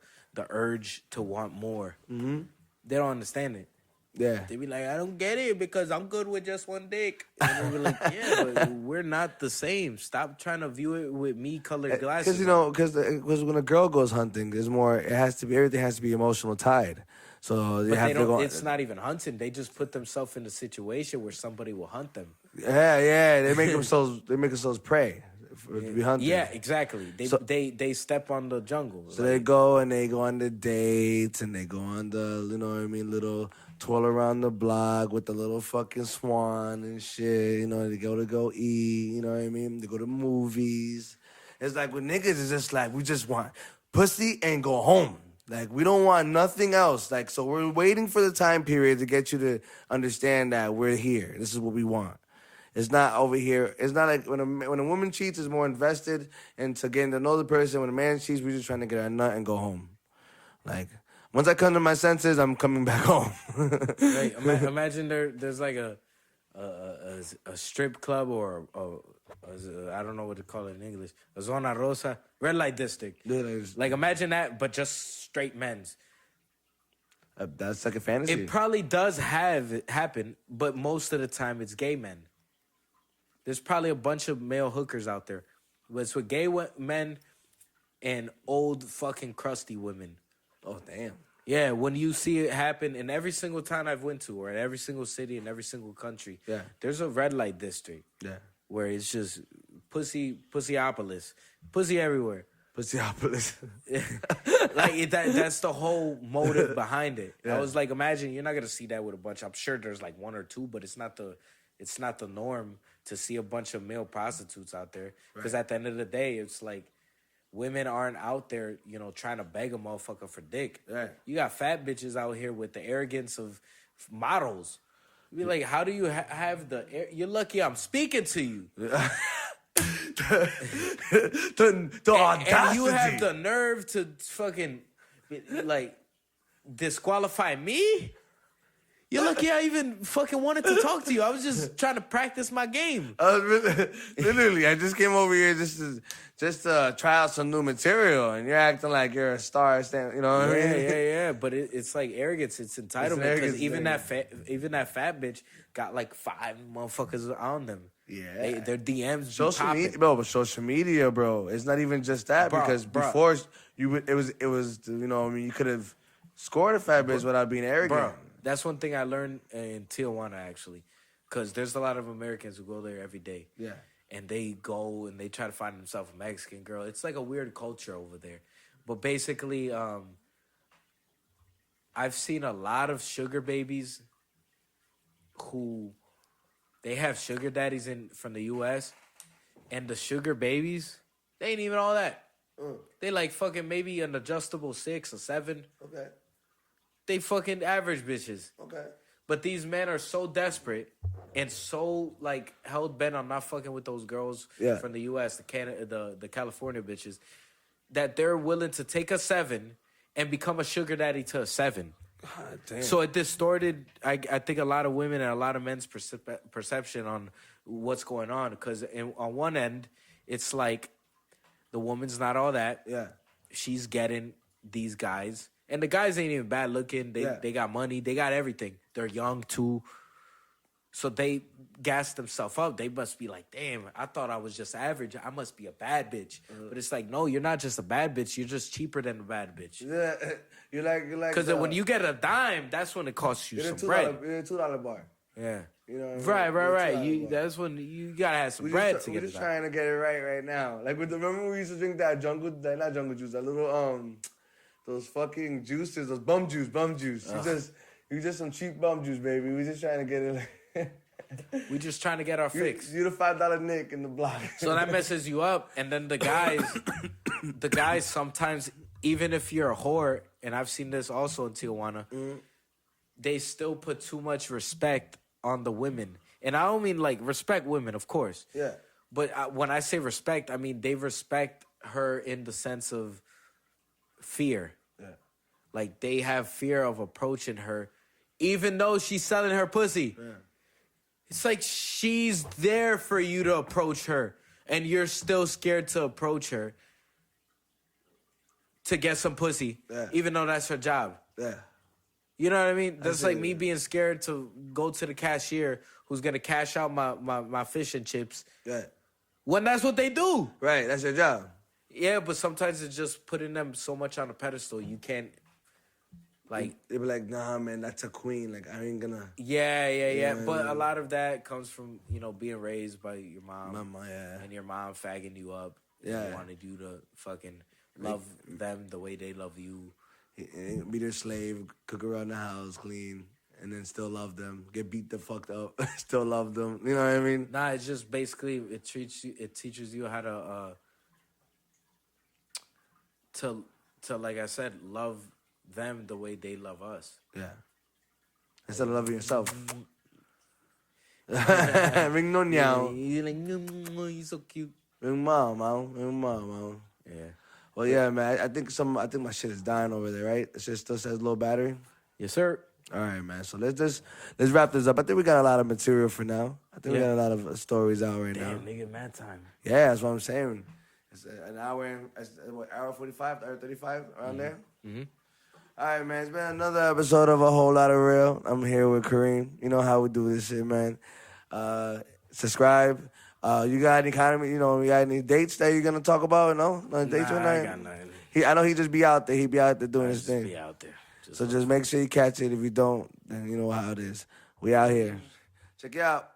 urge to want more. Mm-hmm. They don't understand it. Yeah. They be like, I don't get it because I'm good with just one dick. And we be like, yeah, but we're not the same. Stop trying to view it with me colored glasses. Because when a girl goes hunting, there's more. Everything has to be emotional tied. So you But have they to don't. go. It's not even hunting. They just put themselves in a situation where somebody will hunt them. Yeah. They make themselves prey to be hunted. Yeah, exactly. They step on the jungle. So they go on the dates and they go on the little twirl around the block with the little fucking swan and shit. They go eat. They go to movies. It's like with niggas, it's just like we just want pussy and go home. Like we don't want nothing else. Like so, we're waiting for the time period to get you to understand that we're here. This is what we want. It's not over here. It's not like when a woman cheats, is more invested into getting to know the person. When a man cheats, we're just trying to get our nut and go home. Like once I come to my senses, I'm coming back home. Right. Imagine there's like a strip club or I don't know what to call it in English. A zona rosa, red light district. Yeah, Like imagine that, but just straight men's. That's like a fantasy. It probably does happen, but most of the time it's gay men. There's probably a bunch of male hookers out there, but it's with gay men and old fucking crusty women. Oh damn. Yeah, when you see it happen in every single town I've went to, or in every single city in every single country, Yeah. there's a red light district. Yeah. Where it's just pussyopolis, pussy everywhere. Pussyopolis. Like that's the whole motive behind it. Yeah. I was like, imagine you're not gonna see that with a bunch. I'm sure there's like one or two, but it's not the norm to see a bunch of male prostitutes out there. Because at the end of the day, it's like women aren't out there, trying to beg a motherfucker for dick. Right. You got fat bitches out here with the arrogance of models. You be like, how do you have you're lucky I'm speaking to you. the audacity. And you have the nerve to fucking, like, disqualify me? You're lucky I even fucking wanted to talk to you. I was just trying to practice my game. Literally, I just came over here just to try out some new material, and you're acting like you're a star. You know what I mean? Yeah. But it's like arrogance. It's entitlement. Because even that fat bitch got like 5 motherfuckers on them. Yeah, their DMs. Social media, bro. But social media, bro. It's not even just that because before it was you could have scored a fat bitch without being arrogant. Bro, that's one thing I learned in Tijuana actually, because there's a lot of Americans who go there every day. Yeah. And they go and they try to find themselves a Mexican girl. It's like a weird culture over there. But basically, I've seen a lot of sugar babies who they have sugar daddies from the U.S. and the sugar babies, they ain't even all that. They like fucking maybe an adjustable 6 or 7. Okay. They fucking average bitches. Okay. But these men are so desperate and so like hell bent on not fucking with those girls from the U.S., the California bitches, that they're willing to take a 7 and become a sugar daddy to a 7. God damn. So it distorted, I think, a lot of women and a lot of men's perception on what's going on. Because on one end, it's like the woman's not all that. Yeah. She's getting these guys. And the guys ain't even bad looking. They got money. They got everything. They're young, too. So they gas themselves up. They must be like, damn, I thought I was just average. I must be a bad bitch. But it's like, no, you're not just a bad bitch. You're just cheaper than a bad bitch. Yeah. You're like. Because when you get a dime, that's when it costs you some bread. You're a $2 bar. Yeah. You know what I mean? Right. That's when you gotta have some bread to get it. We're just trying to get it right now. Like remember when we used to drink that not jungle juice, that little those fucking juices, those bum juice. You just some cheap bum juice, baby. We just trying to get it. We just trying to get our fix. You the $5 Nick in the block. So that messes you up, and then the guys sometimes, even if you're a whore, and I've seen this also in Tijuana, they still put too much respect on the women, and I don't mean like respect women, of course. Yeah. But when I say respect, I mean they respect her in the sense of fear. Yeah. Like they have fear of approaching her, even though she's selling her pussy. Yeah. It's like she's there for you to approach her, and you're still scared to approach her to get some pussy, even though that's her job. Yeah. You know what I mean? That's like me being scared to go to the cashier who's gonna cash out my fish and chips. Yeah. When that's what they do. Right, that's your job. Yeah, but sometimes it's just putting them so much on a pedestal. You can't, like... They be like, nah, man, that's a queen. Like, I ain't gonna... Yeah. But a lot of that comes from, being raised by your mom. Mama, yeah. And your mom fagging you up. Yeah. And wanted you to fucking love them the way they love you. Be their slave, cook around the house, clean, and then still love them. Get beat the fuck up, still love them. You know what I mean? Nah, it's just basically, it teaches you how to like I said, love them the way they love us. Yeah. Instead of loving yourself. Ring no nyao. You're like, you're so cute. Ring mom. Yeah. Well, yeah, man. I think my shit is dying over there, right? It still says low battery. Yes, sir. All right, man. So let's wrap this up. I think we got a lot of material for now. I think we got a lot of stories out right now. Damn, nigga, mad time. Yeah, that's what I'm saying. It's an hour and hour 45, hour 35 around there. Mm-hmm. All right, man. It's been another episode of A Whole Lot of Real. I'm here with Kareem. You know how we do this shit, man. Subscribe. You got any you got any dates that you're gonna talk about? No dates or nothing. I got nothing. I know he just be out there. He be out there doing his thing. Be out there. So just make sure you catch it. If you don't, then you know how it is. We out here. Check it out.